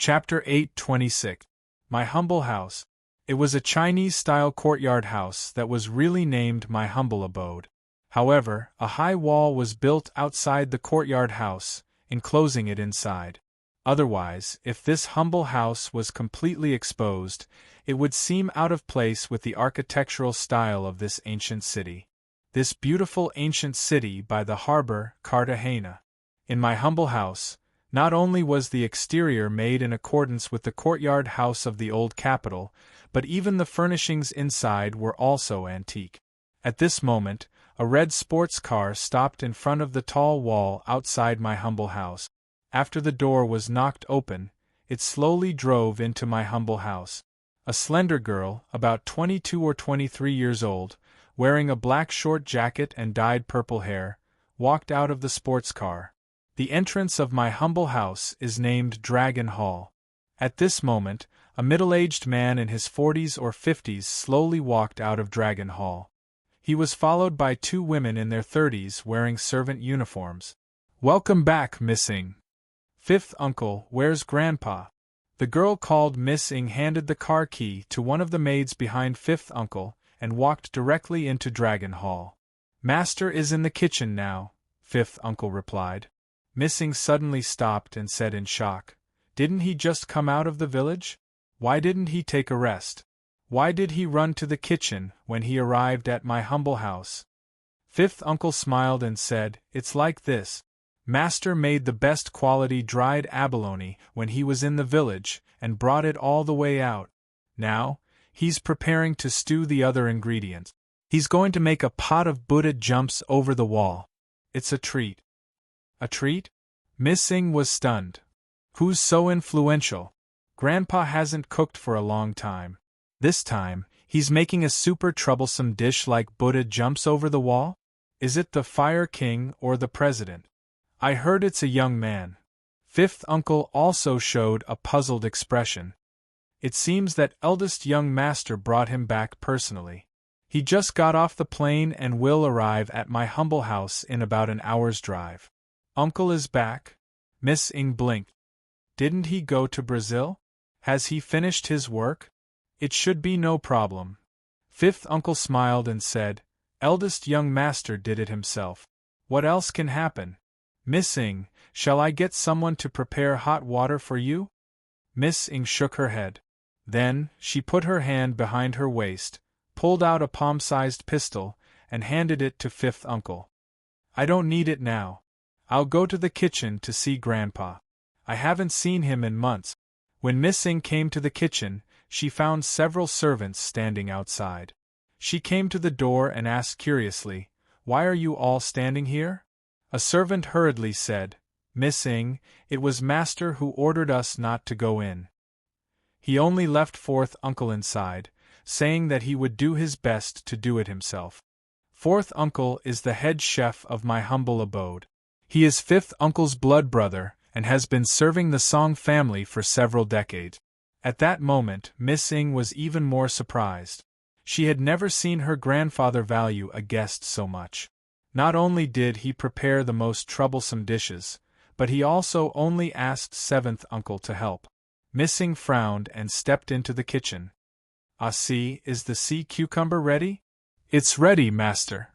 Chapter 8:26. My Humble House. It was a Chinese-style courtyard house that was really named My Humble Abode. However, a high wall was built outside the courtyard house, enclosing it inside. Otherwise, if this humble house was completely exposed, it would seem out of place with the architectural style of this ancient city. This beautiful ancient city by the harbor, Cartagena. In my humble house, not only was the exterior made in accordance with the courtyard house of the old capital, but even the furnishings inside were also antique. At this moment, a red sports car stopped in front of the tall wall outside my humble house. After the door was knocked open, it slowly drove into my humble house. A slender girl, about 22 or 23 years old, wearing a black short jacket and dyed purple hair, walked out of the sports car. The entrance of my humble house is named Dragon Hall. At this moment, a middle-aged man in his 40s or 50s slowly walked out of Dragon Hall. He was followed by two women in their 30s wearing servant uniforms. "Welcome back, Miss Ng." "Fifth uncle, where's Grandpa?" The girl called Miss Ng handed the car key to one of the maids behind fifth uncle and walked directly into Dragon Hall. "Master is in the kitchen now," fifth uncle replied. Miss Ng suddenly stopped and said in shock, "Didn't he just come out of the village? Why didn't he take a rest? Why did he run to the kitchen when he arrived at my humble house?" Fifth uncle smiled and said, "It's like this. Master made the best quality dried abalone when he was in the village and brought it all the way out. Now, he's preparing to stew the other ingredients. He's going to make a pot of Buddha jumps over the wall. It's a treat." "A treat?" Miss Ng was stunned. "Who's so influential? Grandpa hasn't cooked for a long time. This time, he's making a super troublesome dish like Buddha jumps over the wall? Is it the Fire King or the President? I heard it's a young man." Fifth uncle also showed a puzzled expression. "It seems that eldest young master brought him back personally. He just got off the plane and will arrive at my humble house in about an hour's drive." "Uncle is back?" Miss Ng blinked. "Didn't he go to Brazil? Has he finished his work? It should be no problem." Fifth uncle smiled and said, "Eldest young master did it himself. What else can happen? Miss Ng, shall I get someone to prepare hot water for you?" Miss Ng shook her head. Then, she put her hand behind her waist, pulled out a palm-sized pistol, and handed it to fifth uncle. "I don't need it now. I'll go to the kitchen to see Grandpa. I haven't seen him in months." When Miss Ng came to the kitchen, she found several servants standing outside. She came to the door and asked curiously, "Why are you all standing here?" A servant hurriedly said, "Miss Ng, it was Master who ordered us not to go in. He only left fourth uncle inside, saying that he would do his best to do it himself. Fourth uncle is the head chef of my humble abode. He is fifth uncle's blood brother and has been serving the Song family for several decades." At that moment, Miss Ng was even more surprised. She had never seen her grandfather value a guest so much. Not only did he prepare the most troublesome dishes, but he also only asked seventh uncle to help. Miss Ng frowned and stepped into the kitchen. "Ah, see, is the sea cucumber ready?" "It's ready, master."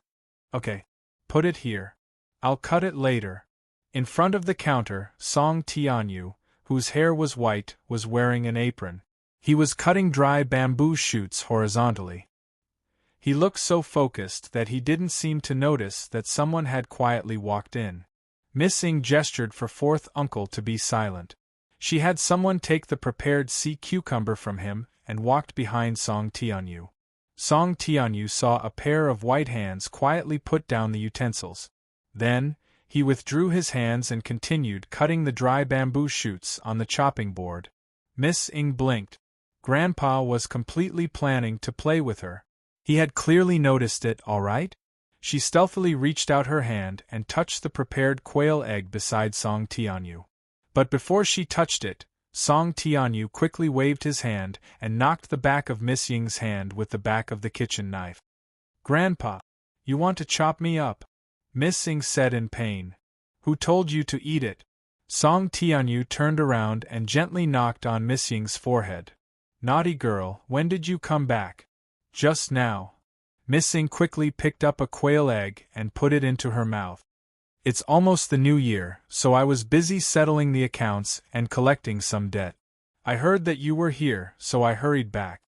"Okay. Put it here. I'll cut it later." In front of the counter, Song Tianyu, whose hair was white, was wearing an apron. He was cutting dry bamboo shoots horizontally. He looked so focused that he didn't seem to notice that someone had quietly walked in. Miss Ng gestured for fourth uncle to be silent. She had someone take the prepared sea cucumber from him and walked behind Song Tianyu. Song Tianyu saw a pair of white hands quietly put down the utensils. Then, he withdrew his hands and continued cutting the dry bamboo shoots on the chopping board. Miss Ng blinked. Grandpa was completely planning to play with her. He had clearly noticed it, all right? She stealthily reached out her hand and touched the prepared quail egg beside Song Tianyu. But before she touched it, Song Tianyu quickly waved his hand and knocked the back of Miss Ng's hand with the back of the kitchen knife. "Grandpa, you want to chop me up?" Miss Ng said in pain. "Who told you to eat it?" Song Tianyu turned around and gently knocked on Miss Ying's forehead. Naughty girl, when did you come back? Just now. Miss Ying quickly picked up a quail egg and put it into her mouth. It's almost the new year, so I was busy settling the accounts and collecting some debt. I heard that you were here, so I hurried back.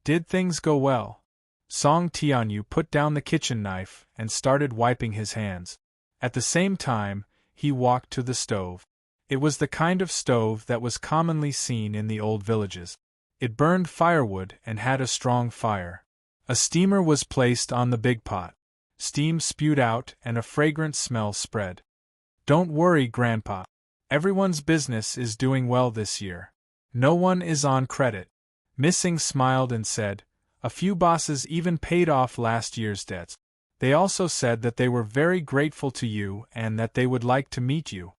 Did things go well? Song Tianyu put down the kitchen knife and started wiping his hands. At the same time, he walked to the stove. It was the kind of stove that was commonly seen in the old villages. It burned firewood and had a strong fire. A steamer was placed on the big pot. Steam spewed out and a fragrant smell spread. Don't worry, Grandpa. Everyone's business is doing well this year. No one is on credit. Miss Ying smiled and said, a few bosses even paid off last year's debts. They also said that they were very grateful to you and that they would like to meet you.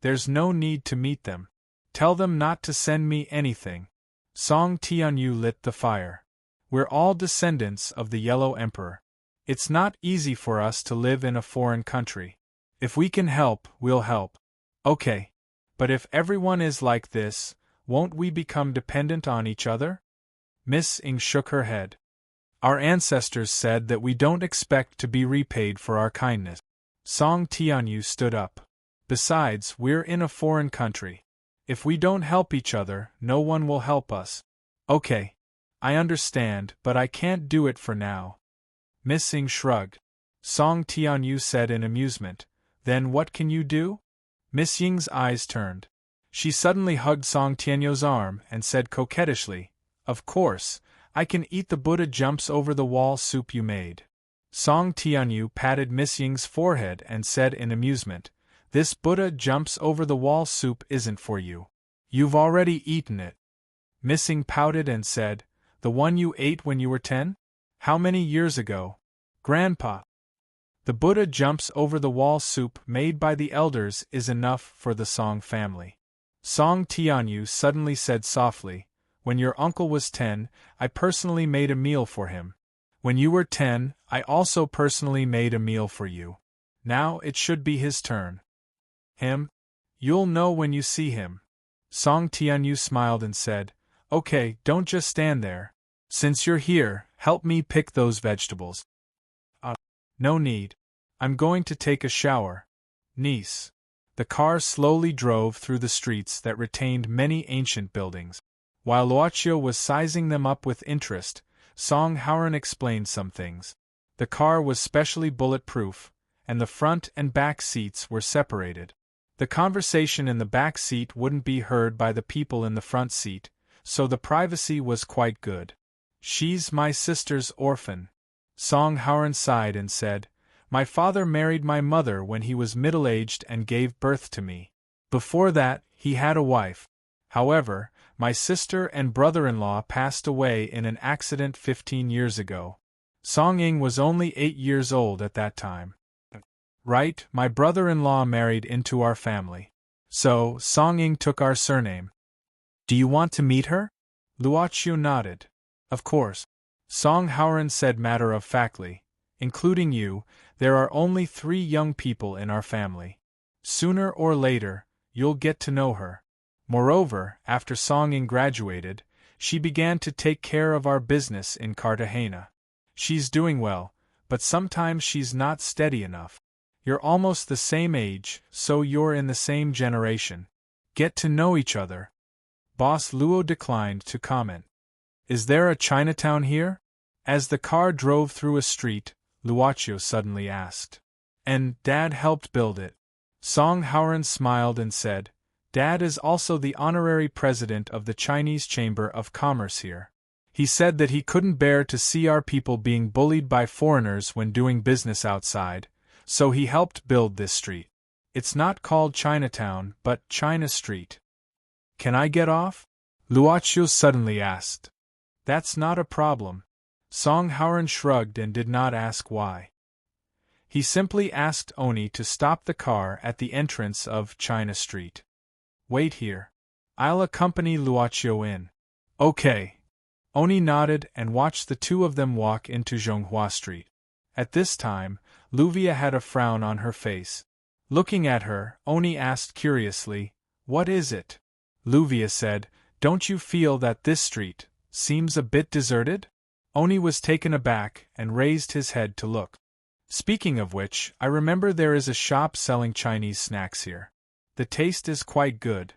There's no need to meet them. Tell them not to send me anything. Song Tianyu lit the fire. We're all descendants of the Yellow Emperor. It's not easy for us to live in a foreign country. If we can help, we'll help. Okay. But if everyone is like this, won't we become dependent on each other? Miss Ying shook her head. Our ancestors said that we don't expect to be repaid for our kindness. Song Tianyu stood up. Besides, we're in a foreign country. If we don't help each other, no one will help us. Okay. I understand, but I can't do it for now. Miss Ying shrugged. Song Tianyu said in amusement, then what can you do? Miss Ying's eyes turned. She suddenly hugged Song Tianyu's arm and said coquettishly, of course, I can eat the Buddha jumps over the wall soup you made. Song Tianyu patted Miss Ying's forehead and said in amusement, this Buddha jumps over the wall soup isn't for you. You've already eaten it. Miss Ying pouted and said, the one you ate when you were 10? How many years ago? Grandpa. The Buddha jumps over the wall soup made by the elders is enough for the Song family. Song Tianyu suddenly said softly, when your uncle was 10, I personally made a meal for him. When you were 10, I also personally made a meal for you. Now it should be his turn. Him? You'll know when you see him. Song Tianyu smiled and said, okay, don't just stand there. Since you're here, help me pick those vegetables. No need. I'm going to take a shower. Niece. The car slowly drove through the streets that retained many ancient buildings. While Luochio was sizing them up with interest, Song Haoran explained some things. The car was specially bulletproof, and the front and back seats were separated. The conversation in the back seat wouldn't be heard by the people in the front seat, so the privacy was quite good. She's my sister's orphan. Song Haoran sighed and said, my father married my mother when he was middle-aged and gave birth to me. Before that, he had a wife. However, my sister and brother-in-law passed away in an accident 15 years ago. Song Ying was only 8 years old at that time. Right, my brother-in-law married into our family. So, Song Ying took our surname. Do you want to meet her? Luochio nodded. Of course. Song Haoran said matter-of-factly, including you, there are only 3 young people in our family. Sooner or later, you'll get to know her. Moreover, after Song Ying graduated, she began to take care of our business in Cartagena. She's doing well, but sometimes she's not steady enough. You're almost the same age, so you're in the same generation. Get to know each other. Boss Luo declined to comment. Is there a Chinatown here? As the car drove through a street, Luochio suddenly asked. And Dad helped build it. Song Haoran smiled and said, Dad is also the honorary president of the Chinese Chamber of Commerce here. He said that he couldn't bear to see our people being bullied by foreigners when doing business outside, so he helped build this street. It's not called Chinatown, but China Street. Can I get off? Luochio suddenly asked. That's not a problem. Song Haoran shrugged and did not ask why. He simply asked Oni to stop the car at the entrance of China Street. Wait here. I'll accompany Luochio in. Okay. Oni nodded and watched the two of them walk into Zhonghua Street. At this time, Luvia had a frown on her face. Looking at her, Oni asked curiously, "What is it?" Luvia said, "Don't you feel that this street seems a bit deserted?" Oni was taken aback and raised his head to look. "Speaking of which, I remember there is a shop selling Chinese snacks here. The taste is quite good,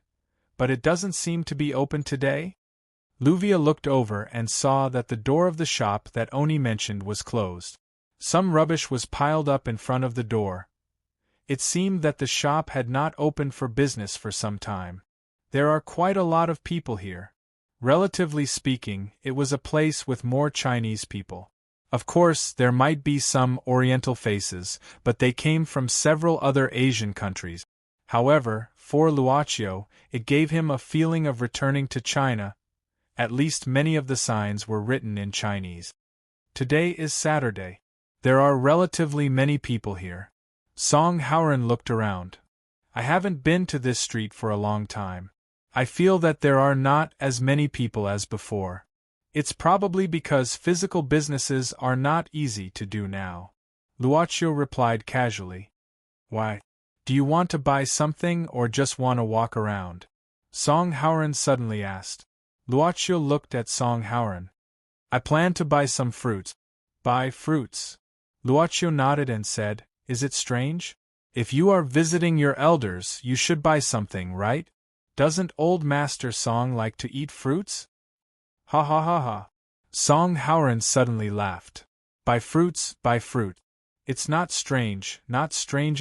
but it doesn't seem to be open today?" Luvia looked over and saw that the door of the shop that Oni mentioned was closed. Some rubbish was piled up in front of the door. It seemed that the shop had not opened for business for some time. There are quite a lot of people here. Relatively speaking, it was a place with more Chinese people. Of course, there might be some Oriental faces, but they came from several other Asian countries. However, for Luocio, it gave him a feeling of returning to China. At least many of the signs were written in Chinese. Today is Saturday. There are relatively many people here. Song Hauran looked around. "I haven't been to this street for a long time. I feel that there are not as many people as before. It's probably because physical businesses are not easy to do now." Luocio replied casually. "Why? Do you want to buy something or just want to walk around?" Song Hauran suddenly asked. Luocio looked at Song Hauran. "I plan to buy some fruits." "Buy fruits?" Luocio nodded and said, "Is it strange? If you are visiting your elders, you should buy something, right? Doesn't old Master Song like to eat fruits?" "Ha ha ha ha." Song Hauran suddenly laughed. "Buy fruits, buy fruit. It's not strange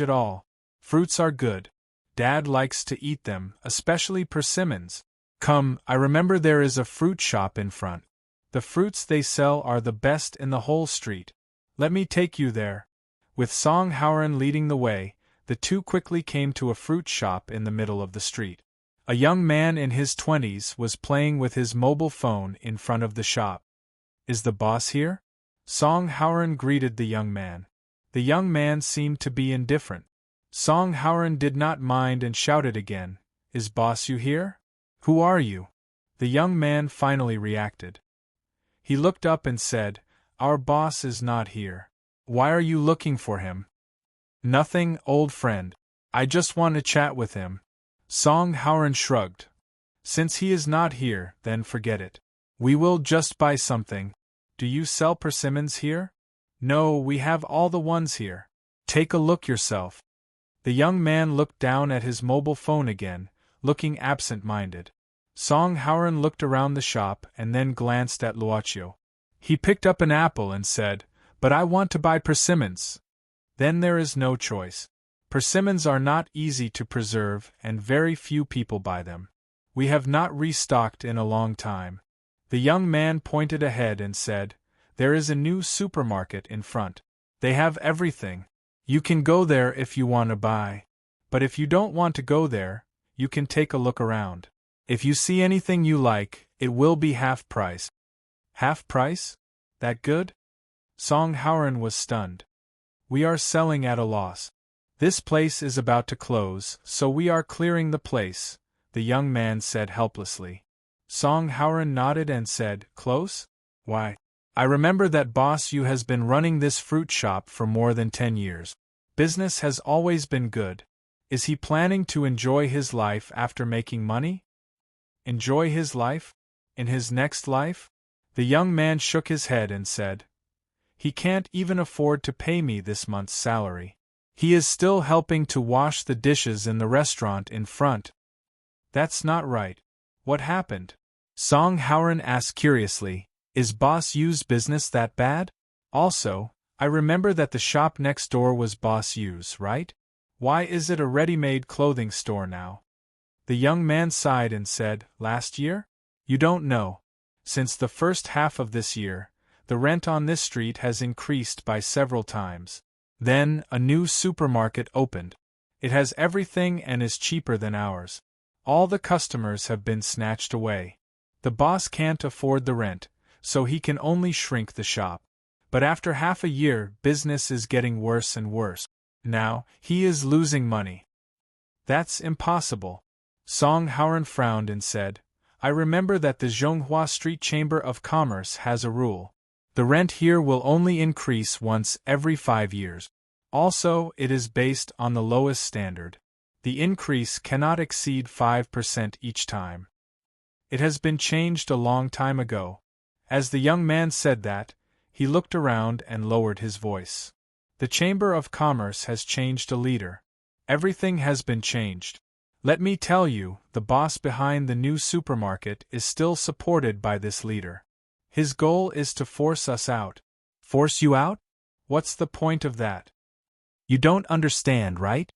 at all. Fruits are good. Dad likes to eat them, especially persimmons. Come, I remember there is a fruit shop in front. The fruits they sell are the best in the whole street. Let me take you there." With Song Hauran leading the way, the two quickly came to a fruit shop in the middle of the street. A young man in his 20s was playing with his mobile phone in front of the shop. "Is the boss here?" Song Hauran greeted the young man. The young man seemed to be indifferent. Song Hauran did not mind and shouted again, "Is boss you here? Who are you?" The young man finally reacted. He looked up and said, "Our boss is not here. Why are you looking for him?" "Nothing, old friend. I just want to chat with him." Song Hauran shrugged. "Since he is not here, then forget it. We will just buy something. Do you sell persimmons here?" "No, we have all the ones here. Take a look yourself." The young man looked down at his mobile phone again, looking absent-minded. Song Hauran looked around the shop and then glanced at Luocio. He picked up an apple and said, "But I want to buy persimmons." "Then there is no choice. Persimmons are not easy to preserve and very few people buy them. We have not restocked in a long time." The young man pointed ahead and said, "There is a new supermarket in front. They have everything. You can go there if you want to buy. But if you don't want to go there, you can take a look around. If you see anything you like, it will be half price." "Half price? That good?" Song Hauran was stunned. "We are selling at a loss. This place is about to close, so we are clearing the place," the young man said helplessly. Song Hauran nodded and said, "Close? Why, I remember that boss you has been running this fruit shop for more than 10 years. Business has always been good. Is he planning to enjoy his life after making money?" "Enjoy his life? In his next life?" The young man shook his head and said, "He can't even afford to pay me this month's salary. He is still helping to wash the dishes in the restaurant in front." "That's not right. What happened?" Song Hauran asked curiously. "Is Boss Yu's business that bad? Also, I remember that the shop next door was Boss Yu's, right? Why is it a ready-made clothing store now?" The young man sighed and said, "Last year? You don't know. Since the first half of this year, the rent on this street has increased by several times. Then, a new supermarket opened. It has everything and is cheaper than ours. All the customers have been snatched away. The boss can't afford the rent, so he can only shrink the shop. But after half a year, business is getting worse and worse. Now, he is losing money." "That's impossible." Song Hauran frowned and said, "I remember that the Zhonghua Street Chamber of Commerce has a rule. The rent here will only increase once every 5 years. Also, it is based on the lowest standard. The increase cannot exceed 5% each time. It has been changed a long time ago. As the young man said that, he looked around and lowered his voice. The Chamber of Commerce has changed a leader. Everything has been changed. Let me tell you, the boss behind the new supermarket is still supported by this leader. His goal is to force us out. Force you out? What's the point of that? You don't understand, right?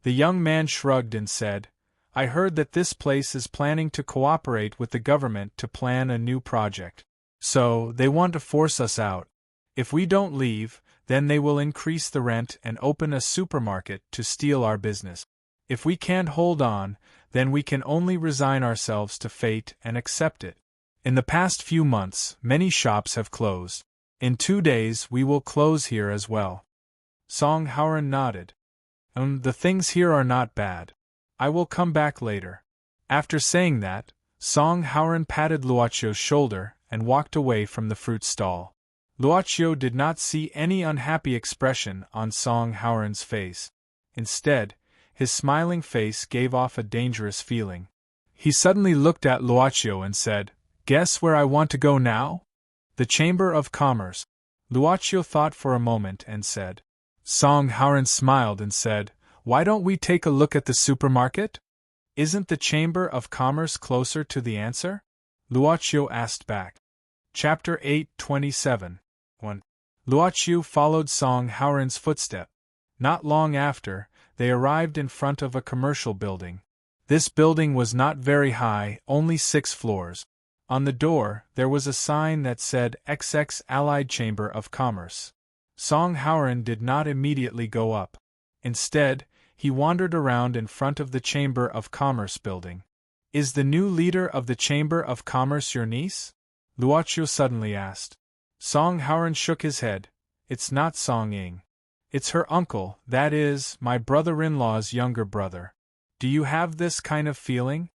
The young man shrugged and said, I heard that this place is planning to cooperate with the government to plan a new project. So, they want to force us out. If we don't leave, then they will increase the rent and open a supermarket to steal our business. If we can't hold on, then we can only resign ourselves to fate and accept it. In the past few months, many shops have closed. In 2 days we will close here as well. Song Hauran nodded. The things here are not bad. I will come back later. After saying that, Song Hauran patted Luocio's shoulder and walked away from the fruit stall. Luocio did not see any unhappy expression on Song Hauran's face. Instead, his smiling face gave off a dangerous feeling. He suddenly looked at Luocio and said, Guess where I want to go now? The Chamber of Commerce. Luocio thought for a moment and said. Song Hauran smiled and said, Why don't we take a look at the supermarket? Isn't the Chamber of Commerce closer to the answer? Luocio asked back. Chapter 8:27. 1. Luocio followed Song Hauran's footstep. Not long after, they arrived in front of a commercial building. This building was not very high, only 6 floors. On the door, there was a sign that said XX Allied Chamber of Commerce. Song Hauran did not immediately go up. Instead, he wandered around in front of the Chamber of Commerce building. Is the new leader of the Chamber of Commerce your niece? Luocio suddenly asked. Song Hauran shook his head. It's not Song Ying. It's her uncle, that is, my brother-in-law's younger brother. Do you have this kind of feeling?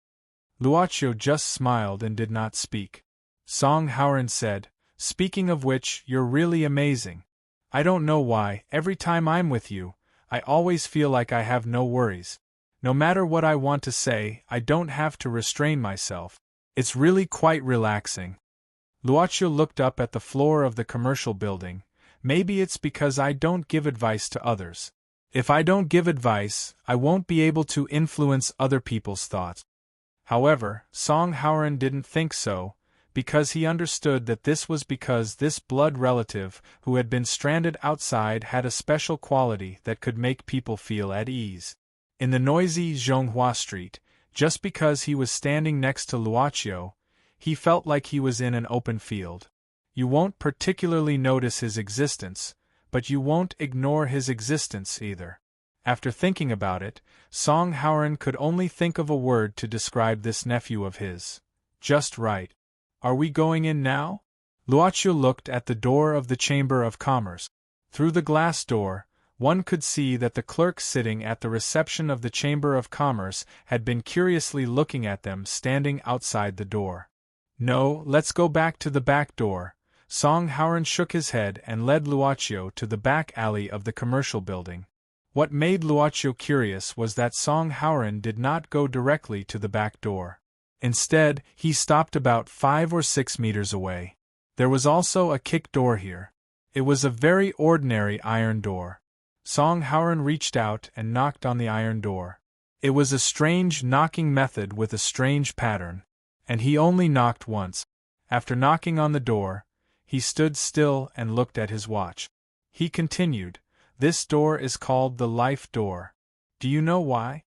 Luocio just smiled and did not speak. Song Hauran said, Speaking of which, you're really amazing. I don't know why, every time I'm with you, I always feel like I have no worries. No matter what I want to say, I don't have to restrain myself. It's really quite relaxing. Luocio looked up at the floor of the commercial building. Maybe it's because I don't give advice to others. If I don't give advice, I won't be able to influence other people's thoughts. However, Song Hauran didn't think so, because he understood that this was because this blood relative who had been stranded outside had a special quality that could make people feel at ease. In the noisy Zhonghua Street, just because he was standing next to Luocio, he felt like he was in an open field. You won't particularly notice his existence, but you won't ignore his existence either. After thinking about it, Song Hauran could only think of a word to describe this nephew of his. Just right. Are we going in now? Luocio looked at the door of the Chamber of Commerce. Through the glass door, one could see that the clerk sitting at the reception of the Chamber of Commerce had been curiously looking at them standing outside the door. No, let's go back to the back door. Song Hauran shook his head and led Luocio to the back alley of the commercial building. What made Luocio curious was that Song Hauran did not go directly to the back door. Instead, he stopped about 5 or 6 meters away. There was also a kick door here. It was a very ordinary iron door. Song Hauran reached out and knocked on the iron door. It was a strange knocking method with a strange pattern, and he only knocked once. After knocking on the door, he stood still and looked at his watch. He continued, This door is called the life door. Do you know why?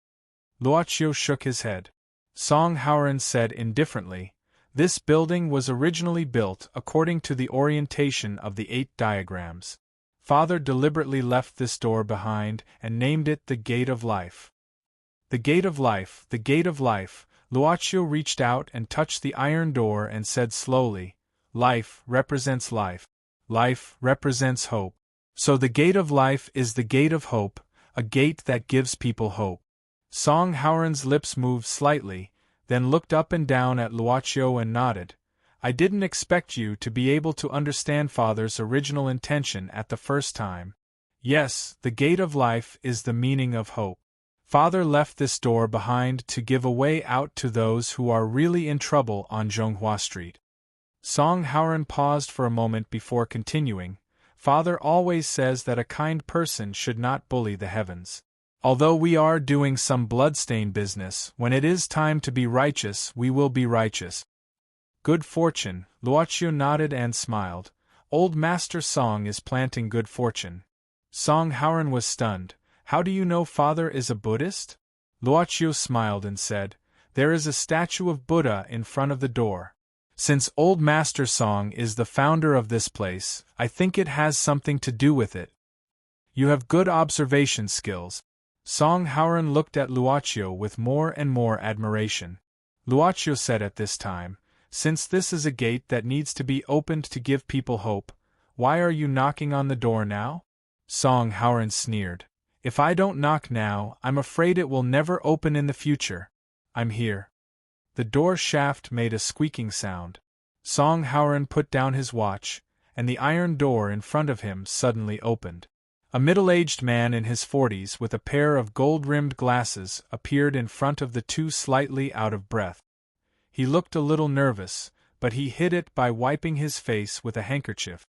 Luocio shook his head. Song Hauran said indifferently, This building was originally built according to the orientation of the 8 diagrams. Father deliberately left this door behind and named it the Gate of Life. The Gate of Life, the Gate of Life. Luocio reached out and touched the iron door and said slowly, Life represents life. Life represents hope. So the Gate of Life is the Gate of Hope, a gate that gives people hope. Song Hauran's lips moved slightly, then looked up and down at Luocio and nodded. I didn't expect you to be able to understand Father's original intention at the first time. Yes, the gate of life is the meaning of hope. Father left this door behind to give a way out to those who are really in trouble on Zhonghua Street. Song Haoran paused for a moment before continuing. Father always says that a kind person should not bully the heavens. Although we are doing some bloodstained business, when it is time to be righteous, we will be righteous. Good fortune, Luoqiu nodded and smiled. Old Master Song is planting good fortune. Song Haoran was stunned. How do you know Father is a Buddhist? Luoqiu smiled and said, there is a statue of Buddha in front of the door. Since Old Master Song is the founder of this place, I think it has something to do with it. You have good observation skills. Song Haoran looked at Luoqiu with more and more admiration. Luoqiu said at this time, since this is a gate that needs to be opened to give people hope, why are you knocking on the door now? Song Haoran sneered. If I don't knock now, I'm afraid it will never open in the future. I'm here. The door shaft made a squeaking sound. Song Haoran put down his watch, and the iron door in front of him suddenly opened. A middle-aged man in his 40s with a pair of gold-rimmed glasses appeared in front of the two, slightly out of breath. He looked a little nervous, but he hid it by wiping his face with a handkerchief.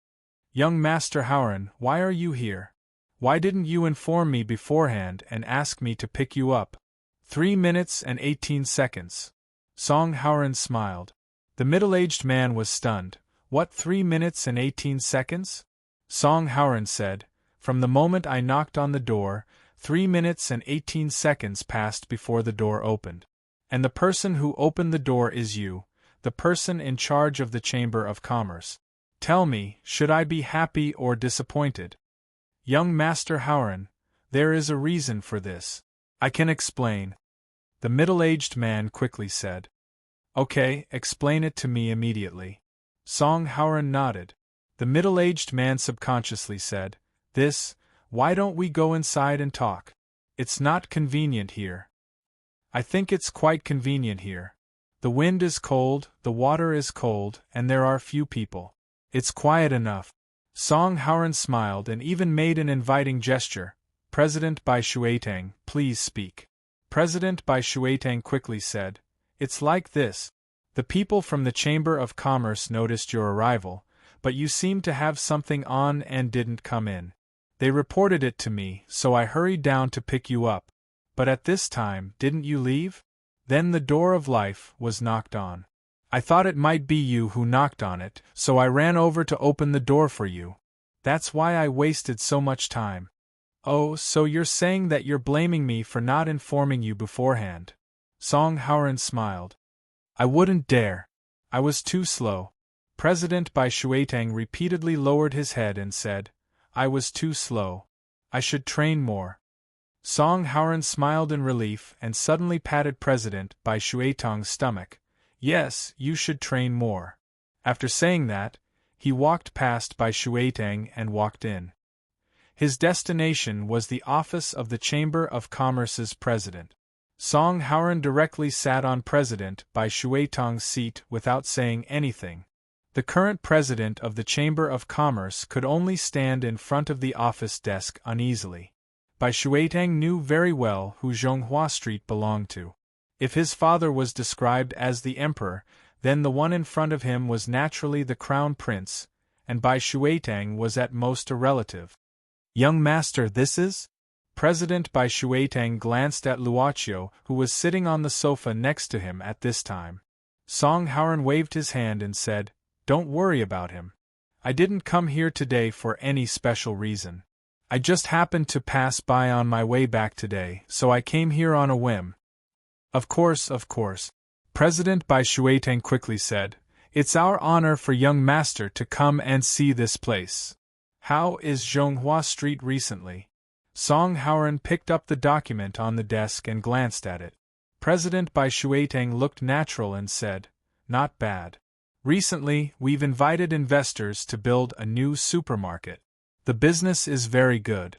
Young Master Haoran, why are you here? Why didn't you inform me beforehand and ask me to pick you up? 3 minutes and 18 seconds. Song Haoran smiled. The middle-aged man was stunned. What, 3 minutes and 18 seconds? Song Haoran said, from the moment I knocked on the door, 3 minutes and 18 seconds passed before the door opened. And the person who opened the door is you, the person in charge of the Chamber of Commerce. Tell me, should I be happy or disappointed? Young Master Haoran, there is a reason for this. I can explain. The middle-aged man quickly said. Okay, explain it to me immediately. Song Haoran nodded. The middle-aged man subconsciously said, why don't we go inside and talk? It's not convenient here. I think it's quite convenient here. The wind is cold, the water is cold, and there are few people. It's quiet enough. Song Haoran smiled and even made an inviting gesture. President Bai Shuetang, please speak. President Bai Shuetang quickly said, it's like this. The people from the Chamber of Commerce noticed your arrival, but you seemed to have something on and didn't come in. They reported it to me, so I hurried down to pick you up. But at this time, didn't you leave? Then the door of life was knocked on. I thought it might be you who knocked on it, so I ran over to open the door for you. That's why I wasted so much time. Oh, so you're saying that you're blaming me for not informing you beforehand? Song Haoran smiled. I wouldn't dare. I was too slow. President Bai Shuetang repeatedly lowered his head and said, I was too slow. I should train more. Song Haoran smiled in relief and suddenly patted President Bai Shuetang's stomach. Yes, you should train more. After saying that, he walked past Bai Shuetang and walked in. His destination was the office of the Chamber of Commerce's president. Song Haoran directly sat on President Bai Shuetang's seat without saying anything. The current president of the Chamber of Commerce could only stand in front of the office desk uneasily. Bai Shuetang knew very well who Zhonghua Street belonged to. If his father was described as the emperor, then the one in front of him was naturally the crown prince, and Bai Shuetang was at most a relative. Young master, this is? President Bai Shuetang glanced at Luoqiu, who was sitting on the sofa next to him at this time. Song Haoran waved his hand and said, don't worry about him. I didn't come here today for any special reason. I just happened to pass by on my way back today, so I came here on a whim. Of course. President Bai Shuetang quickly said, it's our honor for young master to come and see this place. How is Zhonghua Street recently? Song Haoran picked up the document on the desk and glanced at it. President Bai Shuetang looked natural and said, not bad. Recently, we've invited investors to build a new supermarket. The business is very good.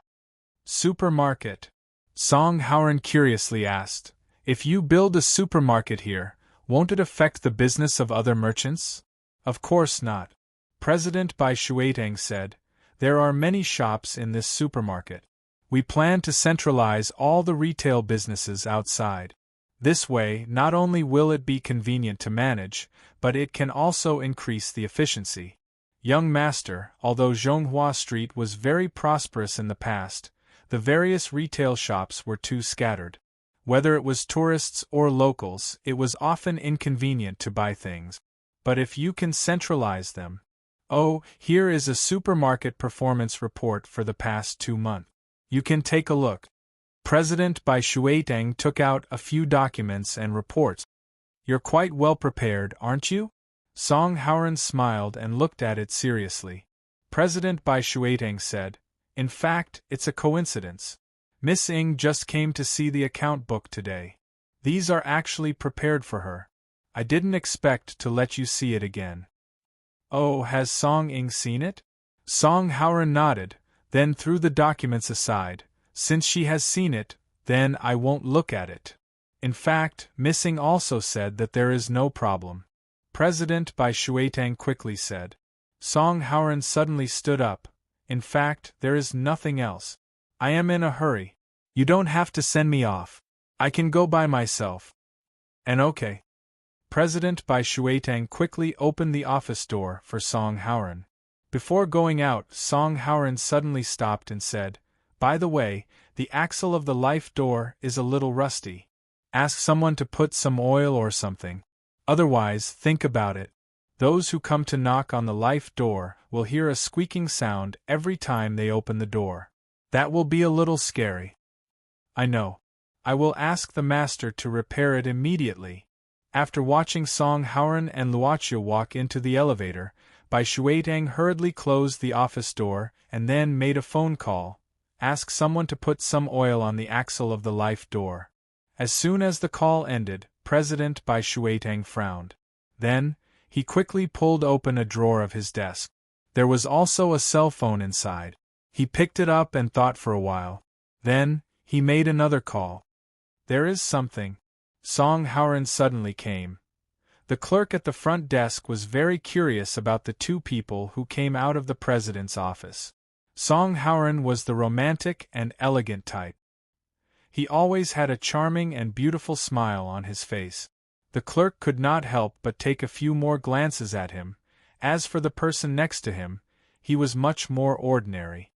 Supermarket? Song Haoran curiously asked. If you build a supermarket here, won't it affect the business of other merchants? Of course not. President Bai Shuetang said. There are many shops in this supermarket. We plan to centralize all the retail businesses outside. This way, not only will it be convenient to manage, but it can also increase the efficiency. Young master, although Zhonghua Street was very prosperous in the past, the various retail shops were too scattered. Whether it was tourists or locals, it was often inconvenient to buy things. But if you can centralize them. Oh, here is a supermarket performance report for the past 2 months. You can take a look. President Bai Shuiteng took out a few documents and reports. You're quite well prepared, aren't you? Song Haoran smiled and looked at it seriously. President Bai Shuiteng said, in fact, it's a coincidence. Miss Ing just came to see the account book today. These are actually prepared for her. I didn't expect to let you see it again. Oh, has Song Ing seen it? Song Haoran nodded, then threw the documents aside. Since she has seen it, then I won't look at it. In fact, Miss Ing also said that there is no problem. President Bai Shuiteng quickly said. Song Haoran suddenly stood up. In fact, there is nothing else. I am in a hurry. You don't have to send me off. I can go by myself. And okay. President Bai Shuiteng quickly opened the office door for Song Haoran. Before going out, Song Haoran suddenly stopped and said, by the way, the axle of the life door is a little rusty. Ask someone to put some oil or something. Otherwise, think about it. Those who come to knock on the life door will hear a squeaking sound every time they open the door. That will be a little scary. I know. I will ask the master to repair it immediately. After watching Song Haoran and Luoqiu walk into the elevator, Bai Shuiteng hurriedly closed the office door and then made a phone call. Ask someone to put some oil on the axle of the life door. As soon as the call ended, President Bai Shuiteng frowned. Then, he quickly pulled open a drawer of his desk. There was also a cell phone inside. He picked it up and thought for a while. Then, he made another call. There is something. Song Haoran suddenly came. The clerk at the front desk was very curious about the 2 people who came out of the president's office. Song Haoran was the romantic and elegant type. He always had a charming and beautiful smile on his face. The clerk could not help but take a few more glances at him. As for the person next to him, he was much more ordinary.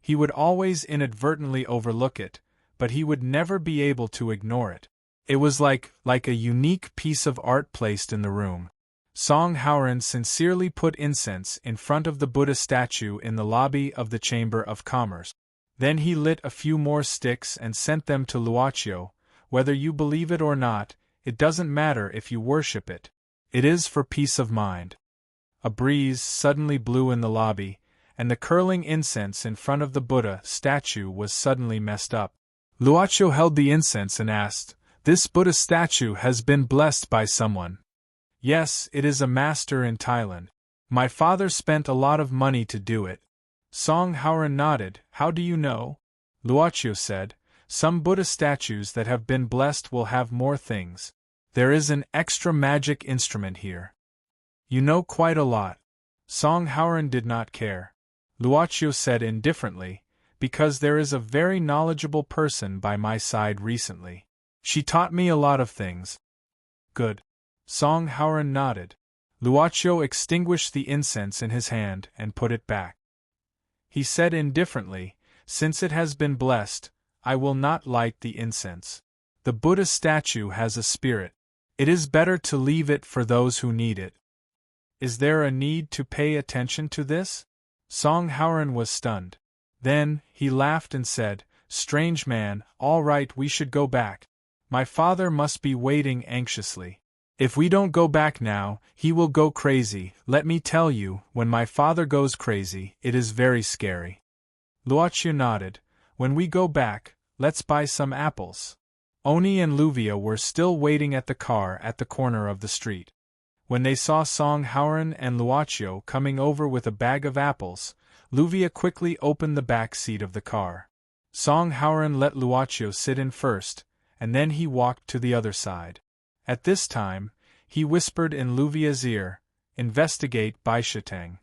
He would always inadvertently overlook it, but he would never be able to ignore it. It was like a unique piece of art placed in the room. Song Haoran sincerely put incense in front of the Buddha statue in the lobby of the Chamber of Commerce. Then he lit a few more sticks and sent them to Luoqiu. Whether you believe it or not, it doesn't matter if you worship it. It is for peace of mind. A breeze suddenly blew in the lobby, and the curling incense in front of the Buddha statue was suddenly messed up. Luoqiu held the incense and asked, "This Buddha statue has been blessed by someone?" "Yes, it is a master in Thailand. My father spent a lot of money to do it." Song Haoran nodded. "How do you know?" Luoqiu said, "Some Buddha statues that have been blessed will have more things. There is an extra magic instrument here." "You know quite a lot." Song Haoran did not care. Luoqiu said indifferently, "Because there is a very knowledgeable person by my side recently. She taught me a lot of things." "Good." Song Haoran nodded. Luoqiu extinguished the incense in his hand and put it back. He said indifferently, "Since it has been blessed, I will not light the incense. The Buddha statue has a spirit. It is better to leave it for those who need it." "Is there a need to pay attention to this?" Song Haoran was stunned. Then, he laughed and said, "Strange man, all right, we should go back. My father must be waiting anxiously. If we don't go back now, he will go crazy. Let me tell you, when my father goes crazy, it is very scary." Luoqiu nodded. "When we go back, let's buy some apples." Oni and Luvia were still waiting at the car at the corner of the street. When they saw Song Haoran and Luoqiu coming over with a bag of apples, Luvia quickly opened the back seat of the car. Song Haoran let Luoqiu sit in first, and then he walked to the other side. At this time, he whispered in Luvia's ear, "Investigate Bai Shuiteng.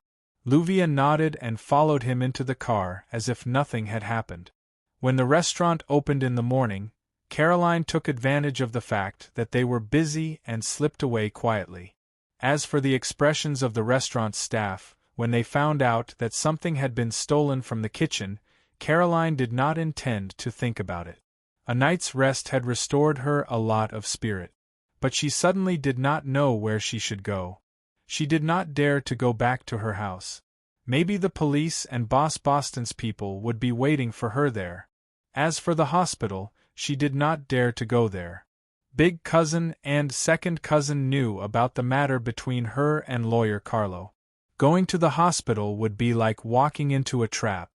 Luvia nodded and followed him into the car as if nothing had happened. When the restaurant opened in the morning, Caroline took advantage of the fact that they were busy and slipped away quietly. As for the expressions of the restaurant staff, when they found out that something had been stolen from the kitchen, Caroline did not intend to think about it. A night's rest had restored her a lot of spirit. But she suddenly did not know where she should go. She did not dare to go back to her house. Maybe the police and Boss Boston's people would be waiting for her there. As for the hospital, she did not dare to go there. Big cousin and second cousin knew about the matter between her and Lawyer Carlo. Going to the hospital would be like walking into a trap.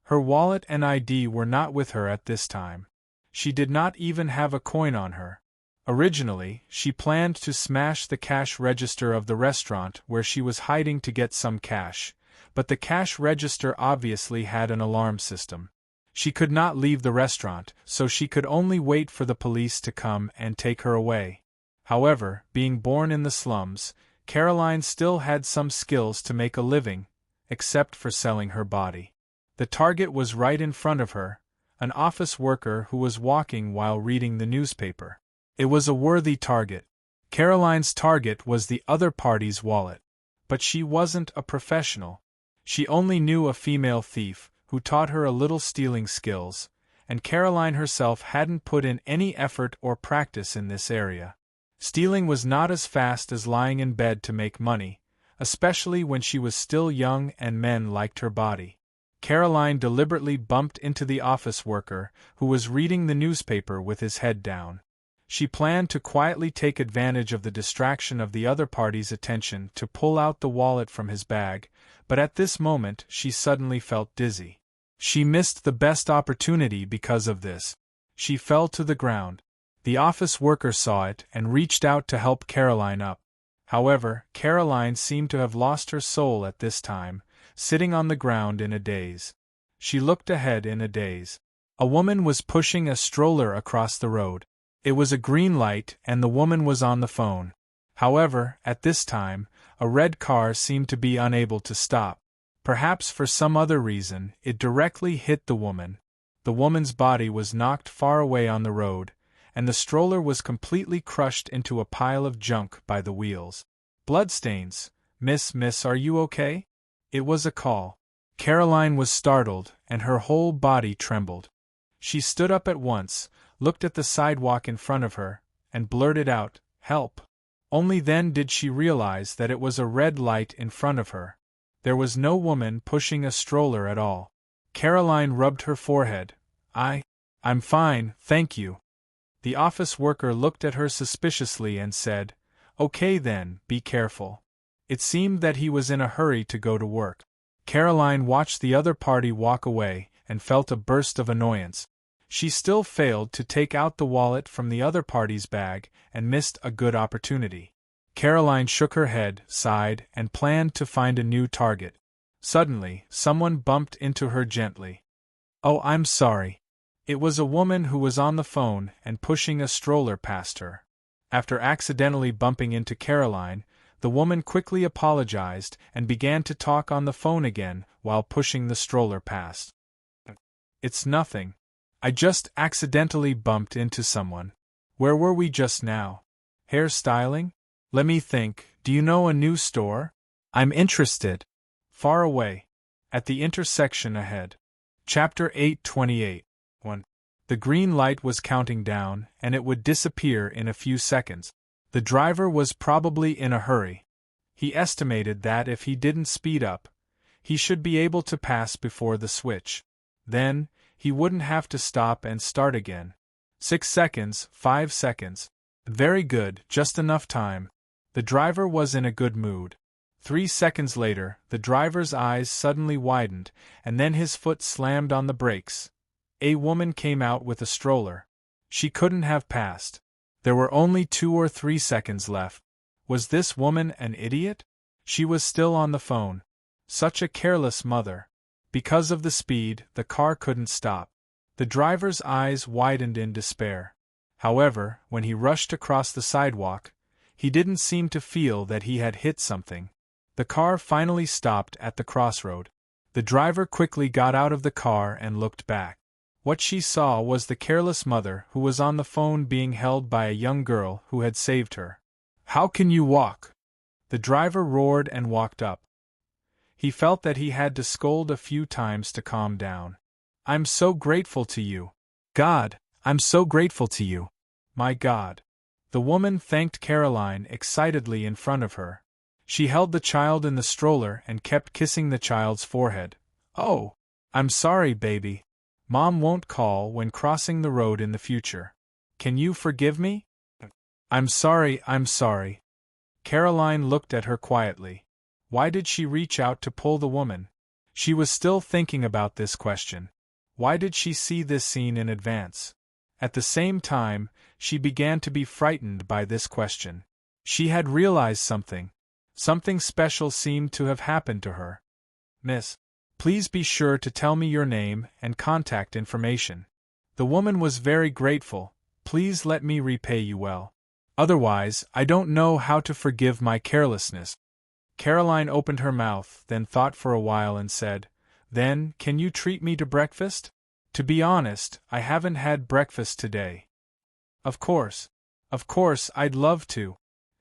Her wallet and ID were not with her at this time. She did not even have a coin on her. Originally, she planned to smash the cash register of the restaurant where she was hiding to get some cash, but the cash register obviously had an alarm system. She could not leave the restaurant, so she could only wait for the police to come and take her away. However, being born in the slums, Caroline still had some skills to make a living, except for selling her body. The target was right in front of her, an office worker who was walking while reading the newspaper. It was a worthy target. Caroline's target was the other party's wallet. But she wasn't a professional. She only knew a female thief, who taught her a little stealing skills, and Caroline herself hadn't put in any effort or practice in this area. Stealing was not as fast as lying in bed to make money, especially when she was still young and men liked her body. Caroline deliberately bumped into the office worker, who was reading the newspaper with his head down. She planned to quietly take advantage of the distraction of the other party's attention to pull out the wallet from his bag, but at this moment she suddenly felt dizzy. She missed the best opportunity because of this. She fell to the ground. The office worker saw it and reached out to help Caroline up. However, Caroline seemed to have lost her soul at this time, sitting on the ground in a daze. She looked ahead in a daze. A woman was pushing a stroller across the road. It was a green light and the woman was on the phone. However, at this time, a red car seemed to be unable to stop. Perhaps for some other reason, it directly hit the woman. The woman's body was knocked far away on the road, and the stroller was completely crushed into a pile of junk by the wheels. Bloodstains. Miss, are you okay? It was a call. Caroline was startled, and her whole body trembled. She stood up at once, looked at the sidewalk in front of her, and blurted out, "Help!" Only then did she realize that it was a red light in front of her. There was no woman pushing a stroller at all. Caroline rubbed her forehead. I'm fine, thank you." The office worker looked at her suspiciously and said, "Okay then, be careful." It seemed that he was in a hurry to go to work. Caroline watched the other party walk away and felt a burst of annoyance. She still failed to take out the wallet from the other party's bag and missed a good opportunity. Caroline shook her head, sighed, and planned to find a new target. Suddenly, someone bumped into her gently. "Oh, I'm sorry." It was a woman who was on the phone and pushing a stroller past her. After accidentally bumping into Caroline, the woman quickly apologized and began to talk on the phone again while pushing the stroller past. "It's nothing. I just accidentally bumped into someone. Where were we just now? Hair styling? Let me think, do you know a new store? I'm interested." Far away. At the intersection ahead. Chapter 8:28. 1. The green light was counting down, and it would disappear in a few seconds. The driver was probably in a hurry. He estimated that if he didn't speed up, he should be able to pass before the switch. Then, he wouldn't have to stop and start again. 6 seconds, 5 seconds. Very good, just enough time. The driver was in a good mood. 3 seconds later, the driver's eyes suddenly widened, and then his foot slammed on the brakes. A woman came out with a stroller. She couldn't have passed. There were only 2 or 3 seconds left. Was this woman an idiot? She was still on the phone. Such a careless mother. Because of the speed, the car couldn't stop. The driver's eyes widened in despair. However, when he rushed across the sidewalk, he didn't seem to feel that he had hit something. The car finally stopped at the crossroad. The driver quickly got out of the car and looked back. What she saw was the careless mother who was on the phone being held by a young girl who had saved her. "How can you walk?" The driver roared and walked up. He felt that he had to scold a few times to calm down. "I'm so grateful to you. God, I'm so grateful to you. My God." The woman thanked Caroline excitedly in front of her. She held the child in the stroller and kept kissing the child's forehead. "Oh, I'm sorry, baby. Mom won't call when crossing the road in the future. Can you forgive me?" I'm sorry. Caroline looked at her quietly. Why did she reach out to pull the woman? She was still thinking about this question. Why did she see this scene in advance? At the same time, she began to be frightened by this question. She had realized something. Something special seemed to have happened to her. "Miss, please be sure to tell me your name and contact information. The woman was very grateful. Please let me repay you well. Otherwise, I don't know how to forgive my carelessness." Caroline opened her mouth, then thought for a while and said, "Then, can you treat me to breakfast? To be honest, I haven't had breakfast today." Of course, I'd love to."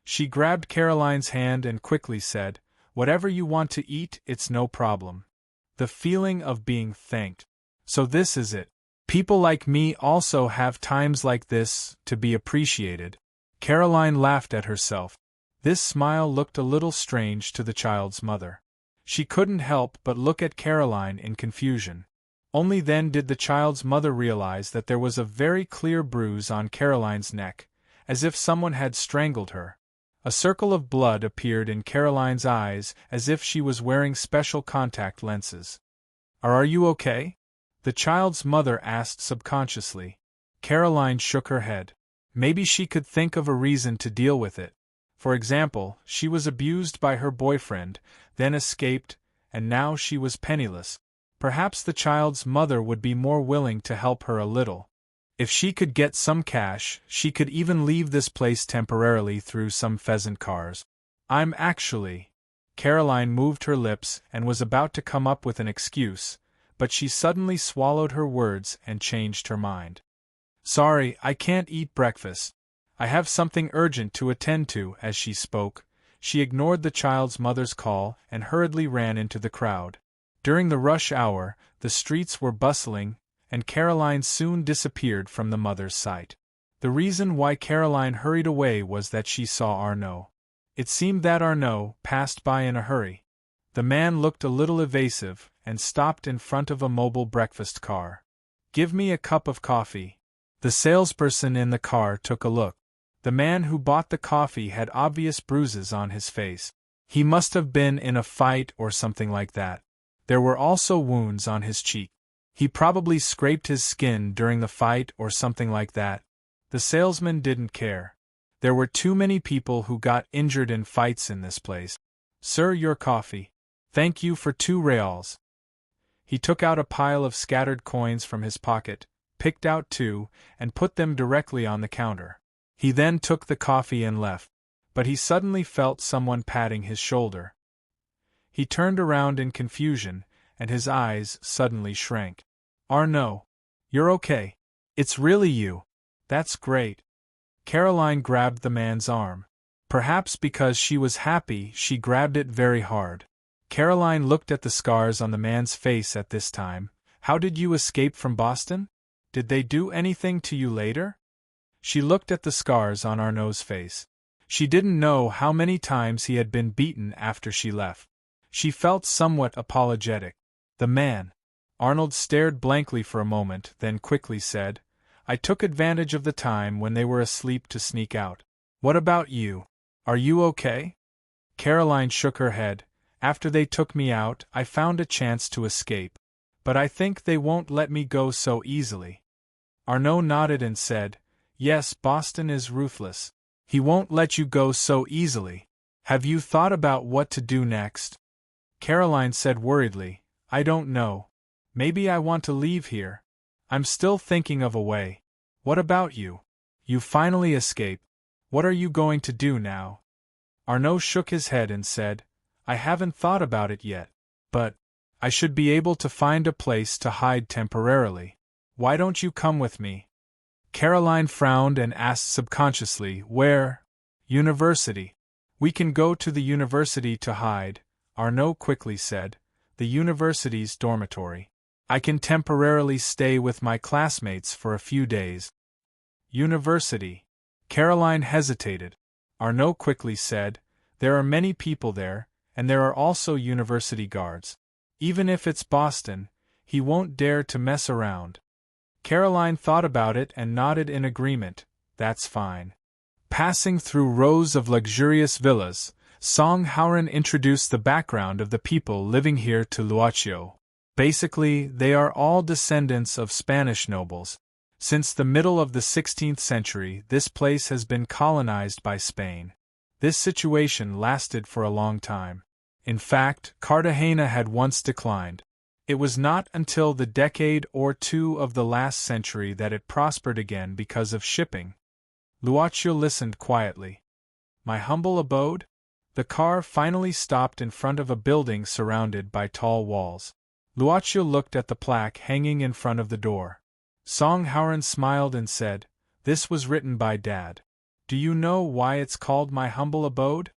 She grabbed Caroline's hand and quickly said, "Whatever you want to eat, it's no problem." The feeling of being thanked. So this is it. People like me also have times like this, to be appreciated. Caroline laughed at herself. This smile looked a little strange to the child's mother. She couldn't help but look at Caroline in confusion. Only then did the child's mother realize that there was a very clear bruise on Caroline's neck, as if someone had strangled her. A circle of blood appeared in Caroline's eyes as if she was wearing special contact lenses. Are you okay?" the child's mother asked subconsciously. Caroline shook her head. Maybe she could think of a reason to deal with it. For example, she was abused by her boyfriend, then escaped, and now she was penniless. Perhaps the child's mother would be more willing to help her a little. If she could get some cash, she could even leave this place temporarily through some pheasant cars. "I'm actually..." Caroline moved her lips and was about to come up with an excuse, but she suddenly swallowed her words and changed her mind. "Sorry, I can't eat breakfast. I have something urgent to attend to." As she spoke, she ignored the child's mother's call and hurriedly ran into the crowd. During the rush hour, the streets were bustling, and Caroline soon disappeared from the mother's sight. The reason why Caroline hurried away was that she saw Arnaud. It seemed that Arnaud passed by in a hurry. The man looked a little evasive and stopped in front of a mobile breakfast car. "Give me a cup of coffee." The salesperson in the car took a look. The man who bought the coffee had obvious bruises on his face. He must have been in a fight or something like that. There were also wounds on his cheek. He probably scraped his skin during the fight or something like that. The salesman didn't care. There were too many people who got injured in fights in this place. "Sir, your coffee. Thank you for 2 reals. He took out a pile of scattered coins from his pocket, picked out 2, and put them directly on the counter. He then took the coffee and left. But he suddenly felt someone patting his shoulder. He turned around in confusion, and his eyes suddenly shrank. "Arnaud, you're okay. It's really you. That's great." Caroline grabbed the man's arm. Perhaps because she was happy, she grabbed it very hard. Caroline looked at the scars on the man's face at this time. "How did you escape from Boston? Did they do anything to you later?" She looked at the scars on Arnaud's face. She didn't know how many times he had been beaten after she left. She felt somewhat apologetic. "The man." Arnold stared blankly for a moment, then quickly said, "I took advantage of the time when they were asleep to sneak out. What about you? Are you okay?" Caroline shook her head. "After they took me out, I found a chance to escape. But I think they won't let me go so easily." Arnaud nodded and said, "Yes, Boston is ruthless. He won't let you go so easily. Have you thought about what to do next?" Caroline said worriedly, "I don't know. Maybe I want to leave here. I'm still thinking of a way. What about you? You finally escape. What are you going to do now?" Arnaud shook his head and said, I haven't thought about it yet. But I should be able to find a place to hide temporarily. Why don't you come with me? Caroline frowned and asked subconsciously, Where? University. We can go to the university to hide, Arnaud quickly said. The university's dormitory. I can temporarily stay with my classmates for a few days. University. Caroline hesitated. Arnaud quickly said, There are many people there, and there are also university guards. Even if it's Boston, he won't dare to mess around. Caroline thought about it and nodded in agreement. That's fine. Passing through rows of luxurious villas, Song Hauran introduced the background of the people living here to Luocio. Basically, they are all descendants of Spanish nobles. Since the middle of the 16th century, this place has been colonized by Spain. This situation lasted for a long time. In fact, Cartagena had once declined. It was not until the decade or two of the last century that it prospered again because of shipping. Luocio listened quietly. My humble abode? The car finally stopped in front of a building surrounded by tall walls. Luocio looked at the plaque hanging in front of the door. Song Hauran smiled and said, This was written by Dad. Do you know why it's called my humble abode?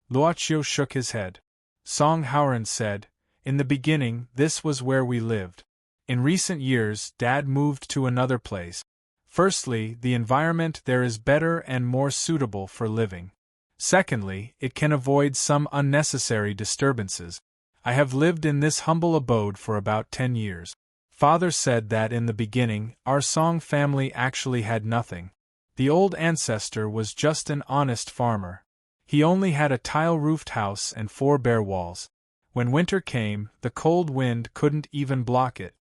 Luocio shook his head. Song Hauran said, In the beginning, this was where we lived. In recent years, Dad moved to another place. Firstly, the environment there is better and more suitable for living. Secondly, it can avoid some unnecessary disturbances. I have lived in this humble abode for about 10 years. Father said that in the beginning, our Song family actually had nothing. The old ancestor was just an honest farmer. He only had a tile-roofed house and 4 bare walls. When winter came, the cold wind couldn't even block it.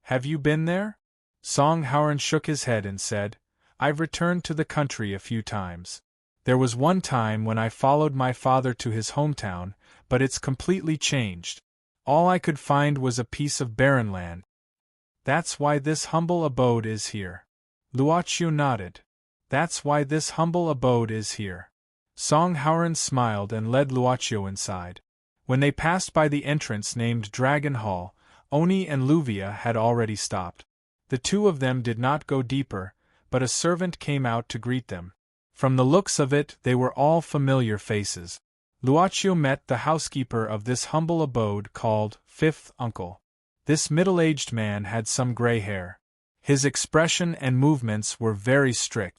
Have you been there? Song Hauran shook his head and said, I've returned to the country a few times. There was one time when I followed my father to his hometown, but it's completely changed. All I could find was a piece of barren land. That's why this humble abode is here. Luocio nodded. That's why this humble abode is here. Song Hauran smiled and led Luocio inside. When they passed by the entrance named Dragon Hall, Oni and Luvia had already stopped. The two of them did not go deeper, but a servant came out to greet them. From the looks of it, they were all familiar faces. Luocio met the housekeeper of this humble abode called Fifth Uncle. This middle-aged man had some gray hair. His expression and movements were very strict.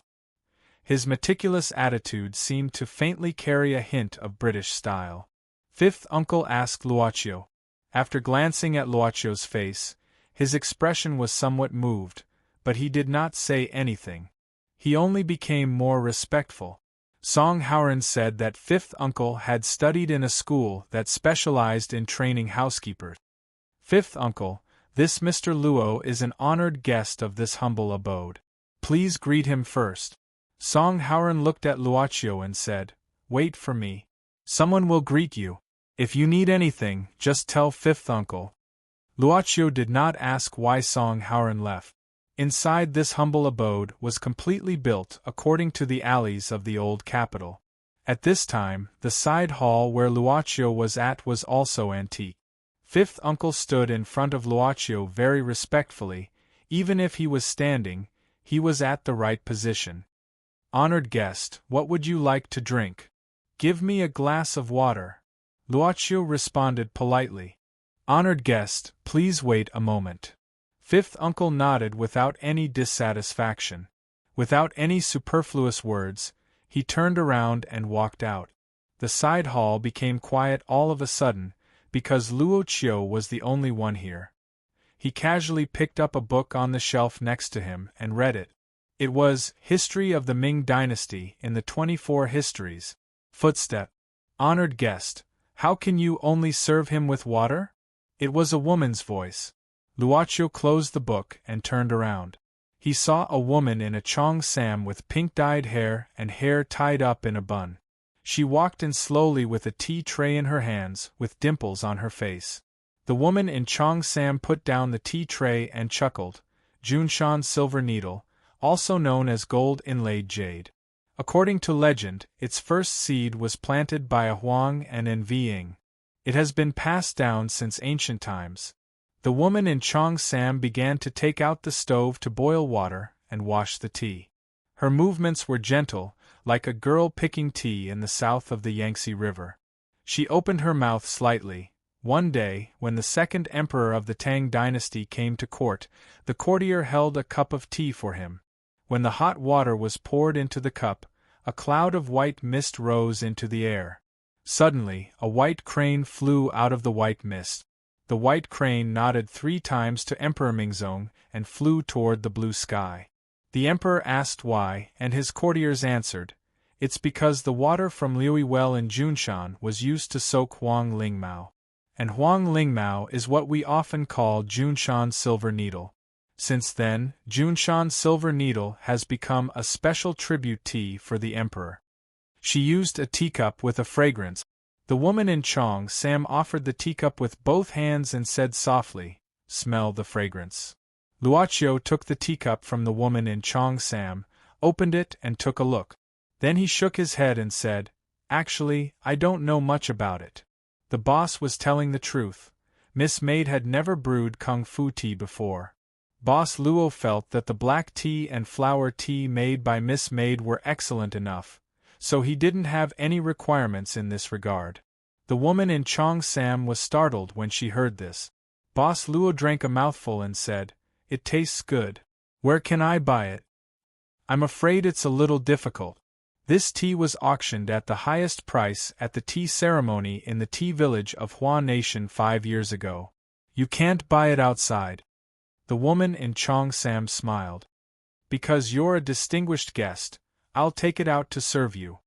His meticulous attitude seemed to faintly carry a hint of British style. Fifth Uncle asked Luocio. After glancing at Luocio's face, his expression was somewhat moved, but he did not say anything. He only became more respectful. Song Hauran said that Fifth Uncle had studied in a school that specialized in training housekeepers. Fifth Uncle, this Mr. Luo is an honored guest of this humble abode. Please greet him first. Song Hauran looked at Luocio and said, Wait for me. Someone will greet you. If you need anything, just tell Fifth Uncle. Luocio did not ask why Song Hauran left. Inside this humble abode was completely built according to the alleys of the old capital. At this time, the side hall where Luocio was at was also antique. Fifth Uncle stood in front of Luocio very respectfully. Even if he was standing, he was at the right position. Honored guest, what would you like to drink? Give me a glass of water. Luocio responded politely. Honored guest, please wait a moment. Fifth Uncle nodded without any dissatisfaction. Without any superfluous words, he turned around and walked out. The side hall became quiet all of a sudden, because Luocio was the only one here. He casually picked up a book on the shelf next to him and read it. It was History of the Ming Dynasty in the 24 Histories. Footstep. Honored guest, how can you only serve him with water? It was a woman's voice. Luocio closed the book and turned around. He saw a woman in a cheongsam with pink-dyed hair and hair tied up in a bun. She walked in slowly with a tea tray in her hands, with dimples on her face. The woman in cheongsam put down the tea tray and chuckled. Junshan's silver needle, also known as gold-inlaid jade. According to legend, its first seed was planted by a Huang and envying. It has been passed down since ancient times. The woman in Cheongsam began to take out the stove to boil water and wash the tea. Her movements were gentle, like a girl picking tea in the south of the Yangtze River. She opened her mouth slightly. One day, when the second emperor of the Tang dynasty came to court, the courtier held a cup of tea for him. When the hot water was poured into the cup, a cloud of white mist rose into the air. Suddenly, a white crane flew out of the white mist. The white crane nodded 3 times to Emperor Mingzong and flew toward the blue sky. The emperor asked why, and his courtiers answered, "It's because the water from Liui Well in Junshan was used to soak Huang Lingmao. And Huang Lingmao is what we often call Junshan silver needle." Since then, Junshan silver needle has become a special tribute tea for the emperor. She used a teacup with a fragrance. The woman in Cheongsam offered the teacup with both hands and said softly, "Smell the fragrance." Luoqiu took the teacup from the woman in Cheongsam, opened it and took a look. Then he shook his head and said, "Actually, I don't know much about it." The boss was telling the truth. Miss Maid had never brewed kung fu tea before. Boss Luo felt that the black tea and flower tea made by Miss Maid were excellent enough, so he didn't have any requirements in this regard. The woman in Cheongsam was startled when she heard this. Boss Luo drank a mouthful and said, "It tastes good. Where can I buy it?" "I'm afraid it's a little difficult. This tea was auctioned at the highest price at the tea ceremony in the tea village of Hua Nation 5 years ago. You can't buy it outside." The woman in Cheongsam smiled. "Because you're a distinguished guest, I'll take it out to serve you."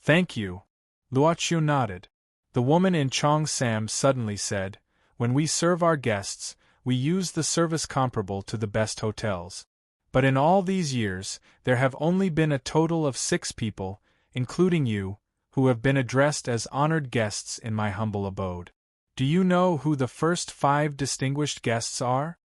"Thank you." Luoqiu nodded. The woman in Cheongsam suddenly said, "When we serve our guests, we use the service comparable to the best hotels. But in all these years, there have only been a total of 6 people, including you, who have been addressed as honored guests in my humble abode. Do you know who the first 5 distinguished guests are?"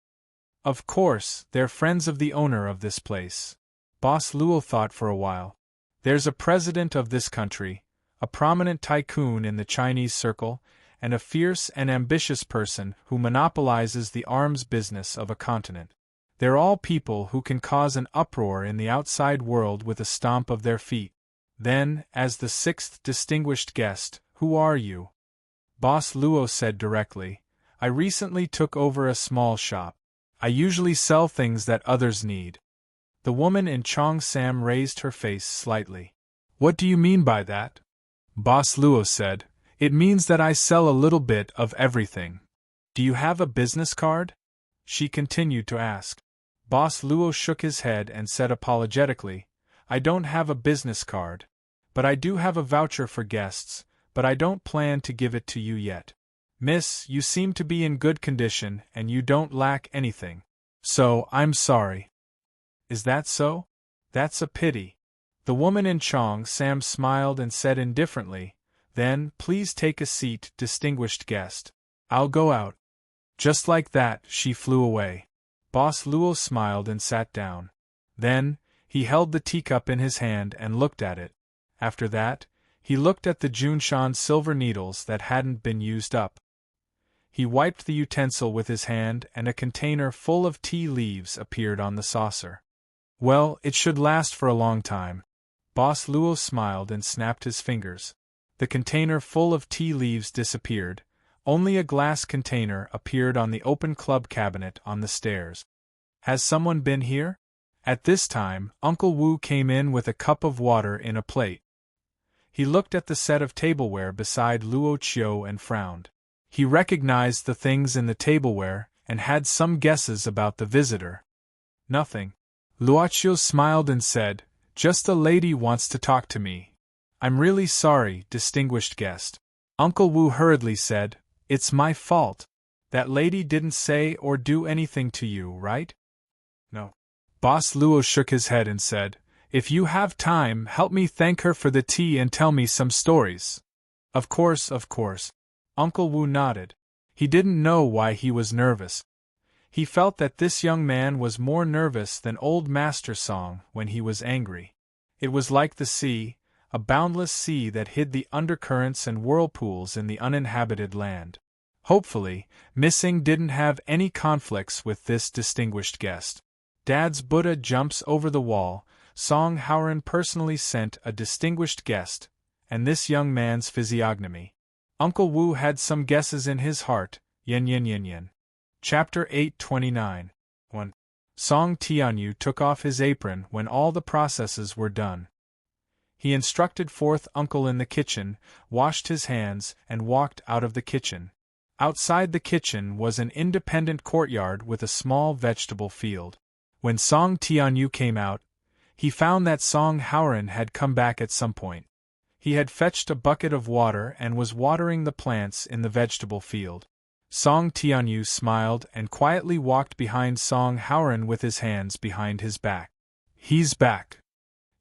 "Of course, they're friends of the owner of this place." Boss Luo thought for a while. "There's a president of this country, a prominent tycoon in the Chinese circle, and a fierce and ambitious person who monopolizes the arms business of a continent. They're all people who can cause an uproar in the outside world with a stomp of their feet. Then, as the 6th distinguished guest, who are you?" Boss Luo said directly, "I recently took over a small shop. I usually sell things that others need." The woman in Cheongsam raised her face slightly. "What do you mean by that?" Boss Luo said, "It means that I sell a little bit of everything." "Do you have a business card?" she continued to ask. Boss Luo shook his head and said apologetically, "I don't have a business card. But I do have a voucher for guests, but I don't plan to give it to you yet. Miss, you seem to be in good condition and you don't lack anything. So, I'm sorry." "Is that so? That's a pity." The woman in Cheongsam smiled and said indifferently, "Then, please take a seat, distinguished guest. I'll go out." Just like that, she flew away. Boss Luo smiled and sat down. Then, he held the teacup in his hand and looked at it. After that, he looked at the Junshan silver needles that hadn't been used up. He wiped the utensil with his hand and a container full of tea leaves appeared on the saucer. "Well, it should last for a long time." Boss Luo smiled and snapped his fingers. The container full of tea leaves disappeared. Only a glass container appeared on the open club cabinet on the stairs. "Has someone been here?" At this time, Uncle Wu came in with a cup of water in a plate. He looked at the set of tableware beside Luoqiu and frowned. He recognized the things in the tableware and had some guesses about the visitor. "Nothing." Luoqiu smiled and said, "Just a lady wants to talk to me." "I'm really sorry, distinguished guest." Uncle Wu hurriedly said, "It's my fault. That lady didn't say or do anything to you, right?" "No." Boss Luo shook his head and said, "If you have time, help me thank her for the tea and tell me some stories." Of course. Uncle Wu nodded. He didn't know why he was nervous. He felt that this young man was more nervous than old Master Song when he was angry. It was like the sea, a boundless sea that hid the undercurrents and whirlpools in the uninhabited land. Hopefully, Missing didn't have any conflicts with this distinguished guest. Dad's Buddha jumps over the wall. Song Howren personally sent a distinguished guest, and this young man's physiognomy. Uncle Wu had some guesses in his heart. Yen yen yen yen. Chapter 829. 1. Song Tianyu took off his apron when all the processes were done. He instructed fourth uncle in the kitchen, washed his hands, and walked out of the kitchen. Outside the kitchen was an independent courtyard with a small vegetable field. When Song Tianyu came out, he found that Song Howren had come back at some point. He had fetched a bucket of water and was watering the plants in the vegetable field. Song Tianyu smiled and quietly walked behind Song Howren with his hands behind his back. He's back.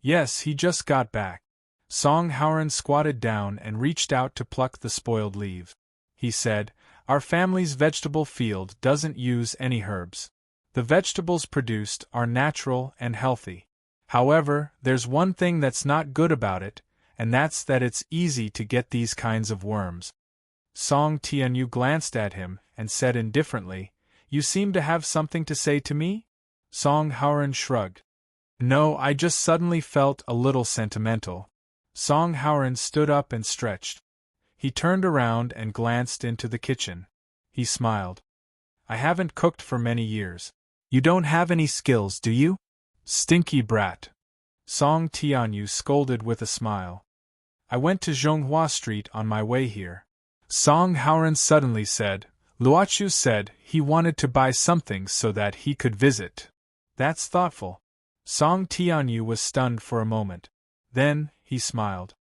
Yes, he just got back. Song Howren squatted down and reached out to pluck the spoiled leaves. He said, "Our family's vegetable field doesn't use any herbs. The vegetables produced are natural and healthy. However, there's one thing that's not good about it, and that's that it's easy to get these kinds of worms." Song Tianyu glanced at him and said indifferently, "You seem to have something to say to me?" Song Howren shrugged. "No, I just suddenly felt a little sentimental." Song Howren stood up and stretched. He turned around and glanced into the kitchen. He smiled. "I haven't cooked for many years. You don't have any skills, do you? Stinky brat." Song Tianyu scolded with a smile. "I went to Zhonghua Street on my way here." Song Howren suddenly said, "Luochu said he wanted to buy something so that he could visit. That's thoughtful." Song Tianyu was stunned for a moment. Then, he smiled.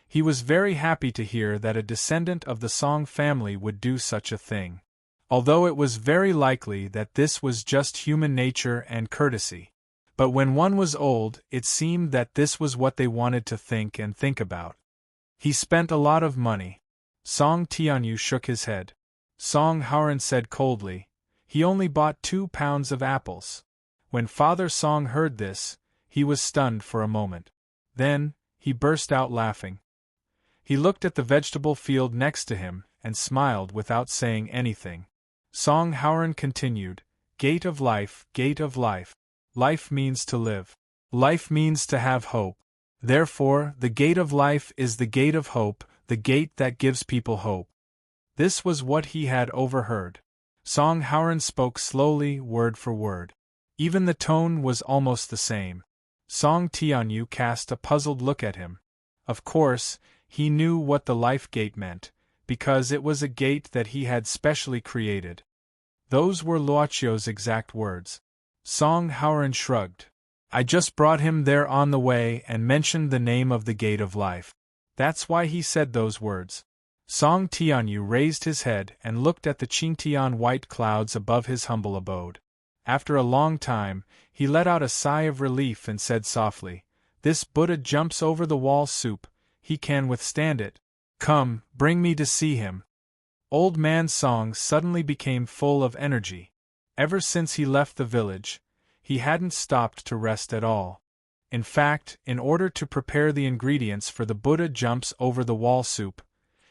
He was very happy to hear that a descendant of the Song family would do such a thing. Although it was very likely that this was just human nature and courtesy. But when one was old, it seemed that this was what they wanted to think and think about. He spent a lot of money. Song Tianyu shook his head. Song Howren said coldly, "He only bought 2 pounds of apples." When Father Song heard this, he was stunned for a moment. Then, he burst out laughing. He looked at the vegetable field next to him, and smiled without saying anything. Song Howren continued, "Gate of life, gate of life. Life means to live. Life means to have hope. Therefore, the gate of life is the gate of hope, the gate that gives people hope." This was what he had overheard. Song Howren spoke slowly, word for word. Even the tone was almost the same. Song Tianyu cast a puzzled look at him. Of course, he knew what the life gate meant, because it was a gate that he had specially created. Those were Luochio's exact words. Song Howren shrugged. "I just brought him there on the way and mentioned the name of the gate of life. That's why he said those words." Song Tianyu raised his head and looked at the Qingtian white clouds above his humble abode. After a long time, he let out a sigh of relief and said softly, "This Buddha jumps over the wall soup, he can withstand it. Come, bring me to see him." Old Man Song suddenly became full of energy. Ever since he left the village, he hadn't stopped to rest at all. In fact, in order to prepare the ingredients for the Buddha jumps over the wall soup,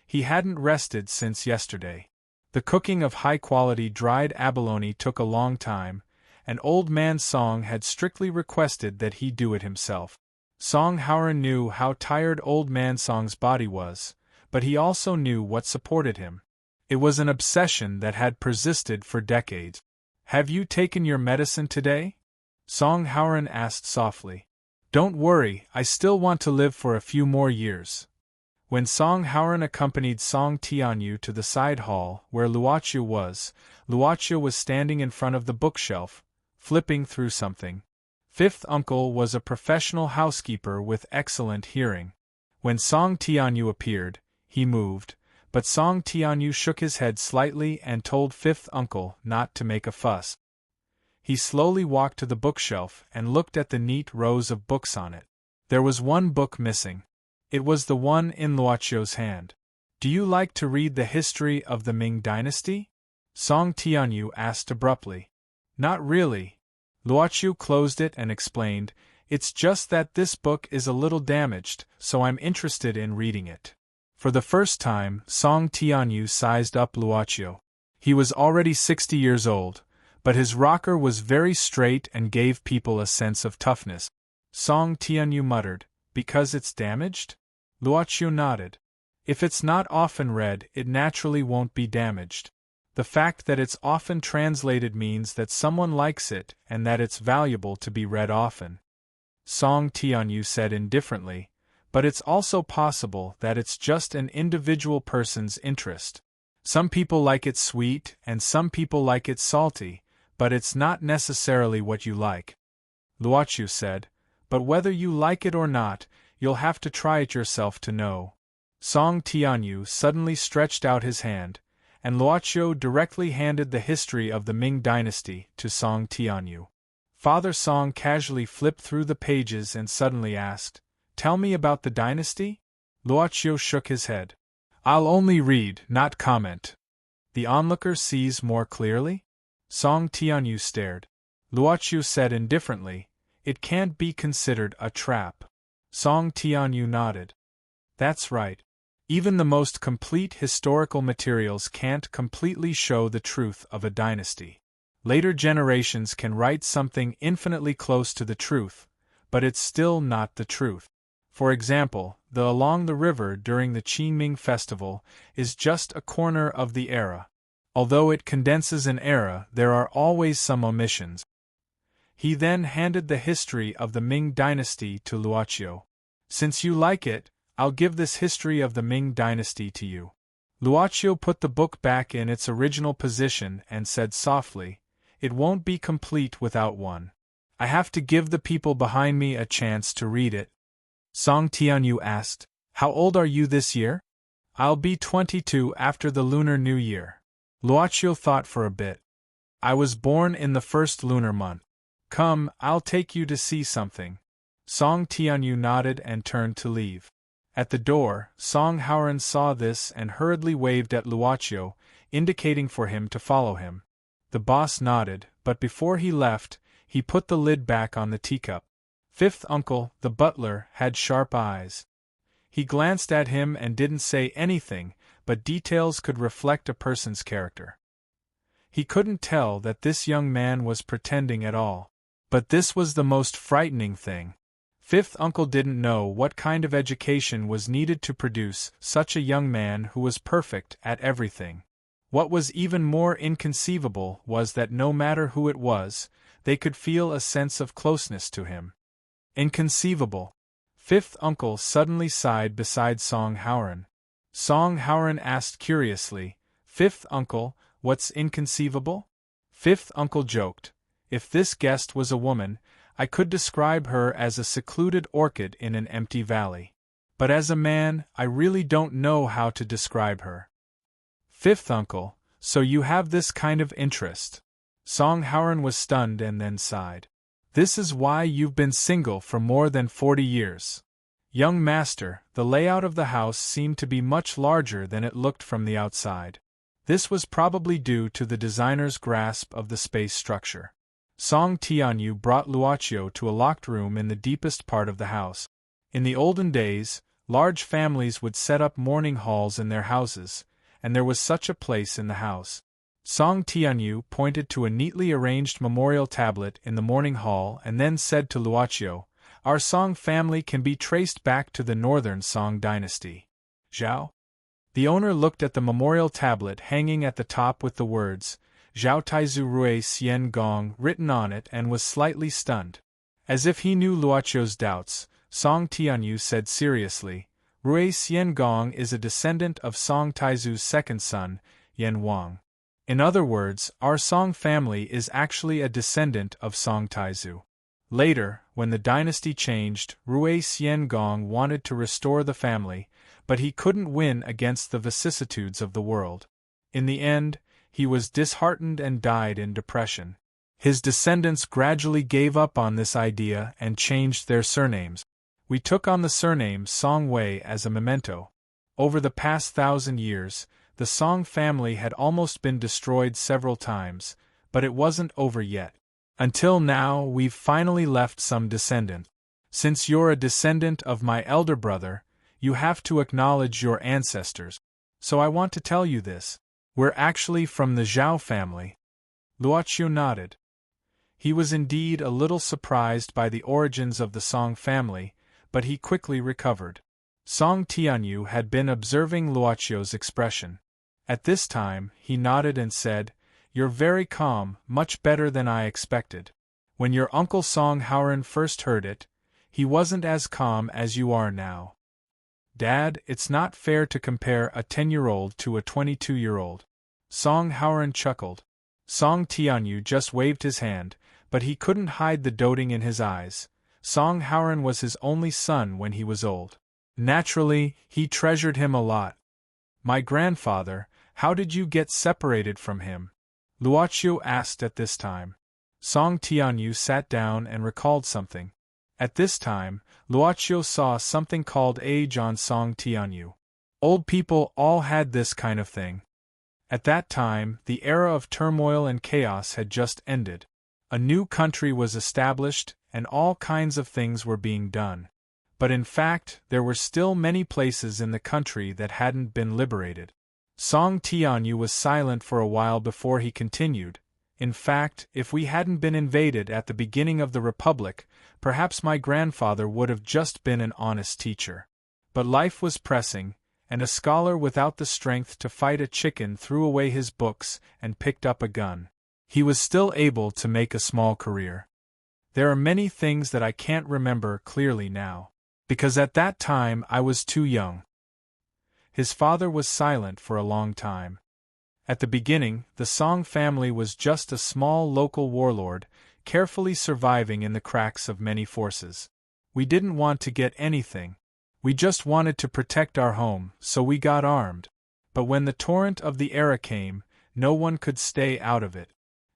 he hadn't rested since yesterday. The cooking of high-quality dried abalone took a long time, and Old Man Song had strictly requested that he do it himself. Song Howren knew how tired Old Man Song's body was, but he also knew what supported him. It was an obsession that had persisted for decades. "Have you taken your medicine today?" Song Howren asked softly. "Don't worry, I still want to live for a few more years." When Song Howren accompanied Song Tianyu to the side hall where Luochu was standing in front of the bookshelf, flipping through something. Fifth uncle was a professional housekeeper with excellent hearing. When Song Tianyu appeared, he moved, but Song Tianyu shook his head slightly and told fifth uncle not to make a fuss. He slowly walked to the bookshelf and looked at the neat rows of books on it. There was one book missing. It was the one in Luochio's hand. "Do you like to read the history of the Ming dynasty?" Song Tianyu asked abruptly. "Not really." Luochiu closed it and explained, It's just that this book is a little damaged, so I'm interested in reading it. For the first time, Song Tianyu sized up Luoqiu. He was already 60 years old, but his rocker was very straight and gave people a sense of toughness. Song Tianyu muttered, "Because it's damaged?" Luoqiu nodded. "If it's not often read, it naturally won't be damaged. The fact that it's often translated means that someone likes it and that it's valuable to be read often." Song Tianyu said indifferently, "But it's also possible that it's just an individual person's interest. Some people like it sweet and some people like it salty, but it's not necessarily what you like." Luoqiu said, "But whether you like it or not, you'll have to try it yourself to know." Song Tianyu suddenly stretched out his hand, and Luoqiu directly handed the history of the Ming dynasty to Song Tianyu. Father Song casually flipped through the pages and suddenly asked, "Tell me about the dynasty?" Luoqiu shook his head. "I'll only read, not comment." "The onlooker sees more clearly?" Song Tianyu stared. Luoqiu said indifferently, "It can't be considered a trap." Song Tianyu nodded. "That's right. Even the most complete historical materials can't completely show the truth of a dynasty. Later generations can write something infinitely close to the truth, but it's still not the truth. For example, the Along the River during the Qingming festival is just a corner of the era. Although it condenses an era, there are always some omissions." He then handed the history of the Ming dynasty to Luoqiu. "Since you like it, I'll give this history of the Ming dynasty to you." Luoqiu put the book back in its original position and said softly, "It won't be complete without one. I have to give the people behind me a chance to read it." Song Tianyu asked, "How old are you this year?" "I'll be 22 after the Lunar New Year." Luoqiu thought for a bit. "I was born in the first lunar month. Come, I'll take you to see something." Song Tianyu nodded and turned to leave. At the door, Song Haoran saw this and hurriedly waved at Luoqiu, indicating for him to follow him. The boss nodded, but before he left, he put the lid back on the teacup. Fifth uncle, the butler, had sharp eyes. He glanced at him and didn't say anything, but details could reflect a person's character. He couldn't tell that this young man was pretending at all. But this was the most frightening thing. Fifth uncle didn't know what kind of education was needed to produce such a young man who was perfect at everything. What was even more inconceivable was that no matter who it was, they could feel a sense of closeness to him. Inconceivable. Fifth uncle suddenly sighed beside Song Haoran. Song Haoran asked curiously, "Fifth uncle, what's inconceivable?" Fifth uncle joked, "If this guest was a woman, I could describe her as a secluded orchid in an empty valley. But as a man, I really don't know how to describe her." "Fifth uncle, so you have this kind of interest." Song Haoran was stunned and then sighed. "This is why you've been single for more than 40 years. Young master, the layout of the house seemed to be much larger than it looked from the outside. This was probably due to the designer's grasp of the space structure." Song Tianyu brought Luoqiu to a locked room in the deepest part of the house. In the olden days, large families would set up mourning halls in their houses, and there was such a place in the house. Song Tianyu pointed to a neatly arranged memorial tablet in the mourning hall and then said to Luoqiu, "Our Song family can be traced back to the northern Song dynasty." "Zhao?" The owner looked at the memorial tablet hanging at the top with the words, "Zhao Taizu Rui Xian Gong" written on it and was slightly stunned. As if he knew Luoqiu's doubts, Song Tianyu said seriously, "Rui Xian Gong is a descendant of Song Taizu's second son, Yan Wang. In other words, our Song family is actually a descendant of Song Taizu." Later, when the dynasty changed, Rui Xian Gong wanted to restore the family, but he couldn't win against the vicissitudes of the world. In the end, he was disheartened and died in depression. His descendants gradually gave up on this idea and changed their surnames. We took on the surname Song Wei as a memento. Over the past 1,000 years, the Song family had almost been destroyed several times, but it wasn't over yet. Until now, we've finally left some descendants. Since you're a descendant of my elder brother, you have to acknowledge your ancestors. So I want to tell you this. We're actually from the Zhao family. Luoqiu nodded. He was indeed a little surprised by the origins of the Song family, but he quickly recovered. Song Tianyu had been observing Luoqiu's expression. At this time, he nodded and said, "You're very calm, much better than I expected. When your uncle Song Haoran first heard it, he wasn't as calm as you are now." "Dad, it's not fair to compare a 10-year-old to a 22-year-old. Song Haoran chuckled. Song Tianyu just waved his hand, but he couldn't hide the doting in his eyes. Song Haoran was his only son when he was old. Naturally, he treasured him a lot. "My grandfather, how did you get separated from him?" Luoqiu asked at this time. Song Tianyu sat down and recalled something. At this time, Luoqiu saw something called age on Song Tianyu. Old people all had this kind of thing. At that time, the era of turmoil and chaos had just ended. A new country was established, and all kinds of things were being done. But in fact, there were still many places in the country that hadn't been liberated. Song Tianyu was silent for a while before he continued. "In fact, if we hadn't been invaded at the beginning of the Republic, perhaps my grandfather would have just been an honest teacher. But life was pressing, and a scholar without the strength to fight a chicken threw away his books and picked up a gun. He was still able to make a small career. There are many things that I can't remember clearly now, because at that time I was too young." His father was silent for a long time. At the beginning, the Song family was just a small local warlord, carefully surviving in the cracks of many forces. We didn't want to get anything. We just wanted to protect our home, so we got armed. But when the torrent of the era came, no one could stay out of it.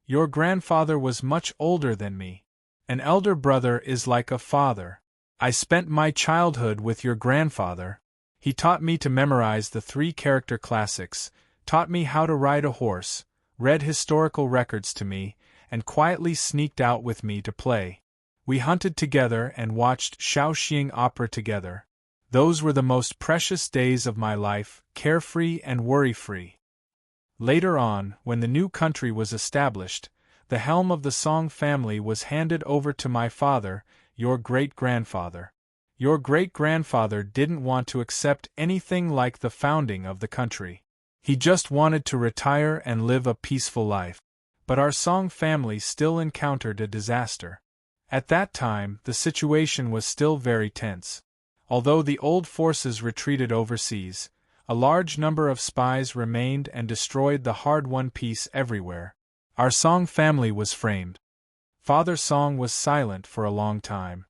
Your grandfather was much older than me. An elder brother is like a father. I spent my childhood with your grandfather. He taught me to memorize the 3-character classics, taught me how to ride a horse, read historical records to me, and quietly sneaked out with me to play. We hunted together and watched Shaoxing opera together. Those were the most precious days of my life, carefree and worry-free. Later on, when the new country was established, the helm of the Song family was handed over to my father, your great-grandfather. Your great-grandfather didn't want to accept anything like the founding of the country. He just wanted to retire and live a peaceful life. But our Song family still encountered a disaster. At that time, the situation was still very tense. Although the old forces retreated overseas, a large number of spies remained and destroyed the hard-won peace everywhere. Our Song family was framed. Father Song was silent for a long time.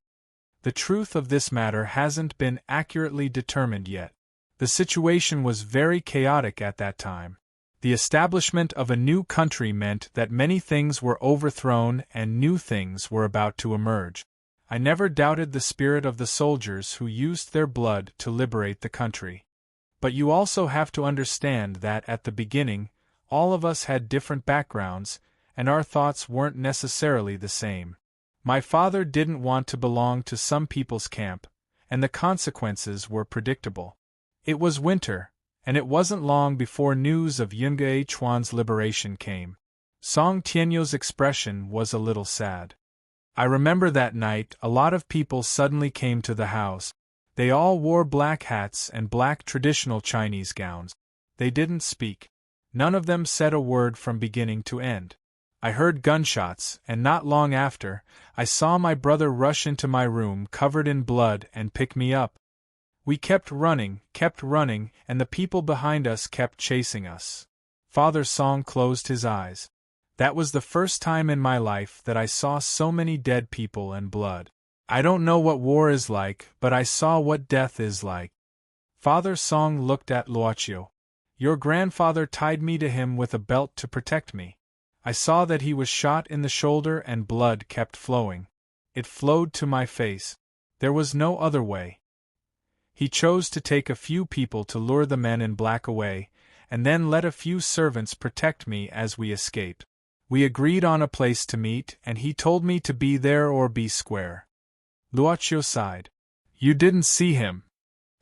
The truth of this matter hasn't been accurately determined yet. The situation was very chaotic at that time. The establishment of a new country meant that many things were overthrown and new things were about to emerge. I never doubted the spirit of the soldiers who used their blood to liberate the country. But you also have to understand that at the beginning, all of us had different backgrounds, and our thoughts weren't necessarily the same. My father didn't want to belong to some people's camp, and the consequences were predictable. It was winter, and it wasn't long before news of Yunge Chuan's liberation came. Song Tianyu's expression was a little sad. I remember that night a lot of people suddenly came to the house. They all wore black hats and black traditional Chinese gowns. They didn't speak. None of them said a word from beginning to end. I heard gunshots, and not long after, I saw my brother rush into my room covered in blood and pick me up. We kept running, and the people behind us kept chasing us. Father Song closed his eyes. That was the first time in my life that I saw so many dead people and blood. I don't know what war is like, but I saw what death is like. Father Song looked at Luoqiu. Your grandfather tied me to him with a belt to protect me. I saw that he was shot in the shoulder and blood kept flowing. It flowed to my face. There was no other way. He chose to take a few people to lure the men in black away, and then let a few servants protect me as we escaped. We agreed on a place to meet, and he told me to be there or be square. Luocio sighed. You didn't see him.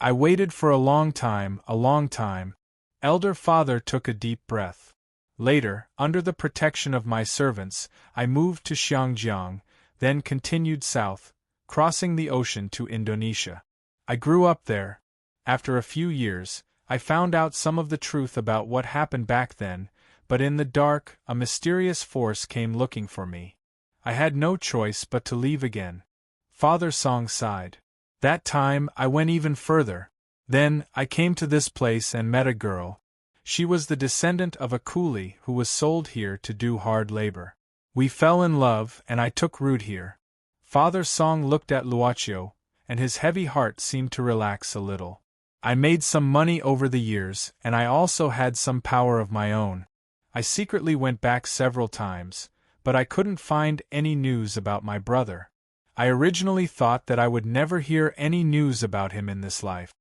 I waited for a long time, a long time. Elder father took a deep breath. Later, under the protection of my servants, I moved to Xiangjiang, then continued south, crossing the ocean to Indonesia. I grew up there. After a few years, I found out some of the truth about what happened back then, but in the dark, a mysterious force came looking for me. I had no choice but to leave again. Father Song sighed. That time, I went even further. Then, I came to this place and met a girl. She was the descendant of a coolie who was sold here to do hard labor. We fell in love, and I took root here. Father Song looked at Luocio, and his heavy heart seemed to relax a little. I made some money over the years, and I also had some power of my own. I secretly went back several times, but I couldn't find any news about my brother. I originally thought that I would never hear any news about him in this life.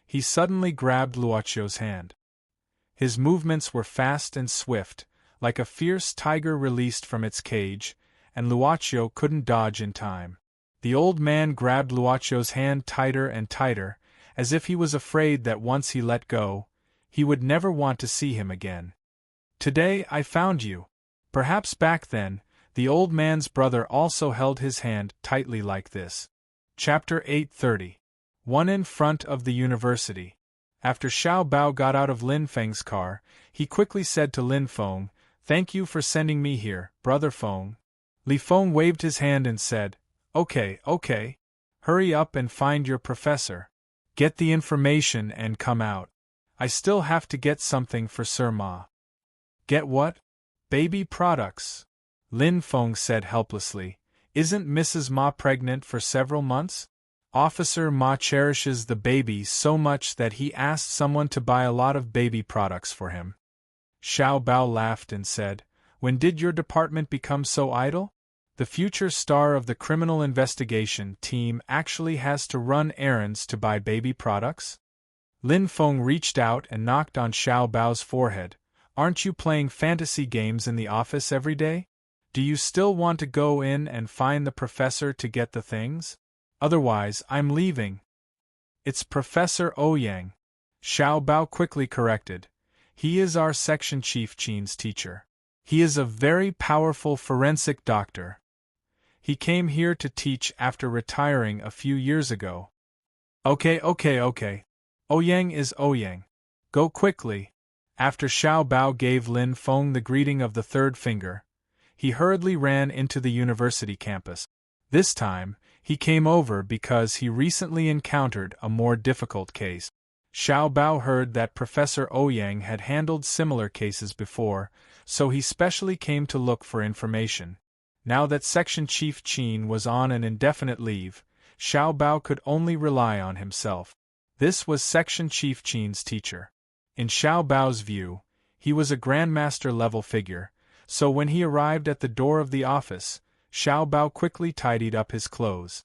He suddenly grabbed Luocio's hand. His movements were fast and swift, like a fierce tiger released from its cage, and Luocio couldn't dodge in time. The old man grabbed Luocio's hand tighter and tighter, as if he was afraid that once he let go, he would never want to see him again. Today I found you. Perhaps back then, the old man's brother also held his hand tightly like this. Chapter 830. One in front of the university. After Xiao Bao got out of Lin Feng's car, he quickly said to Lin Feng, "Thank you for sending me here, Brother Feng." Li Feng waved his hand and said, Okay. Hurry up and find your professor. Get the information and come out. I still have to get something for Sir Ma." "Get what?" "Baby products," Lin Feng said helplessly. "Isn't Mrs. Ma pregnant for several months? Officer Ma cherishes the baby so much that he asked someone to buy a lot of baby products for him." Xiao Bao laughed and said, "When did your department become so idle? The future star of the criminal investigation team actually has to run errands to buy baby products?" Lin Feng reached out and knocked on Xiao Bao's forehead. "Aren't you playing fantasy games in the office every day? Do you still want to go in and find the professor to get the things? Otherwise, I'm leaving." "It's Professor Ouyang," Xiao Bao quickly corrected. "He is our section chief Qin's teacher. He is a very powerful forensic doctor. He came here to teach after retiring a few years ago." Okay. Ouyang is Ouyang. Go quickly." After Xiao Bao gave Lin Feng the greeting of the third finger, he hurriedly ran into the university campus. This time, he came over because he recently encountered a more difficult case. Xiao Bao heard that Professor Ouyang had handled similar cases before, so he specially came to look for information. Now that Section Chief Qin was on an indefinite leave, Xiao Bao could only rely on himself. This was Section Chief Qin's teacher. In Xiao Bao's view, he was a grandmaster-level figure, so when he arrived at the door of the office, Xiao Bao quickly tidied up his clothes.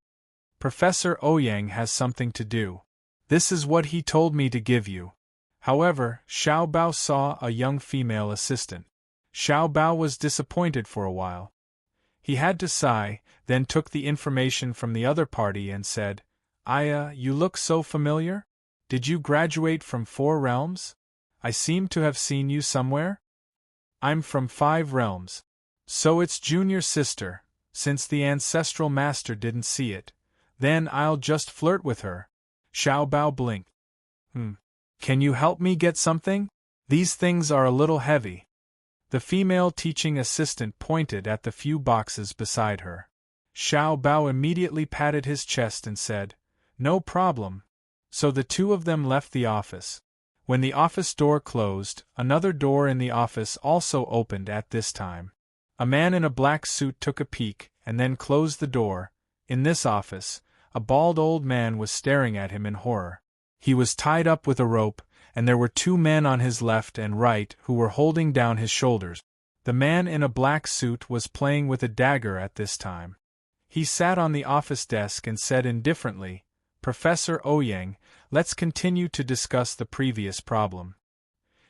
"Professor Ouyang has something to do. This is what he told me to give you." However, Xiao Bao saw a young female assistant. Xiao Bao was disappointed for a while. He had to sigh, then took the information from the other party and said, "Aya, you look so familiar? Did you graduate from 4 realms? I seem to have seen you somewhere." "I'm from 5 realms. So it's junior sister, since the ancestral master didn't see it. Then I'll just flirt with her." Xiao Bao blinked. Can you help me get something? These things are a little heavy." The female teaching assistant pointed at the few boxes beside her. Xiao Bao immediately patted his chest and said, "No problem." So the two of them left the office. When the office door closed, another door in the office also opened at this time. A man in a black suit took a peek and then closed the door. In this office, a bald old man was staring at him in horror. He was tied up with a rope, and there were 2 men on his left and right who were holding down his shoulders. The man in a black suit was playing with a dagger at this time. He sat on the office desk and said indifferently, "Professor Ouyang, let's continue to discuss the previous problem."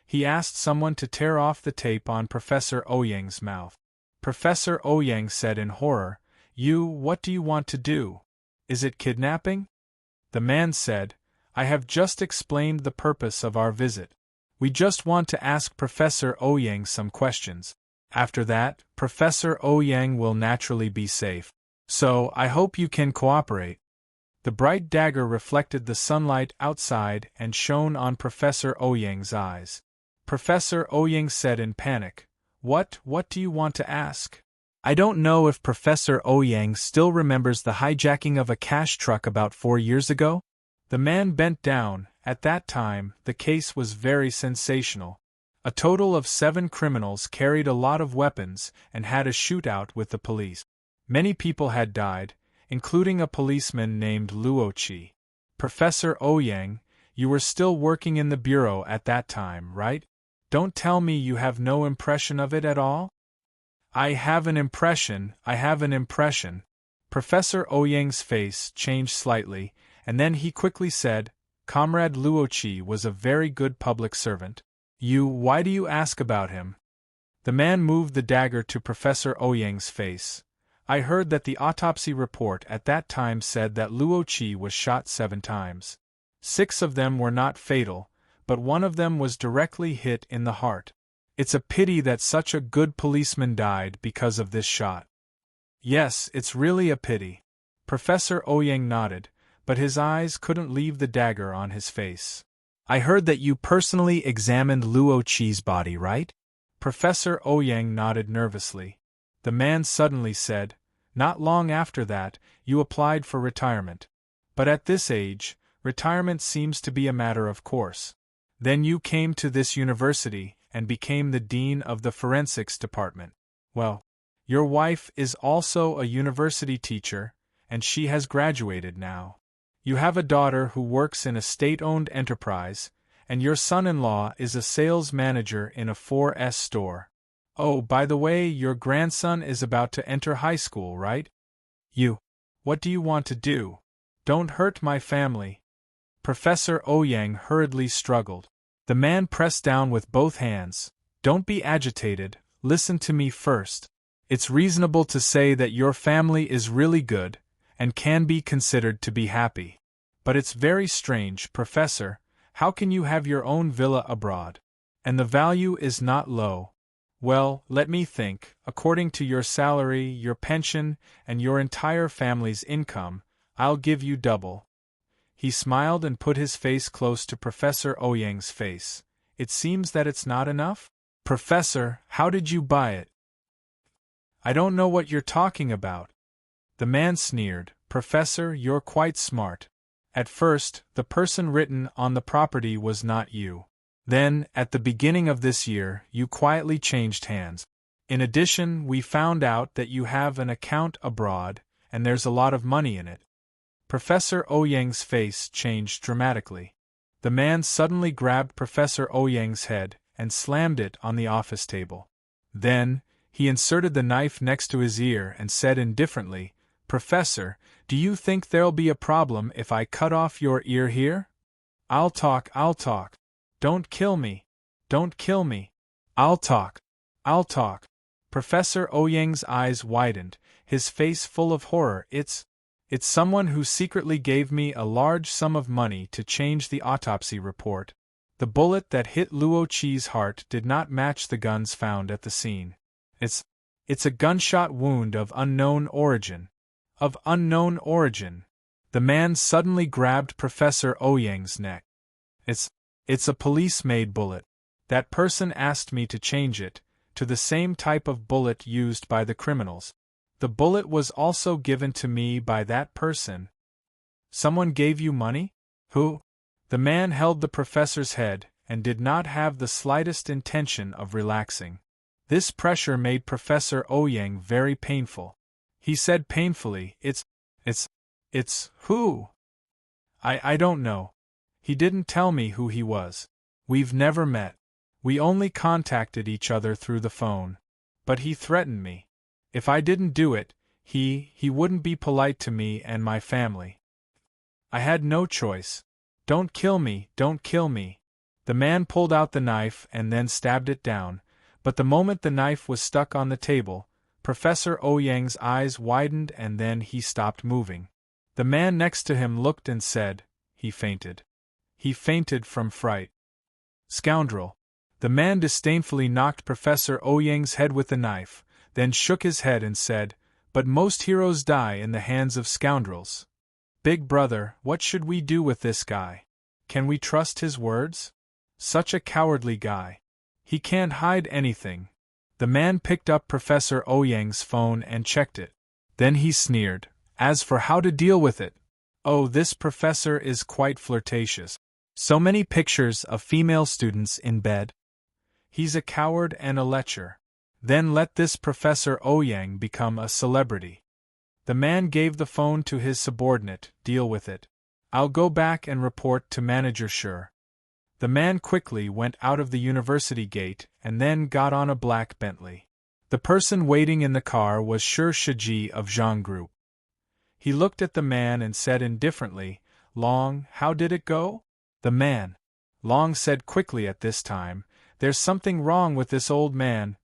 He asked someone to tear off the tape on Professor Ouyang's mouth. Professor Ouyang said in horror, What do you want to do?" Is it kidnapping? The man said, I have just explained the purpose of our visit. We just want to ask Professor Ouyang some questions. After that, Professor Ouyang will naturally be safe. So, I hope you can cooperate. The bright dagger reflected the sunlight outside and shone on Professor Ouyang's eyes. Professor Ouyang said in panic, What do you want to ask? I don't know if Professor Ouyang still remembers the hijacking of a cash truck about 4 years ago? The man bent down. At that time, the case was very sensational. A total of 7 criminals carried a lot of weapons and had a shootout with the police. Many people had died, including a policeman named Luoqi. Professor Ouyang, you were still working in the bureau at that time, right? Don't tell me you have no impression of it at all? I have an impression. Professor Ouyang's face changed slightly, and then he quickly said, Comrade Luoqi was a very good public servant. Why do you ask about him? The man moved the dagger to Professor Ouyang's face. I heard that the autopsy report at that time said that Luoqi was shot 7 times. 6 of them were not fatal, but one of them was directly hit in the heart. It's a pity that such a good policeman died because of this shot. Yes, it's really a pity. Professor Ouyang nodded, but his eyes couldn't leave the dagger on his face. I heard that you personally examined Luoqi's body, right? Professor Ouyang nodded nervously. The man suddenly said, Not long after that, you applied for retirement. But at this age, retirement seems to be a matter of course. Then you came to this university and became the dean of the forensics department. Well, your wife is also a university teacher, and she has graduated now. You have a daughter who works in a state-owned enterprise, and your son-in-law is a sales manager in a 4S store. Oh, by the way, your grandson is about to enter high school, right? What do you want to do? Don't hurt my family. Professor Ouyang hurriedly struggled. The man pressed down with both hands. Don't be agitated, listen to me first. It's reasonable to say that your family is really good, and can be considered to be happy. But it's very strange, Professor, how can you have your own villa abroad? And the value is not low. Well, let me think, according to your salary, your pension, and your entire family's income, I'll give you double. He smiled and put his face close to Professor Ouyang's face. It seems that it's not enough? Professor, how did you buy it? I don't know what you're talking about. The man sneered. Professor, you're quite smart. At first, the person written on the property was not you. Then, at the beginning of this year, you quietly changed hands. In addition, we found out that you have an account abroad, and there's a lot of money in it. Professor Ouyang's face changed dramatically. The man suddenly grabbed Professor Ouyang's head and slammed it on the office table. Then, he inserted the knife next to his ear and said indifferently, Professor, do you think there'll be a problem if I cut off your ear here? I'll talk. Don't kill me. I'll talk. Professor Ouyang's eyes widened, his face full of horror. It's someone who secretly gave me a large sum of money to change the autopsy report. The bullet that hit Luoqi's heart did not match the guns found at the scene. It's a gunshot wound of unknown origin. The man suddenly grabbed Professor Ouyang's neck. It's a police-made bullet. That person asked me to change it, to the same type of bullet used by the criminals. The bullet was also given to me by that person. Someone gave you money? Who? The man held the professor's head, and did not have the slightest intention of relaxing. This pressure made Professor Ouyang very painful. He said painfully, It's who? I don't know. He didn't tell me who he was. We've never met. We only contacted each other through the phone. But he threatened me. If I didn't do it, he wouldn't be polite to me and my family. I had no choice. Don't kill me. The man pulled out the knife and then stabbed it down, but the moment the knife was stuck on the table, Professor Ouyang's eyes widened and then he stopped moving. The man next to him looked and said, "He fainted. He fainted from fright." "Scoundrel!" The man disdainfully knocked Professor Ouyang's head with the knife, then shook his head and said, "But most heroes die in the hands of scoundrels. Big brother, what should we do with this guy? Can we trust his words? Such a cowardly guy. He can't hide anything." The man picked up Professor Ouyang's phone and checked it. Then he sneered, "As for how to deal with it, oh, this professor is quite flirtatious. So many pictures of female students in bed. He's a coward and a lecher. Then let this Professor Ouyang become a celebrity." The man gave the phone to his subordinate. "Deal with it. I'll go back and report to Manager Shi." The man quickly went out of the university gate and then got on a black Bentley. The person waiting in the car was Shi Shiji of Zhang Group. He looked at the man and said indifferently, "Long, how did it go?" The man. Long said quickly at this time, "There's something wrong with this old man."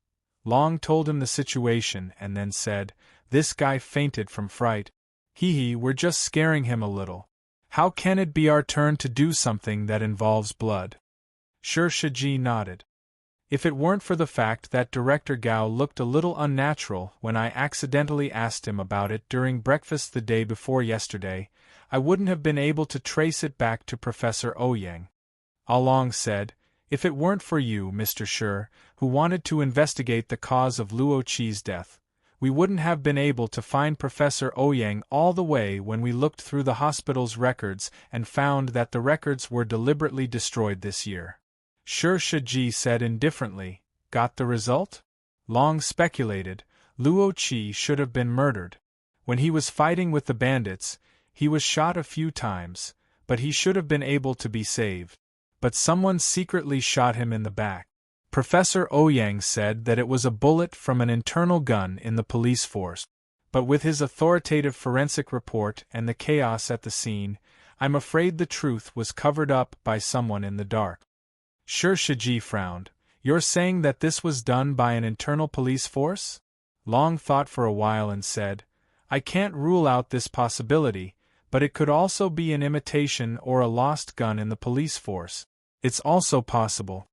Long told him the situation and then said, "This guy fainted from fright. We're just scaring him a little. How can it be our turn to do something that involves blood?" Shi Shiji nodded. "If it weren't for the fact that Director Gao looked a little unnatural when I accidentally asked him about it during breakfast the day before yesterday, I wouldn't have been able to trace it back to Professor Ouyang." Long said, "If it weren't for you, Mr. Shi, who wanted to investigate the cause of Luo Qi's death, we wouldn't have been able to find Professor Ouyang all the way when we looked through the hospital's records and found that the records were deliberately destroyed this year." Shi Shiji said indifferently, "Got the result?" Long speculated, "Luo Qi should have been murdered. When he was fighting with the bandits, he was shot a few times, but he should have been able to be saved. But someone secretly shot him in the back." Professor Ouyang said that it was a bullet from an internal gun in the police force. But with his authoritative forensic report and the chaos at the scene, I'm afraid the truth was covered up by someone in the dark. Shi Shiji frowned. "You're saying that this was done by an internal police force?" Long thought for a while and said, "I can't rule out this possibility, but it could also be an imitation or a lost gun in the police force. It's also possible."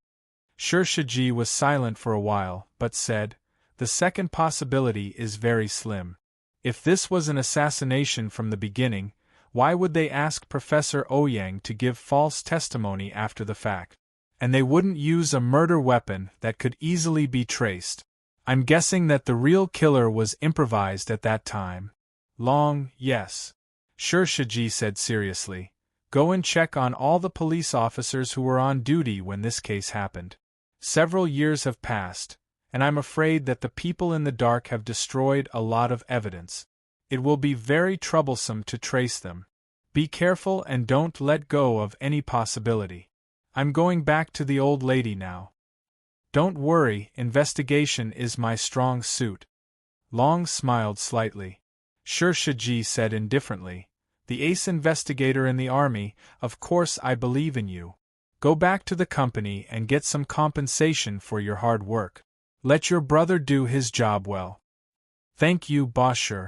Shi Shiji was silent for a while, but said, "The second possibility is very slim. If this was an assassination from the beginning, why would they ask Professor Ouyang to give false testimony after the fact? And they wouldn't use a murder weapon that could easily be traced. I'm guessing that the real killer was improvised at that time." Long, yes. Shi Shiji said seriously, "Go and check on all the police officers who were on duty when this case happened. Several years have passed, and I'm afraid that the people in the dark have destroyed a lot of evidence. It will be very troublesome to trace them. Be careful and don't let go of any possibility. I'm going back to the old lady now. Don't worry, investigation is my strong suit." Long smiled slightly. Shi Shiji said indifferently, "The ace investigator in the army, of course I believe in you. Go back to the company and get some compensation for your hard work. Let your brother do his job well." "Thank you, Boss Shi."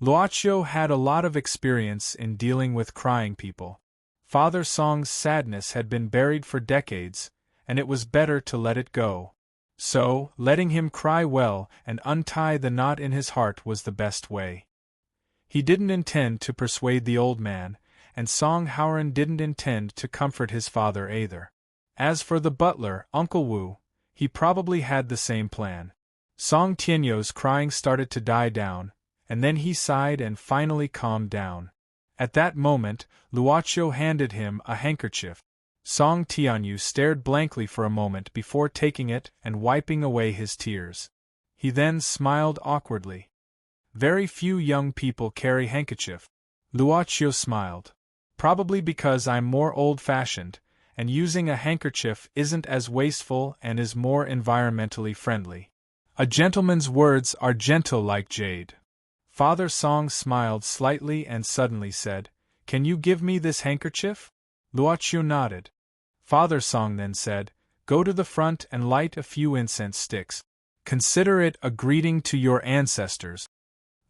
Luoqiu had a lot of experience in dealing with crying people. Father Song's sadness had been buried for decades, and it was better to let it go. So, letting him cry well and untie the knot in his heart was the best way. He didn't intend to persuade the old man, and Song Haoran didn't intend to comfort his father either. As for the butler, Uncle Wu, he probably had the same plan. Song Tianyou's crying started to die down, and then he sighed and finally calmed down. At that moment, Luoqiu handed him a handkerchief. Song Tianyou stared blankly for a moment before taking it and wiping away his tears. He then smiled awkwardly. "Very few young people carry handkerchief." Luoqiu smiled. "Probably because I'm more old-fashioned, and using a handkerchief isn't as wasteful and is more environmentally friendly. A gentleman's words are gentle like jade." Father Song smiled slightly and suddenly said, "Can you give me this handkerchief?" Luoqiu nodded. Father Song then said, "Go to the front and light a few incense sticks. Consider it a greeting to your ancestors."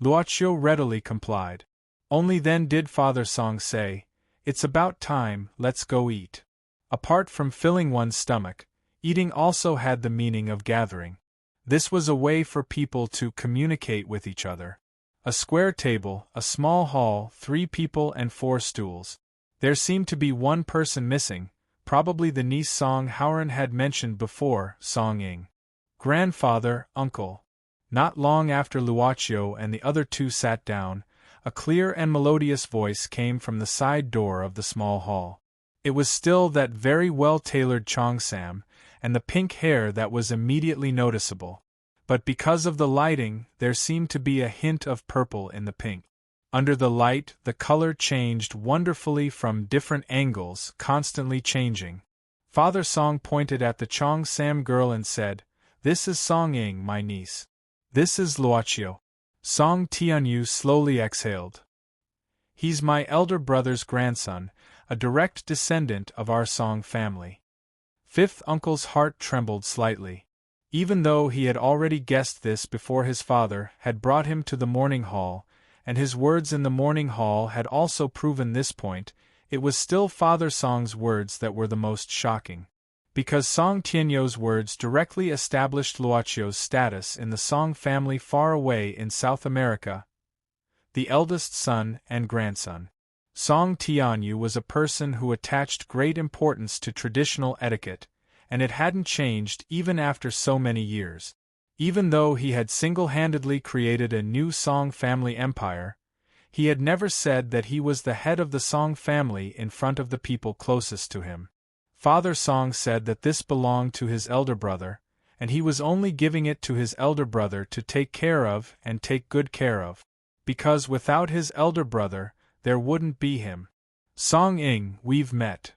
Luoqiu readily complied. Only then did Father Song say, "It's about time, let's go eat." Apart from filling one's stomach, eating also had the meaning of gathering. This was a way for people to communicate with each other. A square table, a small hall, 3 people and 4 stools. There seemed to be one person missing, probably the niece Song Howren had mentioned before, Song Ying. Grandfather, uncle. Not long after Luochio and the other 2 sat down, a clear and melodious voice came from the side door of the small hall. It was still that very well-tailored Cheongsam, and the pink hair that was immediately noticeable. But because of the lighting, there seemed to be a hint of purple in the pink. Under the light, the color changed wonderfully from different angles, constantly changing. Father Song pointed at the Cheongsam girl and said, "This is Song Ying, my niece. This is Luochio." Song Tianyu slowly exhaled. "He's my elder brother's grandson, a direct descendant of our Song family." Fifth uncle's heart trembled slightly. Even though he had already guessed this before his father had brought him to the morning hall, and his words in the morning hall had also proven this point, it was still Father Song's words that were the most shocking. Because Song Tianyu's words directly established Luochio's status in the Song family far away in South America, the eldest son and grandson. Song Tianyu was a person who attached great importance to traditional etiquette, and it hadn't changed even after so many years. Even though he had single-handedly created a new Song family empire, he had never said that he was the head of the Song family in front of the people closest to him. Father Song said that this belonged to his elder brother, and he was only giving it to his elder brother to take care of and take good care of. Because without his elder brother, there wouldn't be him. Song Ying, we've met.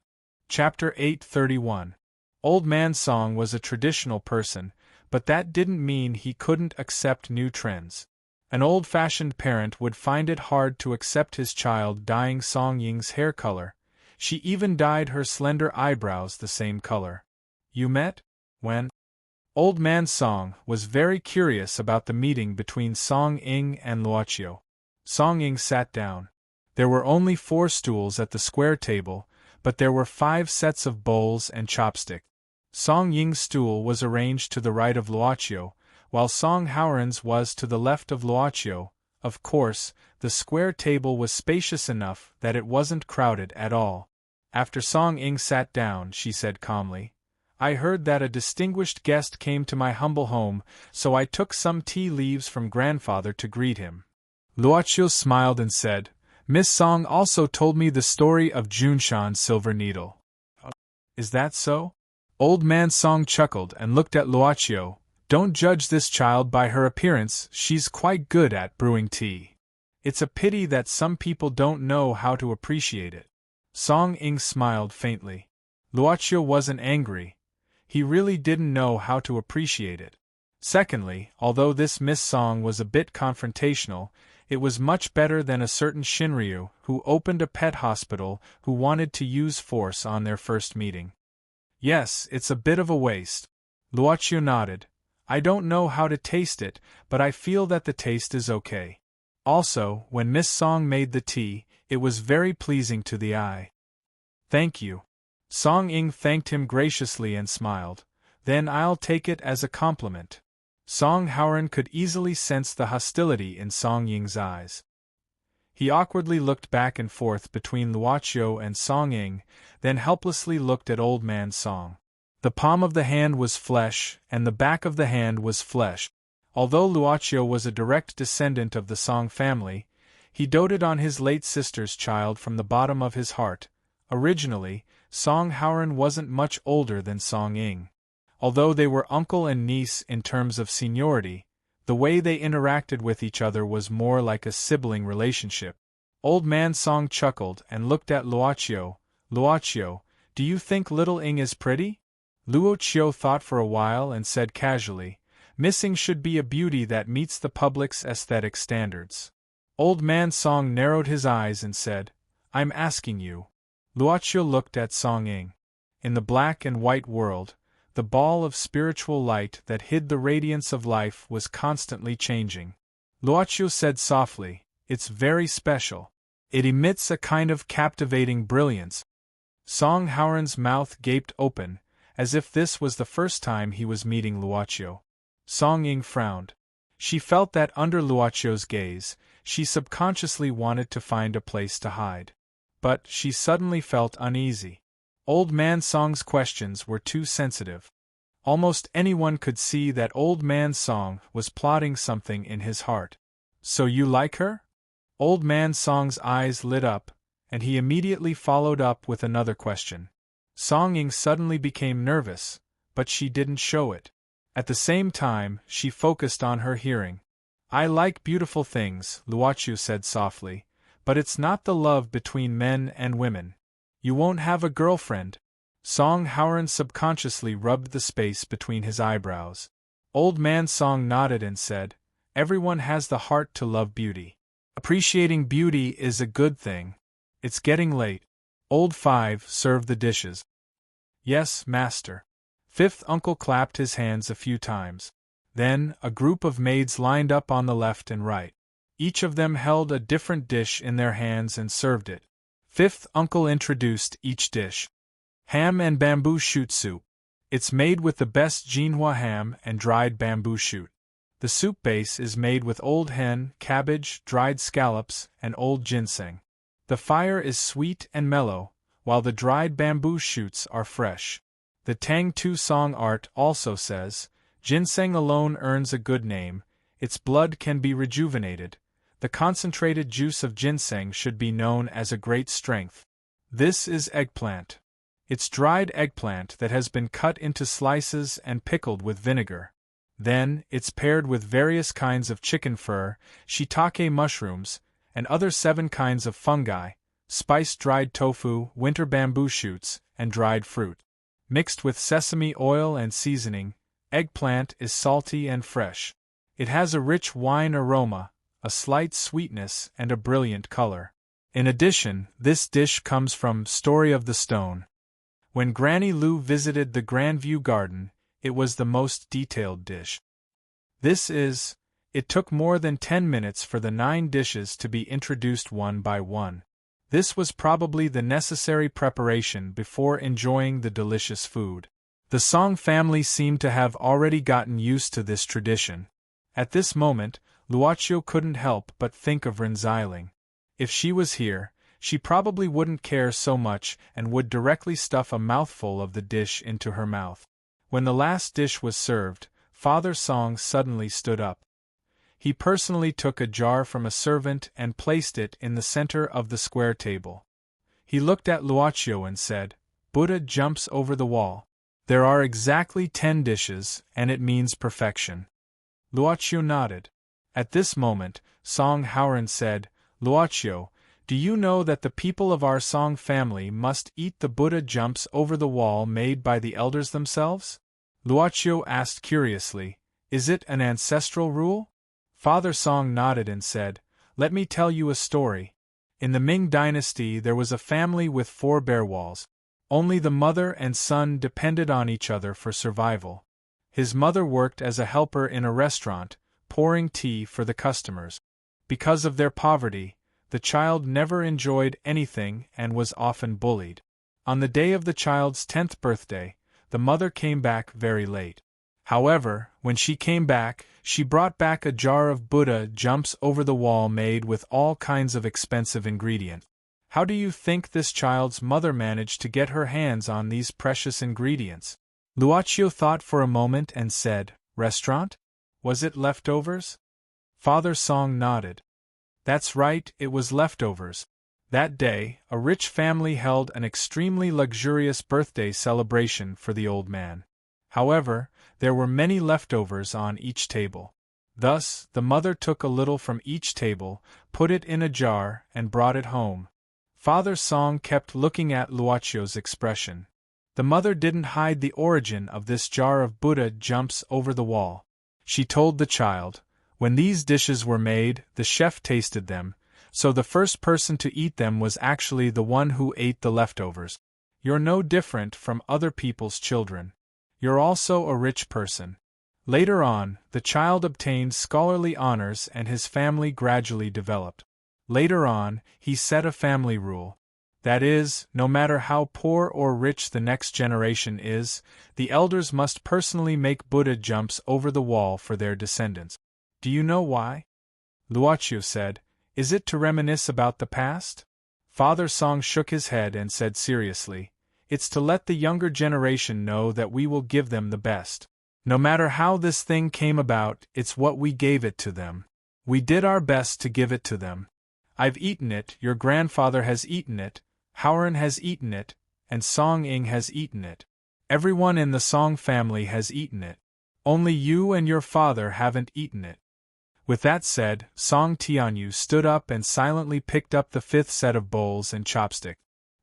Chapter 831. Old Man Song was a traditional person, but that didn't mean he couldn't accept new trends. An old-fashioned parent would find it hard to accept his child dyeing Song Ying's hair color. She even dyed her slender eyebrows the same color. You met? When? Old Man Song was very curious about the meeting between Song Ying and Luochio. Song Ying sat down. There were only 4 stools at the square table, but there were 5 sets of bowls and chopsticks. Song Ying's stool was arranged to the right of Luochio, while Song Howren's was to the left of Luochio. Of course, the square table was spacious enough that it wasn't crowded at all. After Song Ying sat down, she said calmly, "I heard that a distinguished guest came to my humble home, so I took some tea leaves from grandfather to greet him." Luochio smiled and said, "Miss Song also told me the story of Junshan's silver needle." "Is that so?" Old Man Song chuckled and looked at Luochio. "Don't judge this child by her appearance, she's quite good at brewing tea. It's a pity that some people don't know how to appreciate it." Song Ying smiled faintly. Luochio wasn't angry. He really didn't know how to appreciate it. Secondly, although this Miss Song was a bit confrontational, it was much better than a certain Shinryu who opened a pet hospital who wanted to use force on their first meeting. "Yes, it's a bit of a waste." Luochio nodded. "I don't know how to taste it, but I feel that the taste is okay. Also, when Miss Song made the tea, it was very pleasing to the eye." "Thank you." Song Ying thanked him graciously and smiled. "Then I'll take it as a compliment." Song Howren could easily sense the hostility in Song Ying's eyes. He awkwardly looked back and forth between Luochio and Song Ying, then helplessly looked at Old Man Song. The palm of the hand was flesh, and the back of the hand was flesh. Although Luochio was a direct descendant of the Song family, he doted on his late sister's child from the bottom of his heart. Originally, Song Howren wasn't much older than Song Ying. Although they were uncle and niece in terms of seniority, the way they interacted with each other was more like a sibling relationship. Old Man Song chuckled and looked at Luochio. "Luochio, do you think little Ying is pretty?" Luochio thought for a while and said casually, "Miss Ying should be a beauty that meets the public's aesthetic standards." Old Man Song narrowed his eyes and said, "I'm asking you." Luochio looked at Song Ying. In the black and white world, the ball of spiritual light that hid the radiance of life was constantly changing. Luochio said softly, "It's very special." It emits a kind of captivating brilliance. Song Howren's mouth gaped open, as if this was the first time he was meeting Luocio. Song Ying frowned. She felt that under Luocio's gaze, she subconsciously wanted to find a place to hide. But she suddenly felt uneasy. Old Man Song's questions were too sensitive. Almost anyone could see that Old Man Song was plotting something in his heart. So you like her? Old Man Song's eyes lit up, and he immediately followed up with another question. Song Ying suddenly became nervous, but she didn't show it. At the same time, she focused on her hearing. I like beautiful things, Luocio said softly, but it's not the love between men and women. You won't have a girlfriend. Song Howren subconsciously rubbed the space between his eyebrows. Old Man Song nodded and said, everyone has the heart to love beauty. Appreciating beauty is a good thing. It's getting late. Old Five served the dishes. Yes, master. Fifth Uncle clapped his hands a few times. Then, a group of maids lined up on the left and right. Each of them held a different dish in their hands and served it. Fifth Uncle introduced each dish. Ham and bamboo shoot soup. It's made with the best Jinhua ham and dried bamboo shoot. The soup base is made with old hen, cabbage, dried scallops, and old ginseng. The fire is sweet and mellow, while the dried bamboo shoots are fresh. The Tang Tu Song art also says, ginseng alone earns a good name, its blood can be rejuvenated. The concentrated juice of ginseng should be known as a great strength. This is eggplant. It's dried eggplant that has been cut into slices and pickled with vinegar. Then, it's paired with various kinds of chicken fur, shiitake mushrooms, and other 7 kinds of fungi, spiced dried tofu, winter bamboo shoots, and dried fruit. Mixed with sesame oil and seasoning, eggplant is salty and fresh. It has a rich wine aroma, a slight sweetness, and a brilliant color. In addition, this dish comes from Story of the Stone. When Granny Lu visited the Grandview Garden, it was the most detailed dish. It took more than 10 minutes for the 9 dishes to be introduced one by one. This was probably the necessary preparation before enjoying the delicious food. The Song family seemed to have already gotten used to this tradition. At this moment, Luocio couldn't help but think of Renziling. If she was here, she probably wouldn't care so much and would directly stuff a mouthful of the dish into her mouth. When the last dish was served, Father Song suddenly stood up. He personally took a jar from a servant and placed it in the center of the square table. He looked at Luocio and said, Buddha jumps over the wall. There are exactly 10 dishes, and it means perfection. Luocio nodded. At this moment, Song Howren said, Luocio, do you know that the people of our Song family must eat the Buddha jumps over the wall made by the elders themselves? Luocio asked curiously, is it an ancestral rule? Father Song nodded and said, let me tell you a story. In the Ming dynasty there was a family with 4 bare walls. Only the mother and son depended on each other for survival. His mother worked as a helper in a restaurant, pouring tea for the customers. Because of their poverty, the child never enjoyed anything and was often bullied. On the day of the child's 10th birthday, the mother came back very late. However, when she came back, she brought back a jar of Buddha jumps over the wall made with all kinds of expensive ingredients. How do you think this child's mother managed to get her hands on these precious ingredients? Luocio thought for a moment and said, restaurant? Was it leftovers? Father Song nodded. That's right, it was leftovers. That day, a rich family held an extremely luxurious birthday celebration for the old man. However, there were many leftovers on each table. Thus, the mother took a little from each table, put it in a jar, and brought it home. Father Song kept looking at Luocio's expression. The mother didn't hide the origin of this jar of Buddha jumps over the wall. She told the child, when these dishes were made, the chef tasted them, so the first person to eat them was actually the one who ate the leftovers. You're no different from other people's children. You're also a rich person. Later on, the child obtained scholarly honors and his family gradually developed. Later on, he set a family rule. That is, no matter how poor or rich the next generation is, the elders must personally make Buddha jumps over the wall for their descendants. Do you know why? Luoqiu said, Is it to reminisce about the past? Father Song shook his head and said seriously, It's to let the younger generation know that we will give them the best. No matter how this thing came about, it's what we gave it to them. We did our best to give it to them. I've eaten it, your grandfather has eaten it, Howren has eaten it, and Song Ing has eaten it. Everyone in the Song family has eaten it. Only you and your father haven't eaten it. With that said, Song Tianyu stood up and silently picked up the 5th set of bowls and chopstick.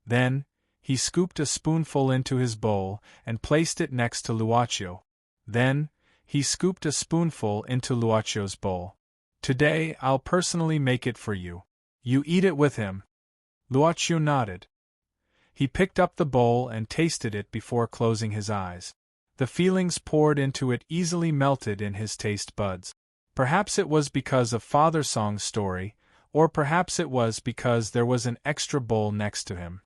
Then, he scooped a spoonful into his bowl and placed it next to Luoqiu. Then, he scooped a spoonful into Luoqiu's bowl. Today, I'll personally make it for you. You eat it with him. Luoqiu nodded. He picked up the bowl and tasted it before closing his eyes. The feelings poured into it easily melted in his taste buds. Perhaps it was because of Father Song's story, or perhaps it was because there was an extra bowl next to him.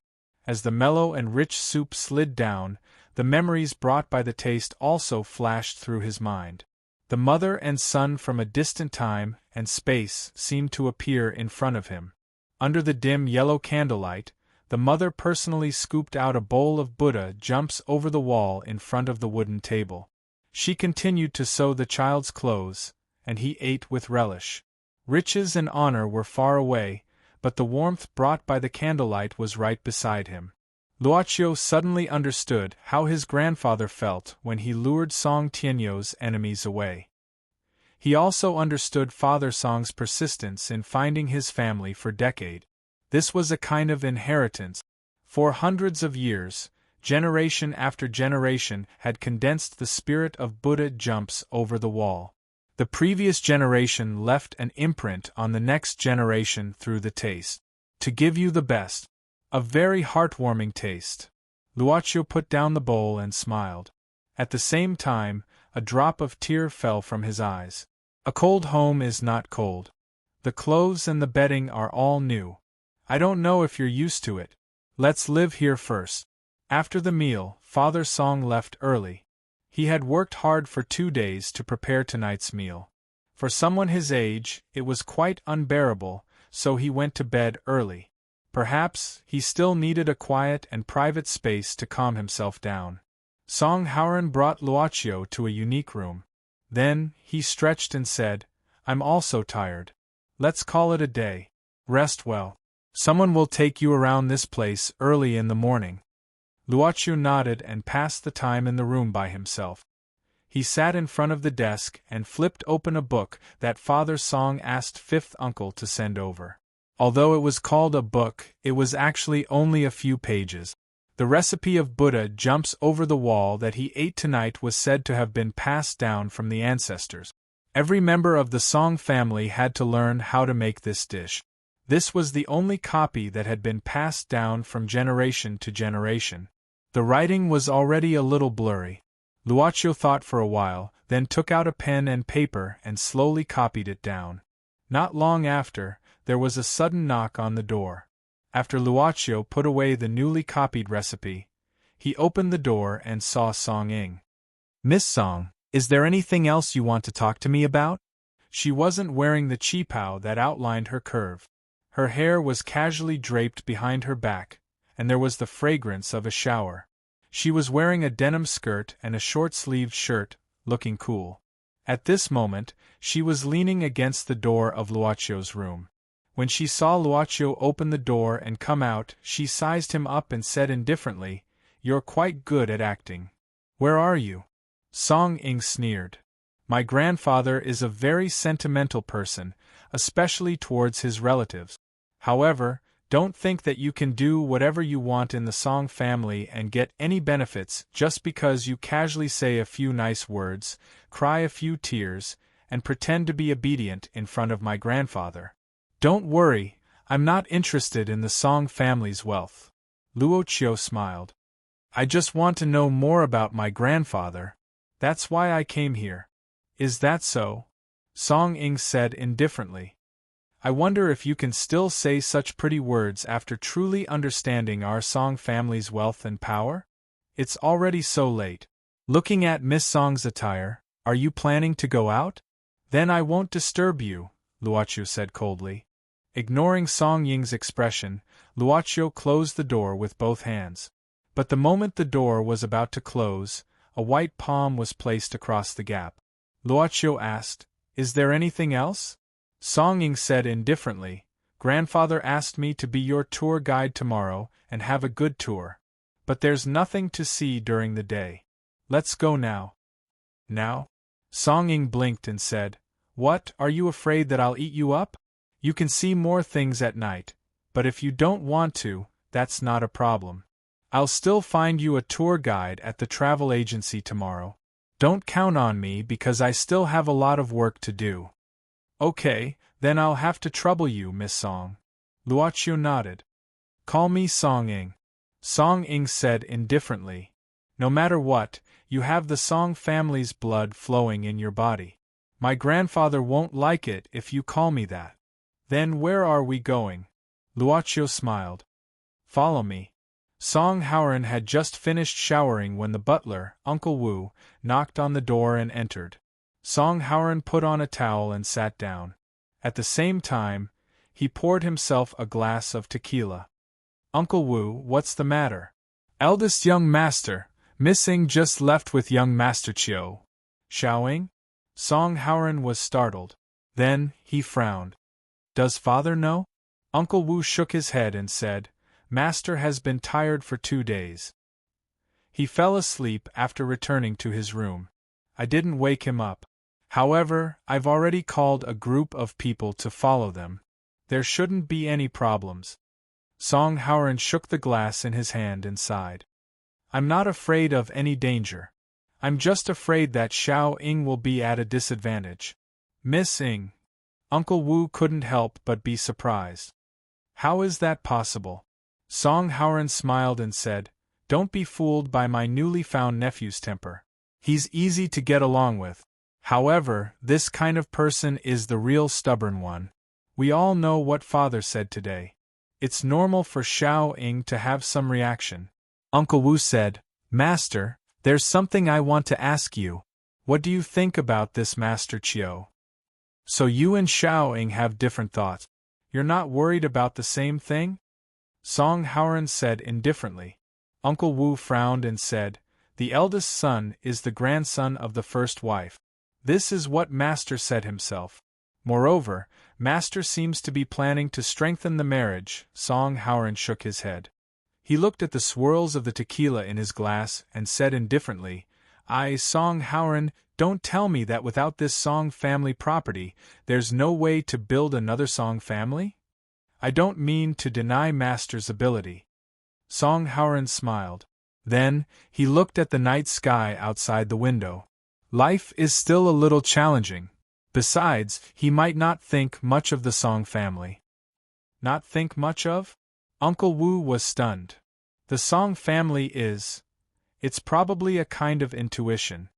As the mellow and rich soup slid down, the memories brought by the taste also flashed through his mind. The mother and son from a distant time and space seemed to appear in front of him. Under the dim yellow candlelight, the mother personally scooped out a bowl of Buddha jumps over the wall in front of the wooden table. She continued to sew the child's clothes, and he ate with relish. Riches and honor were far away, but the warmth brought by the candlelight was right beside him. Luoqiu suddenly understood how his grandfather felt when he lured Song Tianyu's enemies away. He also understood Father Song's persistence in finding his family for decades. This was a kind of inheritance. For hundreds of years, generation after generation had condensed the spirit of Buddha jumps over the wall. The previous generation left an imprint on the next generation through the taste. To give you the best. A very heartwarming taste. Luoqiu put down the bowl and smiled. At the same time, a drop of tear fell from his eyes. A cold home is not cold. The clothes and the bedding are all new. I don't know if you're used to it. Let's live here first. After the meal, Father Song left early. He had worked hard for 2 days to prepare tonight's meal. For someone his age, it was quite unbearable, so he went to bed early. Perhaps he still needed a quiet and private space to calm himself down. Song Howren brought Luoqiu to a unique room. Then, he stretched and said, I'm also tired. Let's call it a day. Rest well. Someone will take you around this place early in the morning. Luoqiu nodded and passed the time in the room by himself. He sat in front of the desk and flipped open a book that Father Song asked fifth uncle to send over. Although it was called a book, it was actually only a few pages. The recipe of Buddha jumps over the wall that he ate tonight was said to have been passed down from the ancestors. Every member of the Song family had to learn how to make this dish. This was the only copy that had been passed down from generation to generation. The writing was already a little blurry. Luoqiu thought for a while, then took out a pen and paper and slowly copied it down. Not long after, there was a sudden knock on the door. After Luoqiu put away the newly copied recipe, he opened the door and saw Song Ing. Miss Song, is there anything else you want to talk to me about? She wasn't wearing the qipao that outlined her curve. Her hair was casually draped behind her back, and there was the fragrance of a shower. She was wearing a denim skirt and a short-sleeved shirt, looking cool. At this moment, she was leaning against the door of Luoqiu's room. When she saw Luoqiu open the door and come out, she sized him up and said indifferently, "You're quite good at acting. Where are you?" Song Ing sneered. "My grandfather is a very sentimental person, especially towards his relatives. However, don't think that you can do whatever you want in the Song family and get any benefits just because you casually say a few nice words, cry a few tears, and pretend to be obedient in front of my grandfather. Don't worry, I'm not interested in the Song family's wealth." Luoqiu smiled. "I just want to know more about my grandfather. That's why I came here." "Is that so?" Song Ing said indifferently. I wonder if you can still say such pretty words after truly understanding our Song family's wealth and power? It's already so late. Looking at Miss Song's attire, are you planning to go out? Then I won't disturb you, Luochu said coldly. Ignoring Song Ying's expression, Luochu closed the door with both hands. But the moment the door was about to close, a white palm was placed across the gap. Luochu asked, "Is there anything else?" Song Ying said indifferently, "Grandfather asked me to be your tour guide tomorrow and have a good tour. But there's nothing to see during the day. Let's go now." Now? Song Ying blinked and said, "What, are you afraid that I'll eat you up? You can see more things at night, but if you don't want to, that's not a problem. I'll still find you a tour guide at the travel agency tomorrow. Don't count on me because I still have a lot of work to do." "Okay, then I'll have to trouble you, Miss Song." Luochu nodded. "Call me Song Ying," Song Ying said indifferently. "No matter what, you have the Song family's blood flowing in your body. My grandfather won't like it if you call me that." "Then where are we going?" Luochu smiled. "Follow me." Song Haoran had just finished showering when the butler, Uncle Wu, knocked on the door and entered. Song Haoran put on a towel and sat down. At the same time, he poured himself a glass of tequila. "Uncle Wu, what's the matter?" "Eldest young master, Miss Ying just left with young Master Chiu." "Xiaoying?" Song Haoran was startled. Then, he frowned. "Does father know?" Uncle Wu shook his head and said, "Master has been tired for 2 days. He fell asleep after returning to his room. I didn't wake him up. However, I've already called a group of people to follow them. There shouldn't be any problems." Song Haoran shook the glass in his hand and sighed. "I'm not afraid of any danger. I'm just afraid that Xiao Ying will be at a disadvantage." "Miss Ying?" Uncle Wu couldn't help but be surprised. "How is that possible?" Song Haoran smiled and said, "Don't be fooled by my newly found nephew's temper. He's easy to get along with. However, this kind of person is the real stubborn one. We all know what father said today. It's normal for Xiao Ying to have some reaction." Uncle Wu said, "Master, there's something I want to ask you. What do you think about this Master Chiu? So you and Xiao Ying have different thoughts. You're not worried about the same thing?" Song Haoran said indifferently. Uncle Wu frowned and said, "The eldest son is the grandson of the first wife. This is what Master said himself. Moreover, Master seems to be planning to strengthen the marriage." Song Haoran shook his head. He looked at the swirls of the tequila in his glass and said indifferently, Song Haoran, don't tell me that without this Song family property, there's no way to build another Song family? I don't mean to deny Master's ability." Song Haoran smiled. Then, he looked at the night sky outside the window. Life is still a little challenging. Besides, he might not think much of the Song family. Not think much of? Uncle Wu was stunned. The Song family is... It's probably a kind of intuition.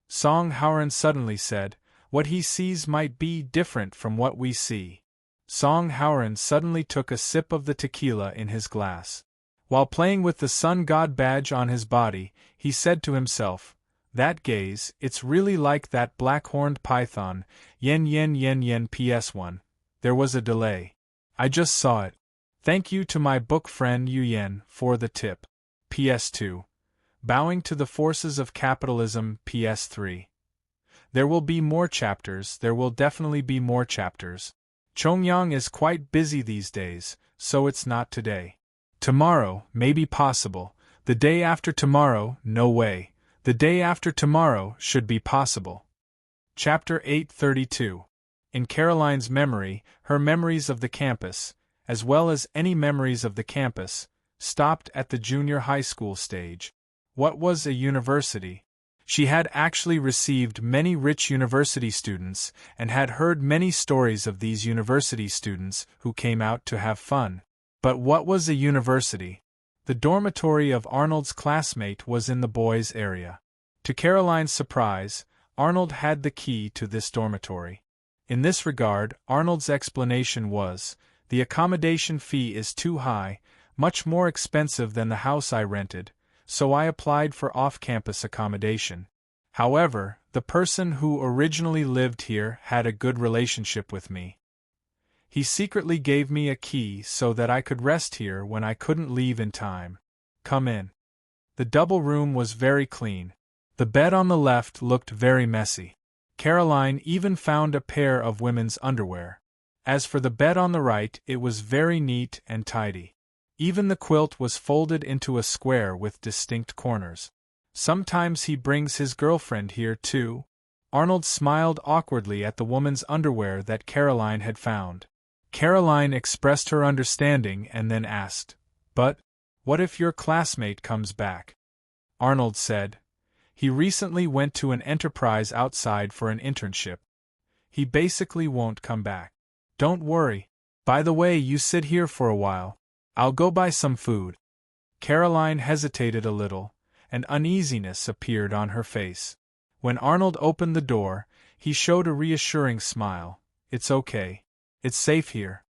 Song Haoran suddenly said, "What he sees might be different from what we see." Song Haoran suddenly took a sip of the tequila in his glass. While playing with the sun god badge on his body, he said to himself, "That gaze, it's really like that black-horned python, yen yen yen yen PS1. There was a delay. I just saw it. Thank you to my book friend Yu Yen for the tip. PS2. Bowing to the forces of capitalism PS3. There will be more chapters, there will definitely be more chapters. Chongyang is quite busy these days, so it's not today. Tomorrow, maybe possible. The day after tomorrow, no way. The day after tomorrow should be possible." Chapter 832. In Caroline's memory, her memories of the campus, as well as any memories of the campus, stopped at the junior high school stage. What was a university? She had actually received many rich university students and had heard many stories of these university students who came out to have fun. But what was a university? The dormitory of Arnold's classmate was in the boys' area. To Caroline's surprise, Arnold had the key to this dormitory. In this regard, Arnold's explanation was, "The accommodation fee is too high, much more expensive than the house I rented, so I applied for off-campus accommodation. However, the person who originally lived here had a good relationship with me. He secretly gave me a key so that I could rest here when I couldn't leave in time. Come in." The double room was very clean. The bed on the left looked very messy. Caroline even found a pair of women's underwear. As for the bed on the right, it was very neat and tidy. Even the quilt was folded into a square with distinct corners. "Sometimes he brings his girlfriend here too?" Arnold smiled awkwardly at the woman's underwear that Caroline had found. Caroline expressed her understanding and then asked, "But what if your classmate comes back?" Arnold said, "He recently went to an enterprise outside for an internship. He basically won't come back. Don't worry. By the way, you sit here for a while. I'll go buy some food." Caroline hesitated a little, and uneasiness appeared on her face. When Arnold opened the door, he showed a reassuring smile. "It's okay. It's safe here."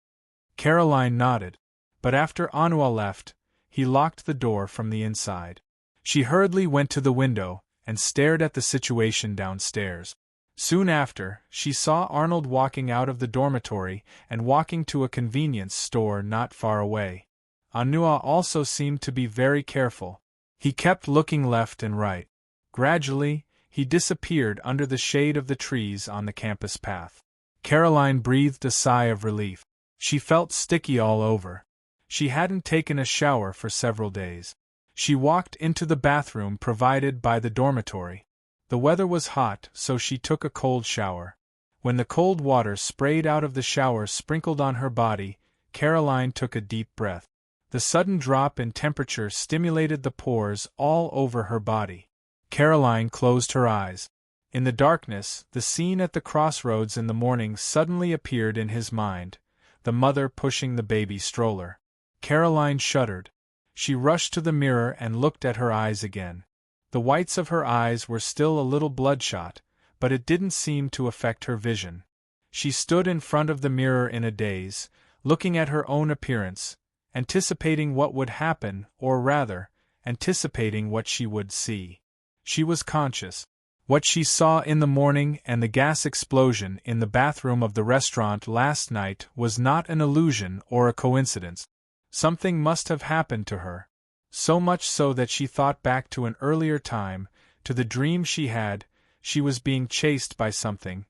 Caroline nodded, but after Anua left, he locked the door from the inside. She hurriedly went to the window and stared at the situation downstairs. Soon after, she saw Arnold walking out of the dormitory and walking to a convenience store not far away. Anua also seemed to be very careful. He kept looking left and right. Gradually, he disappeared under the shade of the trees on the campus path. Caroline breathed a sigh of relief. She felt sticky all over. She hadn't taken a shower for several days. She walked into the bathroom provided by the dormitory. The weather was hot, so she took a cold shower. When the cold water sprayed out of the shower sprinkled on her body, Caroline took a deep breath. The sudden drop in temperature stimulated the pores all over her body. Caroline closed her eyes. In the darkness, the scene at the crossroads in the morning suddenly appeared in his mind, the mother pushing the baby stroller. Caroline shuddered. She rushed to the mirror and looked at her eyes again. The whites of her eyes were still a little bloodshot, but it didn't seem to affect her vision. She stood in front of the mirror in a daze, looking at her own appearance, anticipating what would happen, or rather, anticipating what she would see. She was conscious. What she saw in the morning and the gas explosion in the bathroom of the restaurant last night was not an illusion or a coincidence. Something must have happened to her. So much so that she thought back to an earlier time, to the dream she had. She was being chased by something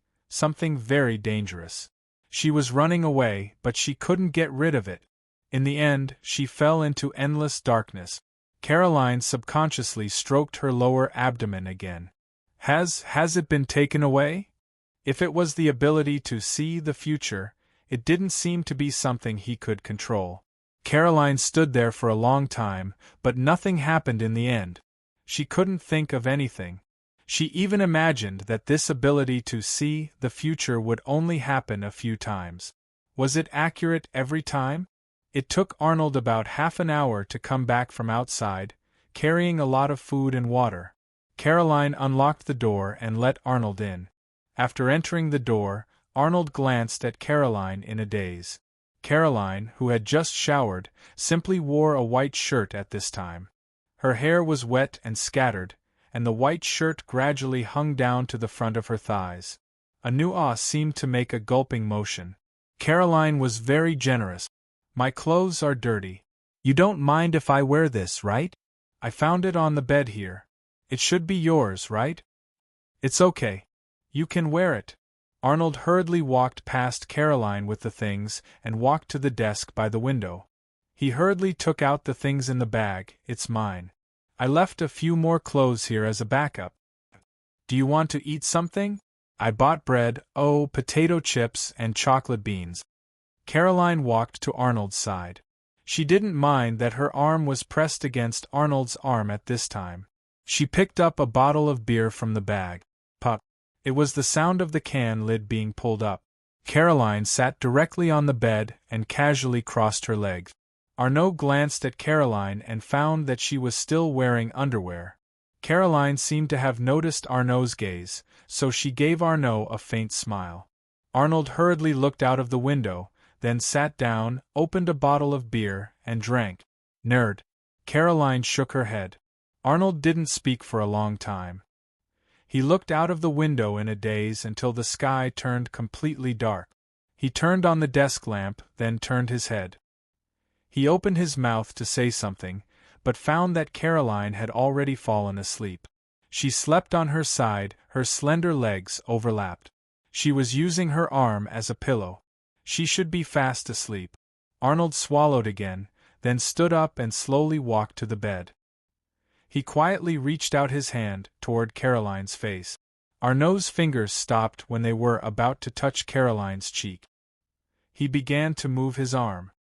very dangerous. She was running away, but she couldn't get rid of it. In the end, she fell into endless darkness. Caroline subconsciously stroked her lower abdomen again. Has it been taken away? If it was the ability to see the future, it didn't seem to be something he could control. Caroline stood there for a long time, but nothing happened in the end. She couldn't think of anything. She even imagined that this ability to see the future would only happen a few times. Was it accurate every time? It took Arnold about half an hour to come back from outside, carrying a lot of food and water. Caroline unlocked the door and let Arnold in. After entering the door, Arnold glanced at Caroline in a daze. Caroline, who had just showered, simply wore a white shirt at this time. Her hair was wet and scattered, and the white shirt gradually hung down to the front of her thighs. Anua seemed to make a gulping motion. Caroline was very generous. "My clothes are dirty. You don't mind if I wear this, right? I found it on the bed here. It should be yours, right?" "It's okay. You can wear it." Arnold hurriedly walked past Caroline with the things and walked to the desk by the window. He hurriedly took out the things in the bag. "It's mine. I left a few more clothes here as a backup. Do you want to eat something? I bought bread, potato chips, and chocolate beans." Caroline walked to Arnold's side. She didn't mind that her arm was pressed against Arnold's arm at this time. She picked up a bottle of beer from the bag. Pop! It was the sound of the can lid being pulled up. Caroline sat directly on the bed and casually crossed her legs. Arnaud glanced at Caroline and found that she was still wearing underwear. Caroline seemed to have noticed Arnaud's gaze, so she gave Arnaud a faint smile. Arnold hurriedly looked out of the window, then sat down, opened a bottle of beer, and drank. Nerd. Caroline shook her head. Arnold didn't speak for a long time. He looked out of the window in a daze until the sky turned completely dark. He turned on the desk lamp, then turned his head. He opened his mouth to say something, but found that Caroline had already fallen asleep. She slept on her side, her slender legs overlapped. She was using her arm as a pillow. She should be fast asleep. Arnold swallowed again, then stood up and slowly walked to the bed. He quietly reached out his hand toward Caroline's face. Arnold's fingers stopped when they were about to touch Caroline's cheek. He began to move his arm.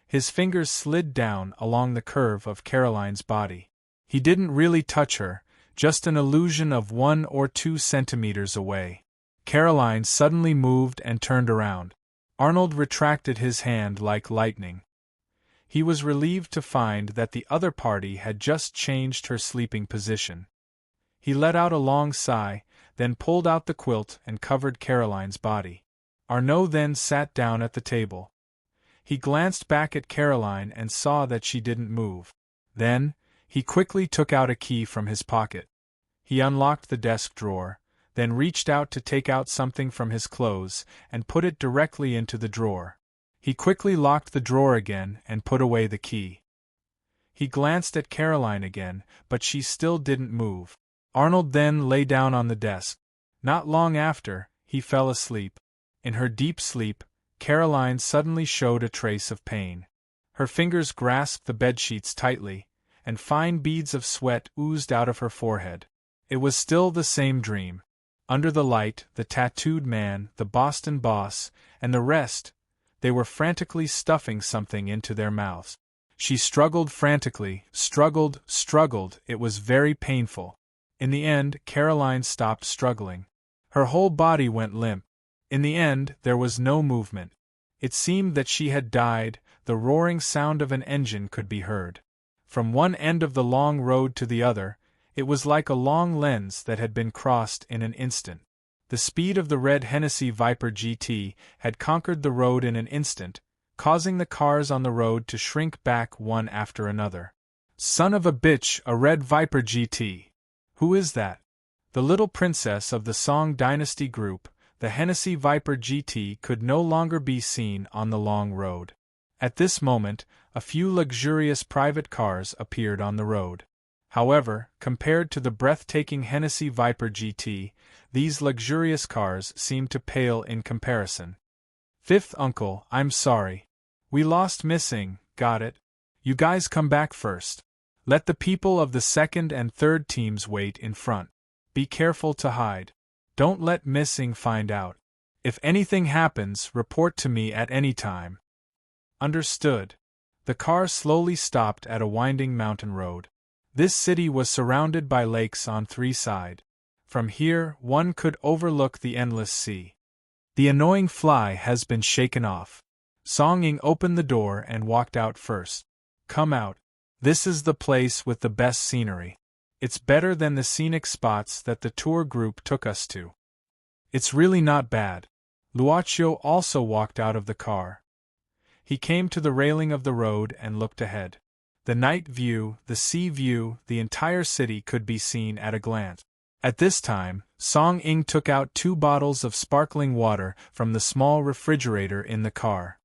His fingers slid down along the curve of Caroline's body. He didn't really touch her, just an illusion of 1 or 2 centimeters away. Caroline suddenly moved and turned around. Arnold retracted his hand like lightning. He was relieved to find that the other party had just changed her sleeping position. He let out a long sigh, then pulled out the quilt and covered Caroline's body. Arnold then sat down at the table. He glanced back at Caroline and saw that she didn't move. Then, he quickly took out a key from his pocket. He unlocked the desk drawer, then reached out to take out something from his clothes and put it directly into the drawer. He quickly locked the drawer again and put away the key. He glanced at Caroline again, but she still didn't move. Arnold then lay down on the desk. Not long after, he fell asleep. In her deep sleep, Caroline suddenly showed a trace of pain. Her fingers grasped the bedsheets tightly, and fine beads of sweat oozed out of her forehead. It was still the same dream. Under the light, the tattooed man, the Boston boss, and the rest, they were frantically stuffing something into their mouths. She struggled frantically, struggled, it was very painful. In the end, Caroline stopped struggling. Her whole body went limp. In the end, there was no movement. It seemed that she had died, the roaring sound of an engine could be heard. From one end of the long road to the other, it was like a long lens that had been crossed in an instant. The speed of the red Hennessy Viper GT had conquered the road in an instant, causing the cars on the road to shrink back one after another. Son of a bitch, a red Viper GT! Who is that? The little princess of the Song Dynasty group, the Hennessy Viper GT could no longer be seen on the long road. At this moment, a few luxurious private cars appeared on the road. However, compared to the breathtaking Hennessy Viper GT, these luxurious cars seemed to pale in comparison. Fifth uncle, I'm sorry. We lost missing, got it? You guys come back first. Let the people of the second and third teams wait in front. Be careful to hide. Don't let missing find out. If anything happens, report to me at any time. Understood. The car slowly stopped at a winding mountain road. This city was surrounded by lakes on 3 sides. From here, one could overlook the endless sea. The annoying fly has been shaken off. Song Ying opened the door and walked out first. Come out. This is the place with the best scenery. It's better than the scenic spots that the tour group took us to. It's really not bad. Luochio also walked out of the car. He came to the railing of the road and looked ahead. The night view, the sea view, the entire city could be seen at a glance. At this time, Song Ying took out 2 bottles of sparkling water from the small refrigerator in the car.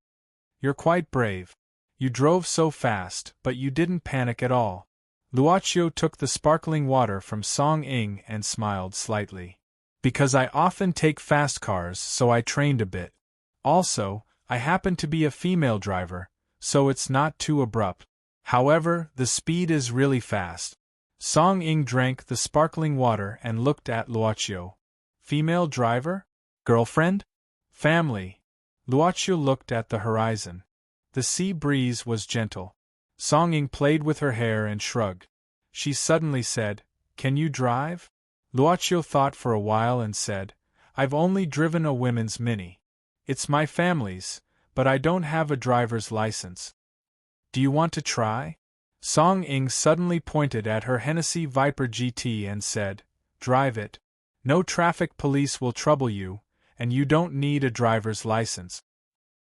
You're quite brave. You drove so fast, but you didn't panic at all. Luochio took the sparkling water from Song Ying and smiled slightly. Because I often take fast cars, so I trained a bit. Also, I happen to be a female driver, so it's not too abrupt. However, the speed is really fast. Song Ying drank the sparkling water and looked at Luochio. Female driver? Girlfriend? Family. Luochio looked at the horizon. The sea breeze was gentle. Song Ying played with her hair and shrugged. She suddenly said, Can you drive? Luochio thought for a while and said, I've only driven a women's Mini. It's my family's, but I don't have a driver's license. Do you want to try? Song Ying suddenly pointed at her Hennessy Viper GT and said, Drive it. No traffic police will trouble you, and you don't need a driver's license.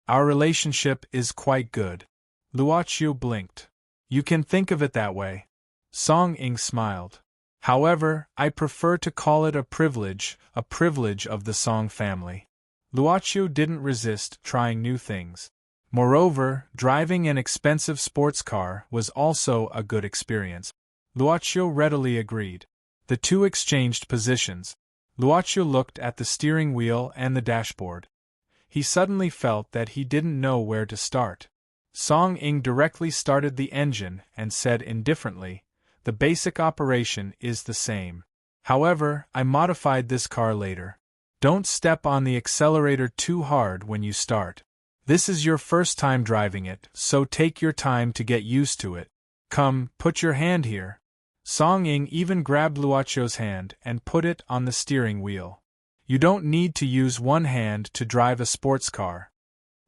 Our relationship is quite good. Luoqiu blinked. You can think of it that way. Song Ying smiled. However, I prefer to call it a privilege of the Song family. Luoqiu didn't resist trying new things. Moreover, driving an expensive sports car was also a good experience. Luoqiu readily agreed. The two exchanged positions. Luoqiu looked at the steering wheel and the dashboard. He suddenly felt that he didn't know where to start. Song Ying directly started the engine and said indifferently, "The basic operation is the same. However, I modified this car later. Don't step on the accelerator too hard when you start. This is your first time driving it, so take your time to get used to it. Come, put your hand here." Song Ying even grabbed Luoqiu's hand and put it on the steering wheel. You don't need to use one hand to drive a sports car.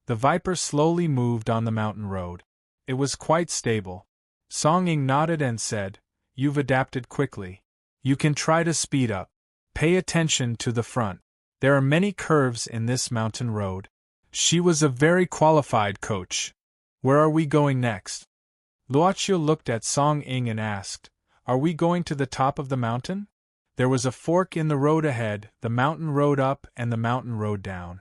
The Viper slowly moved on the mountain road. It was quite stable. Song Ying nodded and said, "You've adapted quickly. You can try to speed up. Pay attention to the front. There are many curves in this mountain road." She was a very qualified coach. Where are we going next? Luoqiu looked at Song Ying and asked, "Are we going to the top of the mountain?" There was a fork in the road ahead, the mountain road up and the mountain road down.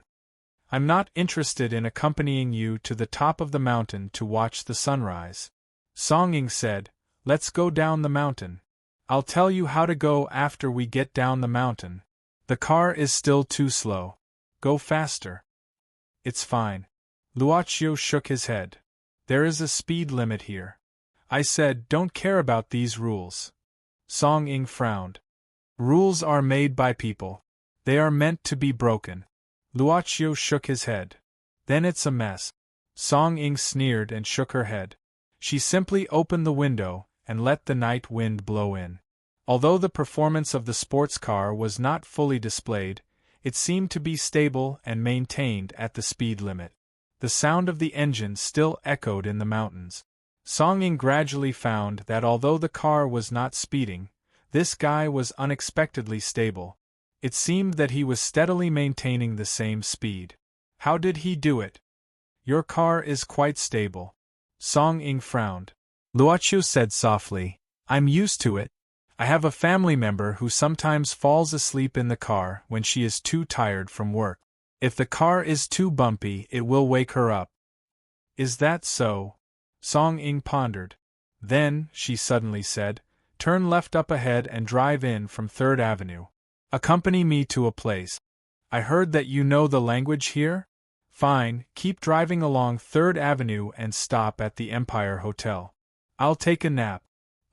"I'm not interested in accompanying you to the top of the mountain to watch the sunrise." Song Ying said, "Let's go down the mountain. I'll tell you how to go after we get down the mountain. The car is still too slow. Go faster." "It's fine." Luoqiu shook his head. "There is a speed limit here. I said don't care about these rules." Song Ying frowned. "Rules are made by people. They are meant to be broken." Luoqiu shook his head. "Then it's a mess." Song Ying sneered and shook her head. She simply opened the window and let the night wind blow in. Although the performance of the sports car was not fully displayed, it seemed to be stable and maintained at the speed limit. The sound of the engine still echoed in the mountains. Song Ying gradually found that although the car was not speeding, this guy was unexpectedly stable. It seemed that he was steadily maintaining the same speed. How did he do it? "Your car is quite stable." Song Ying frowned. Luoqiu said softly, "I'm used to it. I have a family member who sometimes falls asleep in the car when she is too tired from work. If the car is too bumpy, it will wake her up." "Is that so?" Song Ying pondered. "Then," she suddenly said, "turn left up ahead and drive in from 3rd Avenue. Accompany me to a place. I heard that you know the language here? Fine, keep driving along 3rd Avenue and stop at the Empire Hotel. I'll take a nap."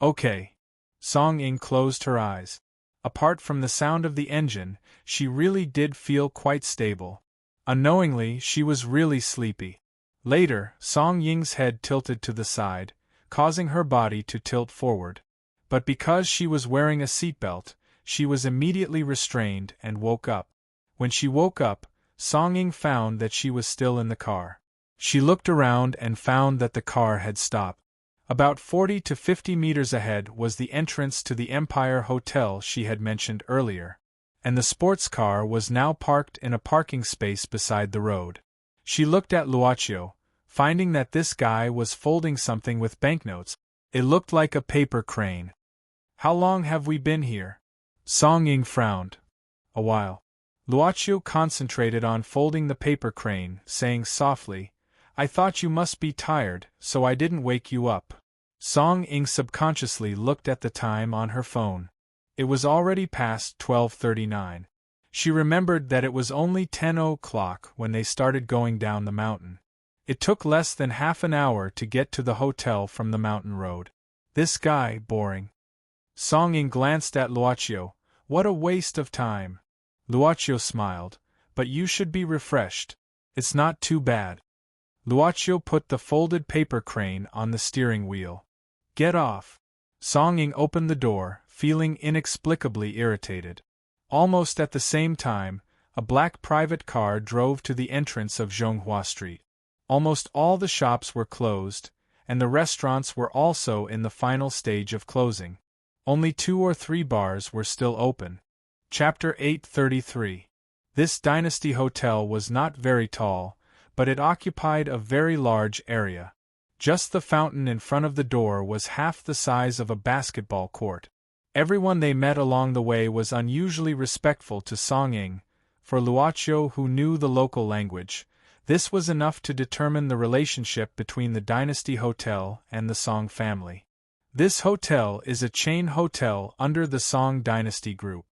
"Okay." Song Ying closed her eyes. Apart from the sound of the engine, she really did feel quite stable. Unknowingly, she was really sleepy. Later, Song Ying's head tilted to the side, causing her body to tilt forward. But because she was wearing a seatbelt, she was immediately restrained and woke up. When she woke up, Song Ying found that she was still in the car. She looked around and found that the car had stopped. About 40 to 50 meters ahead was the entrance to the Empire Hotel she had mentioned earlier, and the sports car was now parked in a parking space beside the road. She looked at Luoqiu, finding that this guy was folding something with banknotes. It looked like a paper crane. "How long have we been here?" Song Ying frowned. "A while." Luoqiu concentrated on folding the paper crane, saying softly, "I thought you must be tired, so I didn't wake you up." Song Ying subconsciously looked at the time on her phone. It was already past 12:39. She remembered that it was only 10 o'clock when they started going down the mountain. It took less than half an hour to get to the hotel from the mountain road. This guy, boring. Song Ying glanced at Luoqiu. What a waste of time. Luoqiu smiled. But you should be refreshed. It's not too bad. Luoqiu put the folded paper crane on the steering wheel. Get off. Song Ying opened the door, feeling inexplicably irritated. Almost at the same time, a black private car drove to the entrance of Zhonghua Street. Almost all the shops were closed, and the restaurants were also in the final stage of closing. Only 2 or 3 bars were still open. Chapter 833. This dynasty hotel was not very tall, but it occupied a very large area. Just the fountain in front of the door was half the size of a basketball court. Everyone they met along the way was unusually respectful to Song Ying. For Luoqiu, who knew the local language, this was enough to determine the relationship between the dynasty hotel and the Song family. This hotel is a chain hotel under the Song dynasty group.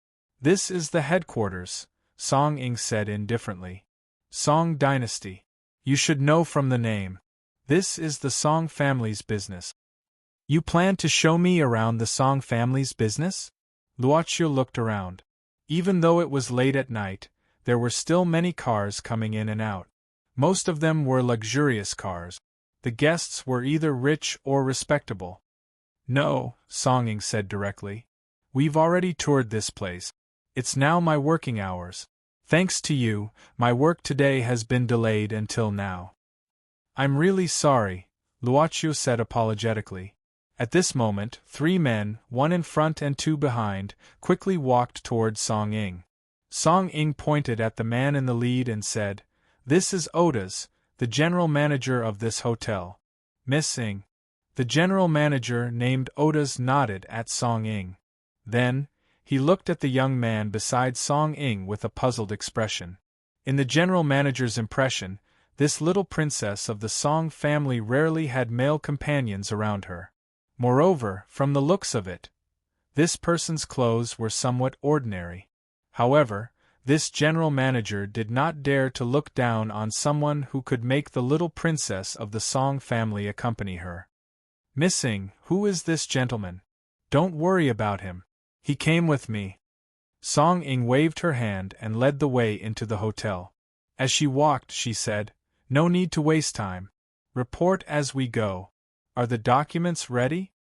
This is the headquarters, Song Ying said indifferently. Song dynasty. You should know from the name. This is the Song family's business. You plan to show me around the Song family's business? Luoqiu looked around. Even though it was late at night, there were still many cars coming in and out. Most of them were luxurious cars. The guests were either rich or respectable. No, Song Ying said directly. We've already toured this place. It's now my working hours. Thanks to you, my work today has been delayed until now. I'm really sorry, Luoqiu said apologetically. At this moment, 3 men, 1 in front and 2 behind, quickly walked toward Song Ying. Song Ying pointed at the man in the lead and said, "This is Otis, the general manager of this hotel." Miss Ying. The general manager named Otis nodded at Song Ying. Then, he looked at the young man beside Song Ying with a puzzled expression. In the general manager's impression, this little princess of the Song family rarely had male companions around her. Moreover, from the looks of it, this person's clothes were somewhat ordinary. However, this general manager did not dare to look down on someone who could make the little princess of the Song family accompany her. Miss Ying, who is this gentleman? Don't worry about him. He came with me. Song Ying waved her hand and led the way into the hotel. As she walked, she said, "No need to waste time. Report as we go. Are the documents ready?"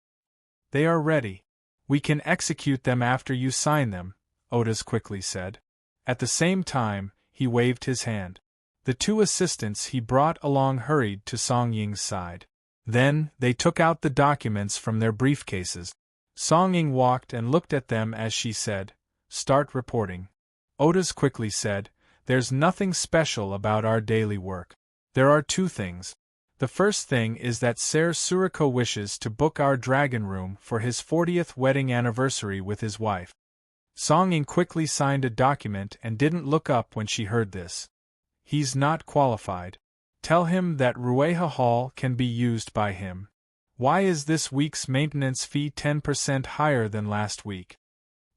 "They are ready. We can execute them after you sign them," Otis quickly said. At the same time, he waved his hand. The 2 assistants he brought along hurried to Song Ying's side. Then, they took out the documents from their briefcases. Song Ying walked and looked at them as she said, "Start reporting." Otis quickly said, "There's nothing special about our daily work. There are 2 things. The first thing is that Ser Suriko wishes to book our dragon room for his 40th wedding anniversary with his wife." Song Ying quickly signed a document and didn't look up when she heard this. "He's not qualified. Tell him that Rueha Hall can be used by him. Why is this week's maintenance fee 10% higher than last week?"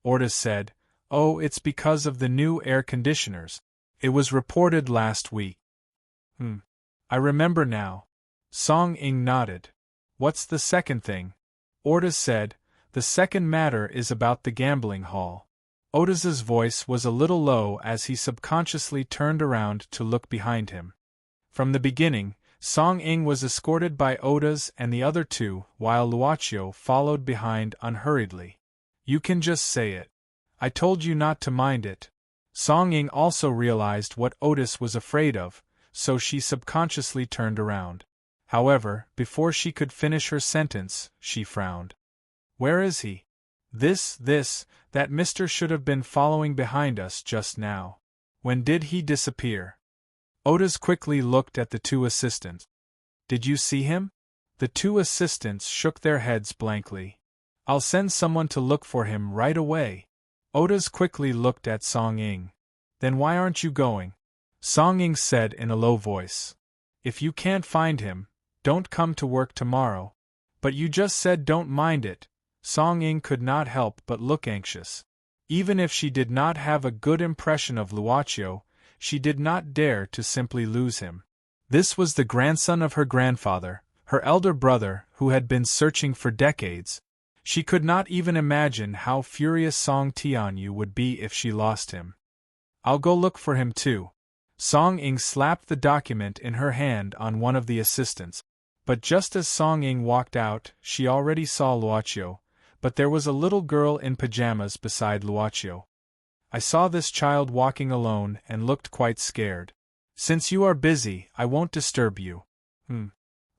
Otis said, "Oh, it's because of the new air conditioners. It was reported last week." I remember now." Song Ying nodded. "What's the second thing?" Otis said, "The second matter is about the gambling hall." Otis's voice was a little low as he subconsciously turned around to look behind him. From the beginning, Song Ying was escorted by Otis and the other 2, while Luoqiu followed behind unhurriedly. "You can just say it. I told you not to mind it." Song Ying also realized what Otis was afraid of, so she subconsciously turned around. However, before she could finish her sentence, she frowned. "Where is he? That Mr. should have been following behind us just now. When did he disappear?" Otis quickly looked at the 2 assistants. "Did you see him?" The 2 assistants shook their heads blankly. "I'll send someone to look for him right away." Otis quickly looked at Song Ying. "Then why aren't you going?" Song Ying said in a low voice. "If you can't find him, don't come to work tomorrow." "But you just said don't mind it." Song Ying could not help but look anxious. Even if she did not have a good impression of Luoqiu, she did not dare to simply lose him. This was the grandson of her grandfather, her elder brother, who had been searching for decades. She could not even imagine how furious Song Tianyu would be if she lost him. "I'll go look for him too." Song Ying slapped the document in her hand on one of the assistants. But just as Song Ying walked out, she already saw Luoqiu, but there was a little girl in pajamas beside Luoqiu. "I saw this child walking alone and looked quite scared. Since you are busy, I won't disturb you."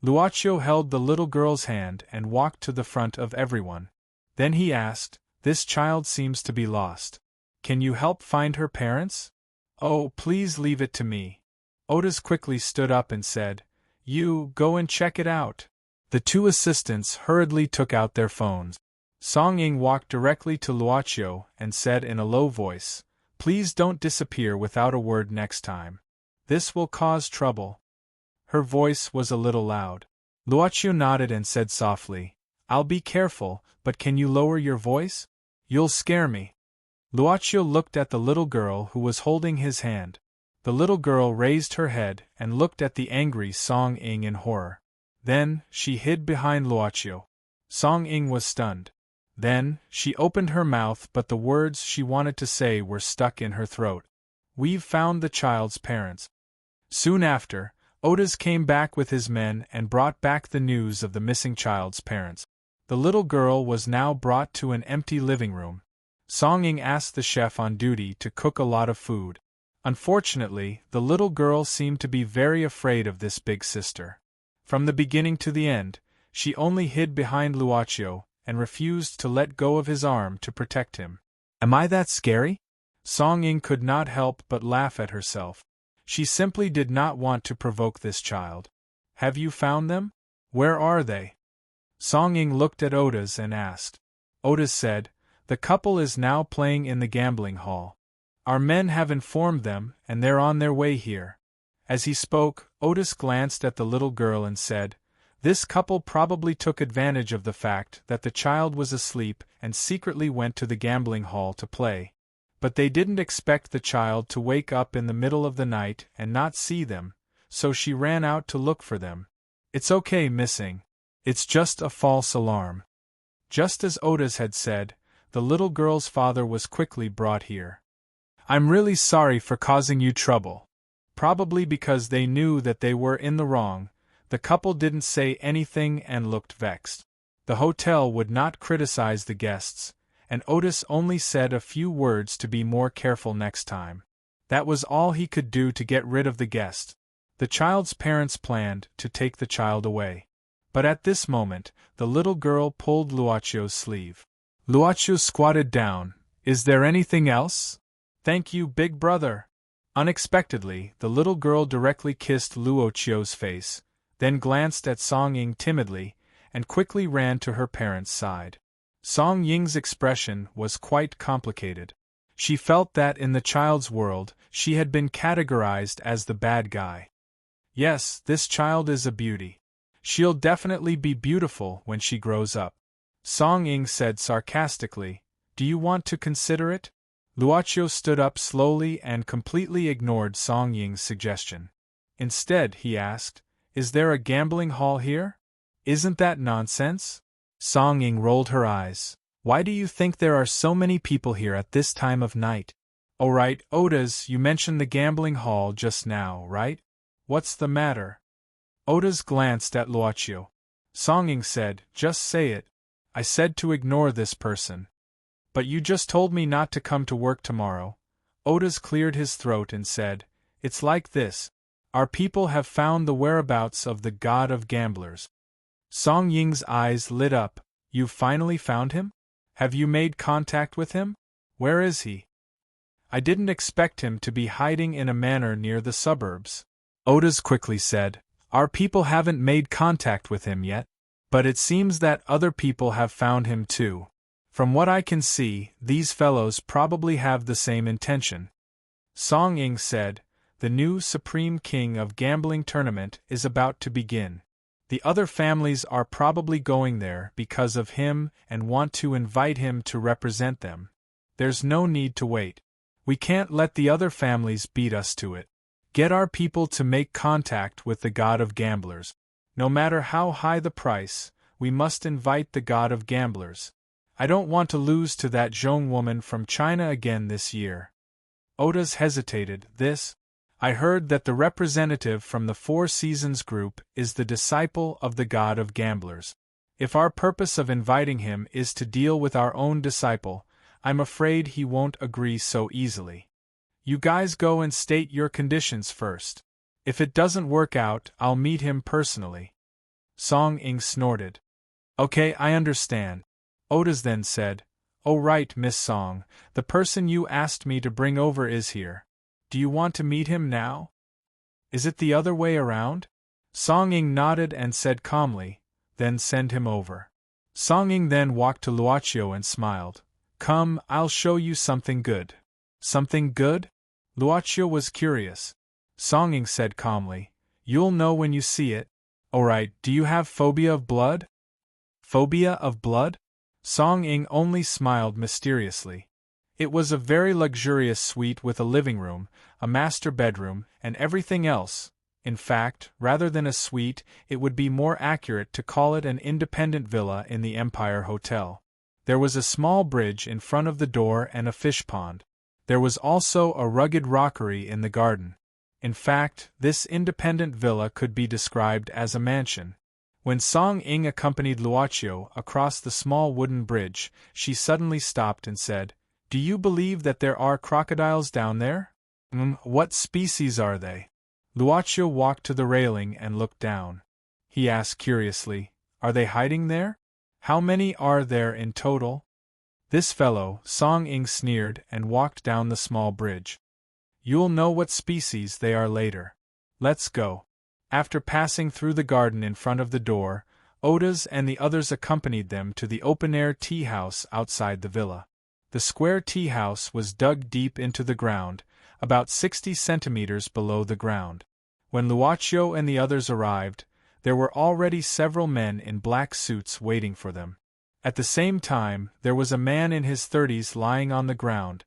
Luoqiu held the little girl's hand and walked to the front of everyone. Then he asked, "This child seems to be lost. Can you help find her parents?" Oh, please leave it to me. Otis quickly stood up and said, You, go and check it out. The two assistants hurriedly took out their phones. Song Ying walked directly to Luochio and said in a low voice, Please don't disappear without a word next time. This will cause trouble. Her voice was a little loud. Luochio nodded and said softly, I'll be careful, but can you lower your voice? You'll scare me. Luochio looked at the little girl who was holding his hand. The little girl raised her head and looked at the angry Song Ying in horror. Then, she hid behind Luochio. Song Ying was stunned. Then, she opened her mouth, but the words she wanted to say were stuck in her throat. We've found the child's parents. Soon after, Otis came back with his men and brought back the news of the missing child's parents. The little girl was now brought to an empty living room. Song Ying asked the chef on duty to cook a lot of food. Unfortunately, the little girl seemed to be very afraid of this big sister. From the beginning to the end, she only hid behind Luochio and refused to let go of his arm to protect him. Am I that scary? Song Ying could not help but laugh at herself. She simply did not want to provoke this child. Have you found them? Where are they? Song Ying looked at Otis and asked. Otis said, The couple is now playing in the gambling hall. Our men have informed them, and they're on their way here. As he spoke, Otis glanced at the little girl and said, This couple probably took advantage of the fact that the child was asleep and secretly went to the gambling hall to play. But they didn't expect the child to wake up in the middle of the night and not see them, so she ran out to look for them. It's okay missing. It's just a false alarm. Just as Otis had said, the little girl's father was quickly brought here. I'm really sorry for causing you trouble. Probably because they knew that they were in the wrong, the couple didn't say anything and looked vexed. The hotel would not criticize the guests, and Otis only said a few words to be more careful next time. That was all he could do to get rid of the guest. The child's parents planned to take the child away. But at this moment, the little girl pulled Luochio's sleeve. Luochio squatted down. Is there anything else? Thank you, big brother. Unexpectedly, the little girl directly kissed Luochio's face, then glanced at Song Ying timidly, and quickly ran to her parents' side. Song Ying's expression was quite complicated. She felt that in the child's world, she had been categorized as the bad guy. Yes, this child is a beauty. She'll definitely be beautiful when she grows up. Song Ying said sarcastically, Do you want to consider it? Luochio stood up slowly and completely ignored Song Ying's suggestion. Instead, he asked, Is there a gambling hall here? Isn't that nonsense? Song Ying rolled her eyes. Why do you think there are so many people here at this time of night? Oh right, Otis, you mentioned the gambling hall just now, right? What's the matter? Otis glanced at Luochio. Song Ying said, Just say it. I said to ignore this person. But you just told me not to come to work tomorrow. Otis cleared his throat and said, It's like this. Our people have found the whereabouts of the god of gamblers. Song Ying's eyes lit up. You've finally found him? Have you made contact with him? Where is he? I didn't expect him to be hiding in a manor near the suburbs. Otis quickly said, Our people haven't made contact with him yet. But it seems that other people have found him too. From what I can see, these fellows probably have the same intention. Song Ying said, The new Supreme King of Gambling Tournament is about to begin. The other families are probably going there because of him and want to invite him to represent them. There's no need to wait. We can't let the other families beat us to it. Get our people to make contact with the god of gamblers. No matter how high the price, we must invite the god of gamblers. I don't want to lose to that Zhong woman from China again this year. Otis hesitated. I heard that the representative from the Four Seasons group is the disciple of the god of gamblers. If our purpose of inviting him is to deal with our own disciple, I'm afraid he won't agree so easily. You guys go and state your conditions first. If it doesn't work out, I'll meet him personally. Song Ying snorted. Okay, I understand. Otis then said, Oh right, Miss Song, the person you asked me to bring over is here. Do you want to meet him now? Is it the other way around? Song Ying nodded and said calmly, then send him over. Song Ying then walked to Luochio and smiled. Come, I'll show you something good. Something good? Luochio was curious. Song Ying said calmly, you'll know when you see it. Alright, do you have phobia of blood? Phobia of blood? Song Ying only smiled mysteriously. It was a very luxurious suite with a living room, a master bedroom, and everything else. In fact, rather than a suite, it would be more accurate to call it an independent villa in the Empire Hotel. There was a small bridge in front of the door and a fish pond. There was also a rugged rockery in the garden. In fact, this independent villa could be described as a mansion. When Song Ying accompanied Luochio across the small wooden bridge, she suddenly stopped and said, Do you believe that there are crocodiles down there? What species are they? Luochio walked to the railing and looked down. He asked curiously, Are they hiding there? How many are there in total? This fellow, Song Ying sneered and walked down the small bridge. You'll know what species they are later. Let's go. After passing through the garden in front of the door, Otis and the others accompanied them to the open-air tea house outside the villa. The square tea house was dug deep into the ground, about 60 centimeters below the ground. When Luochio and the others arrived, there were already several men in black suits waiting for them. At the same time, there was a man in his 30s lying on the ground.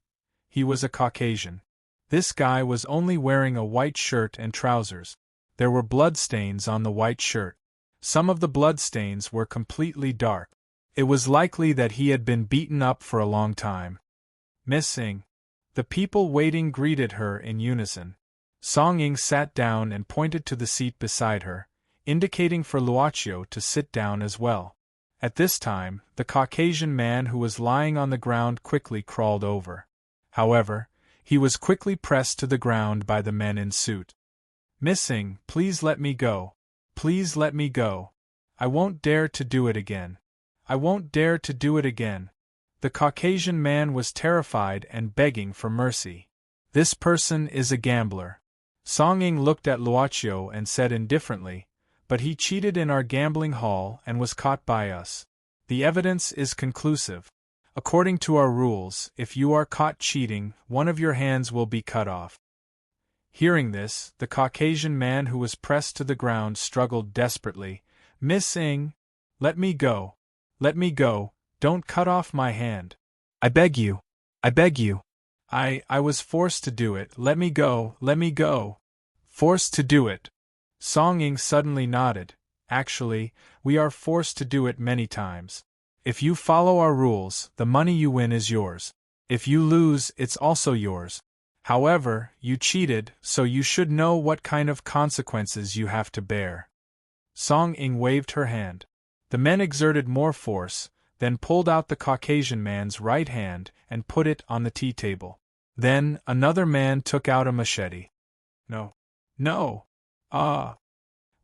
He was a Caucasian. This guy was only wearing a white shirt and trousers. There were bloodstains on the white shirt. Some of the bloodstains were completely dark. It was likely that he had been beaten up for a long time. Missing. The people waiting greeted her in unison. Song Ying sat down and pointed to the seat beside her, indicating for Luochio to sit down as well. At this time, the Caucasian man who was lying on the ground quickly crawled over. However, he was quickly pressed to the ground by the men in suit. Missing, please let me go. Please let me go. I won't dare to do it again. I won't dare to do it again. The Caucasian man was terrified and begging for mercy. This person is a gambler. Song Ying looked at Luochio and said indifferently, But he cheated in our gambling hall and was caught by us. The evidence is conclusive. According to our rules, if you are caught cheating, one of your hands will be cut off. Hearing this, the Caucasian man who was pressed to the ground struggled desperately. Missing! Let me go. Let me go. Don't cut off my hand. I beg you. I beg you. I was forced to do it. Let me go. Let me go. Forced to do it. Song Ying suddenly nodded. Actually, we are forced to do it many times. If you follow our rules, the money you win is yours. If you lose, it's also yours. However, you cheated, so you should know what kind of consequences you have to bear. Song Ying waved her hand. The men exerted more force, then pulled out the Caucasian man's right hand and put it on the tea table. Then, another man took out a machete. No. No. Ah.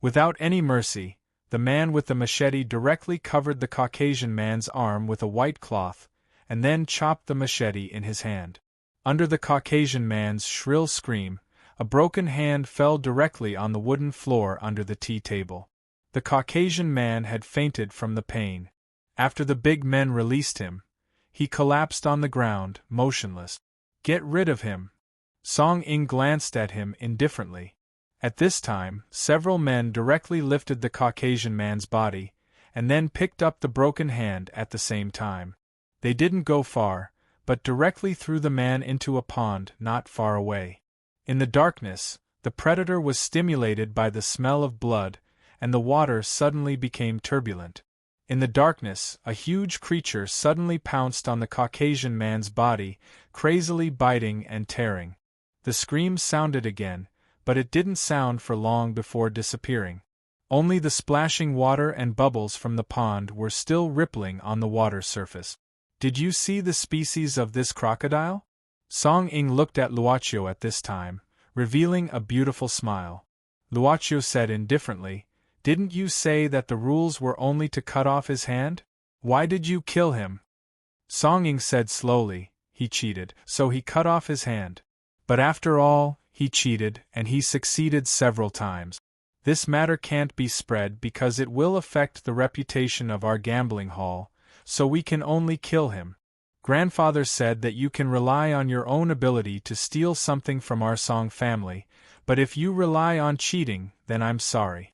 Without any mercy, the man with the machete directly covered the Caucasian man's arm with a white cloth, and then chopped the machete in his hand. Under the Caucasian man's shrill scream, a broken hand fell directly on the wooden floor under the tea table. The Caucasian man had fainted from the pain. After the big men released him, he collapsed on the ground, motionless. Get rid of him. Song Ying glanced at him indifferently. At this time, several men directly lifted the Caucasian man's body, and then picked up the broken hand at the same time. They didn't go far, but directly threw the man into a pond not far away. In the darkness, the predator was stimulated by the smell of blood, and the water suddenly became turbulent. In the darkness, a huge creature suddenly pounced on the Caucasian man's body, crazily biting and tearing. The scream sounded again, but it didn't sound for long before disappearing. Only the splashing water and bubbles from the pond were still rippling on the water surface. Did you see the species of this crocodile? Song Ying looked at Luochio at this time, revealing a beautiful smile. Luochio said indifferently, Didn't you say that the rules were only to cut off his hand? Why did you kill him? Song Ying said slowly, He cheated, so he cut off his hand. But after all, he cheated, and he succeeded several times. This matter can't be spread because it will affect the reputation of our gambling hall, so we can only kill him. Grandfather said that you can rely on your own ability to steal something from our Song family, but if you rely on cheating, then I'm sorry.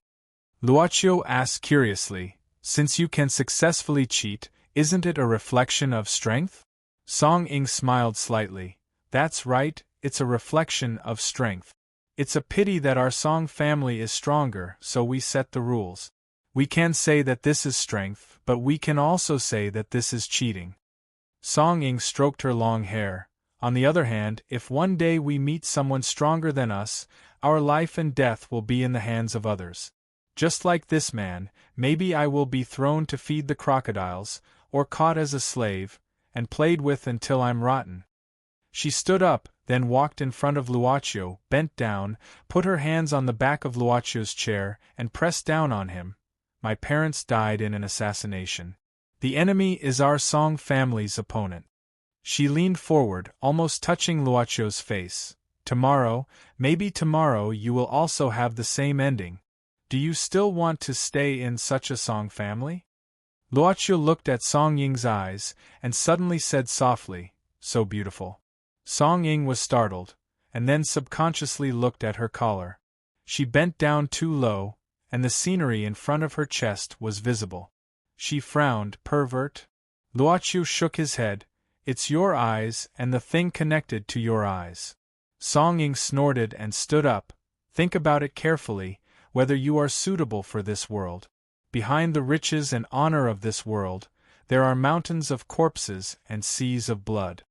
Luocio asked curiously, since you can successfully cheat, isn't it a reflection of strength? Song Ying smiled slightly. That's right, it's a reflection of strength. It's a pity that our Song family is stronger, so we set the rules. We can say that this is strength, but we can also say that this is cheating. Song Ying stroked her long hair. On the other hand, if one day we meet someone stronger than us, our life and death will be in the hands of others. Just like this man, maybe I will be thrown to feed the crocodiles, or caught as a slave, and played with until I'm rotten. She stood up, then walked in front of Luocio, bent down, put her hands on the back of Luocio's chair, and pressed down on him. My parents died in an assassination. The enemy is our Song family's opponent. She leaned forward, almost touching Luocio's face. Tomorrow, maybe tomorrow you will also have the same ending. Do you still want to stay in such a Song family? Luocio looked at Song Ying's eyes, and suddenly said softly, so beautiful. Song Ying was startled, and then subconsciously looked at her collar. She bent down too low, and the scenery in front of her chest was visible. She frowned, pervert. Luocio shook his head. It's your eyes and the thing connected to your eyes. Song Ying snorted and stood up. Think about it carefully, whether you are suitable for this world. Behind the riches and honor of this world, there are mountains of corpses and seas of blood.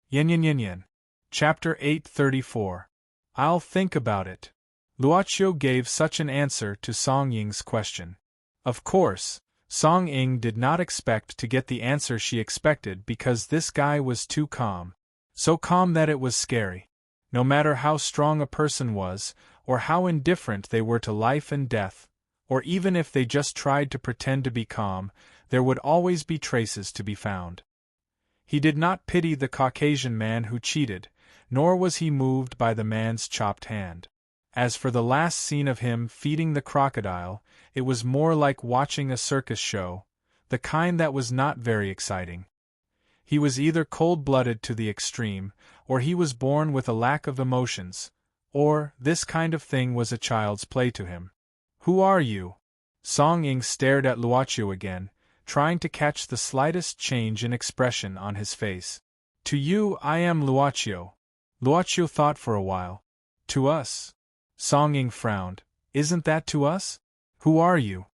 Yin yin yin yin. Chapter 834. I'll think about it. Luocio gave such an answer to Song Ying's question. Of course, Song Ying did not expect to get the answer she expected because this guy was too calm. So calm that it was scary. No matter how strong a person was, or how indifferent they were to life and death, or even if they just tried to pretend to be calm, there would always be traces to be found. He did not pity the Caucasian man who cheated, nor was he moved by the man's chopped hand. As for the last scene of him feeding the crocodile, it was more like watching a circus show, the kind that was not very exciting. He was either cold-blooded to the extreme, or he was born with a lack of emotions, or this kind of thing was a child's play to him. Who are you? Song Ying stared at Luocio again, trying to catch the slightest change in expression on his face. To you I am Luocio. Luocio thought for a while. To us? Song Ying frowned. Isn't that to us? Who are you?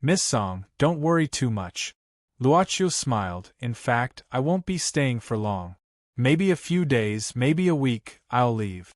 Miss Song, don't worry too much. Luocio smiled. In fact, I won't be staying for long. Maybe a few days, maybe a week, I'll leave.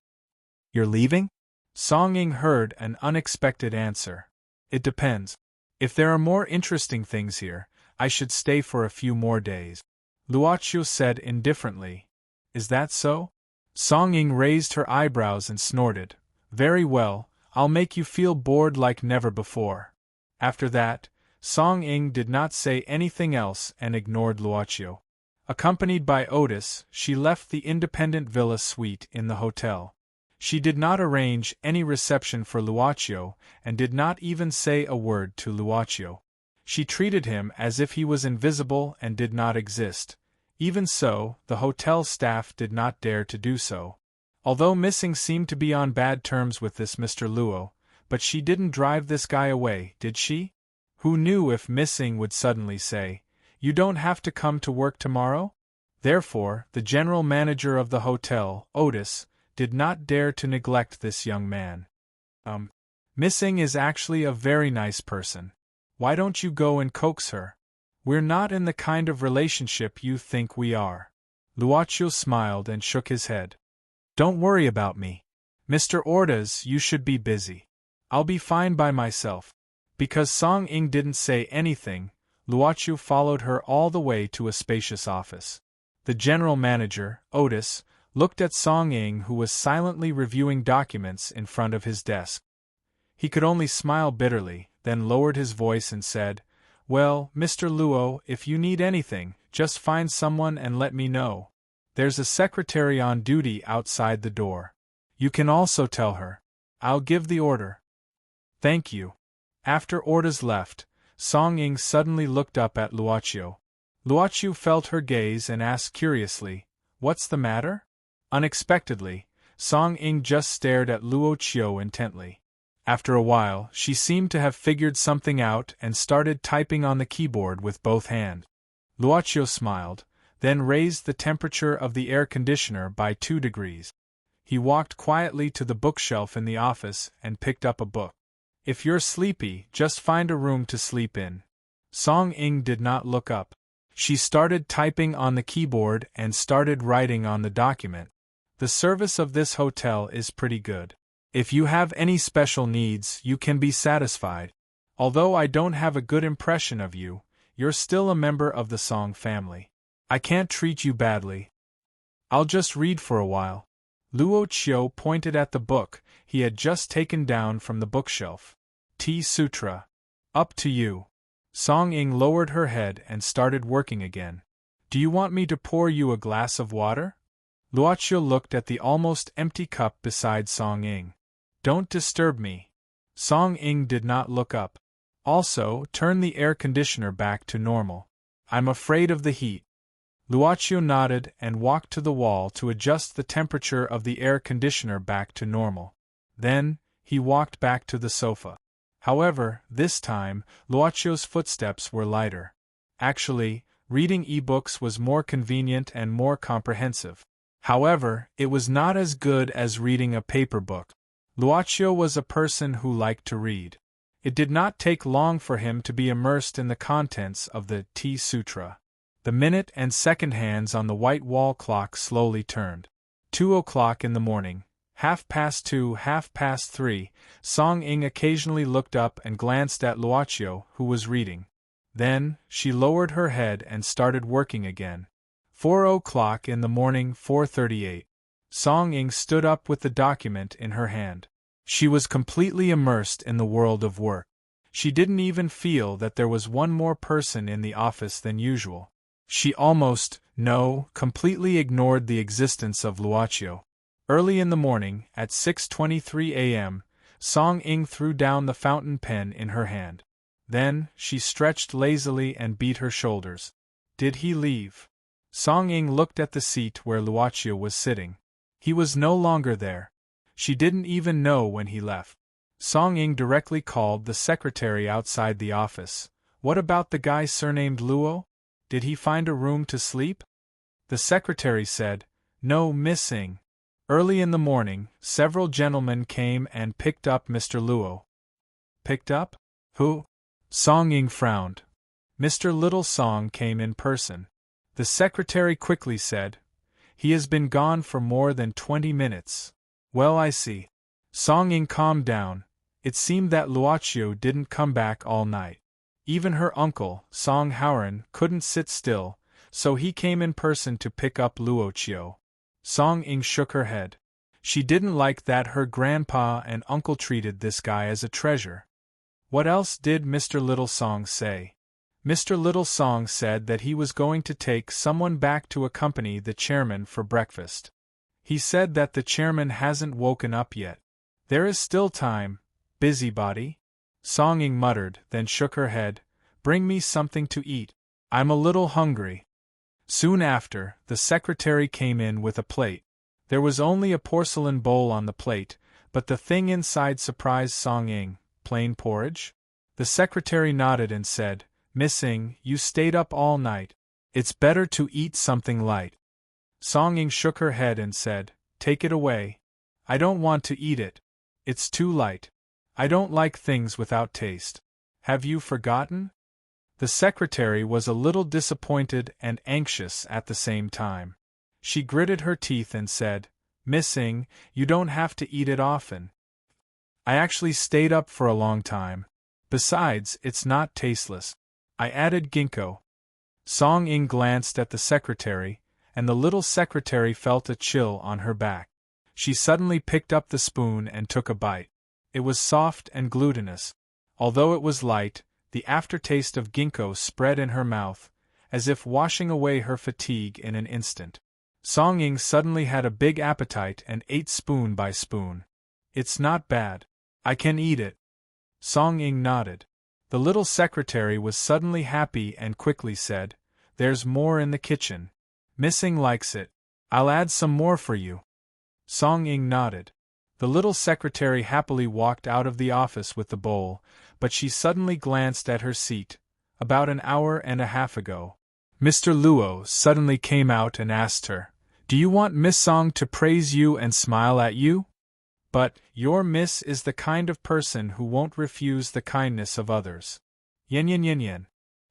You're leaving? Song Ying heard an unexpected answer. It depends. If there are more interesting things here, I should stay for a few more days. Luocio said indifferently. Is that so? Song Ying raised her eyebrows and snorted. Very well, I'll make you feel bored like never before. After that, Song Ying did not say anything else and ignored Luocio. Accompanied by Otis, she left the independent villa suite in the hotel. She did not arrange any reception for Luocio and did not even say a word to Luocio. She treated him as if he was invisible and did not exist. Even so, the hotel staff did not dare to do so. Although Missing seemed to be on bad terms with this Mr. Luo, but she didn't drive this guy away, did she? Who knew if Missing would suddenly say, "You don't have to come to work tomorrow?" Therefore, the general manager of the hotel, Otis, did not dare to neglect this young man. Missing is actually a very nice person. Why don't you go and coax her? We're not in the kind of relationship you think we are. Luocio smiled and shook his head. Don't worry about me. Mr. Ordaz, you should be busy. I'll be fine by myself. Because Song Ying didn't say anything, Luocio followed her all the way to a spacious office. The general manager, Otis, looked at Song Ying, who was silently reviewing documents in front of his desk. He could only smile bitterly, then lowered his voice and said, "Well, Mr. Luo, if you need anything, just find someone and let me know." There's a secretary on duty outside the door. You can also tell her. I'll give the order. Thank you. After orders left, Song Ying suddenly looked up at Luoqiu. Luoqiu felt her gaze and asked curiously, "What's the matter?" Unexpectedly, Song Ying just stared at Luoqiu intently. After a while, she seemed to have figured something out and started typing on the keyboard with both hands. Luoqiu smiled, then raised the temperature of the air conditioner by 2 degrees. He walked quietly to the bookshelf in the office and picked up a book. If you're sleepy, just find a room to sleep in. Song Ying did not look up. She started typing on the keyboard and started writing on the document. The service of this hotel is pretty good. If you have any special needs, you can be satisfied. Although I don't have a good impression of you, you're still a member of the Song family. I can't treat you badly. I'll just read for a while. Luoqiu pointed at the book he had just taken down from the bookshelf. Tea Sutra. Up to you. Song Ying lowered her head and started working again. Do you want me to pour you a glass of water? Luoqiu looked at the almost empty cup beside Song Ying. Don't disturb me. Song Ying did not look up. Also, turn the air conditioner back to normal. I'm afraid of the heat. Luoqiu nodded and walked to the wall to adjust the temperature of the air conditioner back to normal. Then, he walked back to the sofa. However, this time, Luoqiu's footsteps were lighter. Actually, reading ebooks was more convenient and more comprehensive. However, it was not as good as reading a paper book. Luoqiu was a person who liked to read. It did not take long for him to be immersed in the contents of the Tea Sutra. The minute and second hands on the white wall clock slowly turned. 2 o'clock in the morning, 2:30, 3:30. Song Ying occasionally looked up and glanced at Luoqiu, who was reading. Then, she lowered her head and started working again. 4 o'clock in the morning, 4:38. Song Ying stood up with the document in her hand. She was completely immersed in the world of work. She didn't even feel that there was one more person in the office than usual. She completely ignored the existence of Luoqiu. Early in the morning, at 6:23 a.m., Song Ying threw down the fountain pen in her hand. Then, she stretched lazily and beat her shoulders. Did he leave? Song Ying looked at the seat where Luoqiu was sitting. He was no longer there. She didn't even know when he left. Song Ying directly called the secretary outside the office. What about the guy surnamed Luo? Did he find a room to sleep? The secretary said, No, missing. Early in the morning, several gentlemen came and picked up Mr. Luo. Picked up? Who? Song Ying frowned. Mr. Little Song came in person. The secretary quickly said, He has been gone for more than 20 minutes. Well, I see. Song Ying calmed down. It seemed that Luoqiu didn't come back all night. Even her uncle, Song Haoran, couldn't sit still, so he came in person to pick up Luoqiu. Song Ying shook her head. She didn't like that her grandpa and uncle treated this guy as a treasure. What else did Mr. Little Song say? Mr. Little Song said that he was going to take someone back to accompany the chairman for breakfast. He said that the chairman hasn't woken up yet. There is still time, busybody. Song Ying muttered, then shook her head. Bring me something to eat. I'm a little hungry. Soon after, the secretary came in with a plate. There was only a porcelain bowl on the plate, but the thing inside surprised Song Ying. Plain porridge? The secretary nodded and said, Missing, you stayed up all night. It's better to eat something light. Song Ying shook her head and said, Take it away. I don't want to eat it. It's too light. I don't like things without taste. Have you forgotten? The secretary was a little disappointed and anxious at the same time. She gritted her teeth and said, Missing, you don't have to eat it often. I actually stayed up for a long time. Besides, it's not tasteless. I added ginkgo. Song Ying glanced at the secretary, and the little secretary felt a chill on her back. She suddenly picked up the spoon and took a bite. It was soft and glutinous. Although it was light, the aftertaste of ginkgo spread in her mouth, as if washing away her fatigue in an instant. Song Ying suddenly had a big appetite and ate spoon by spoon. It's not bad. I can eat it. Song Ying nodded. The little secretary was suddenly happy and quickly said, "There's more in the kitchen. Missing likes it. I'll add some more for you." Song Ying nodded. The little secretary happily walked out of the office with the bowl, but she suddenly glanced at her seat. About an hour and a half ago, Mr. Luo suddenly came out and asked her, "Do you want Miss Song to praise you and smile at you? But your Miss is the kind of person who won't refuse the kindness of others." Yen yen yen yen.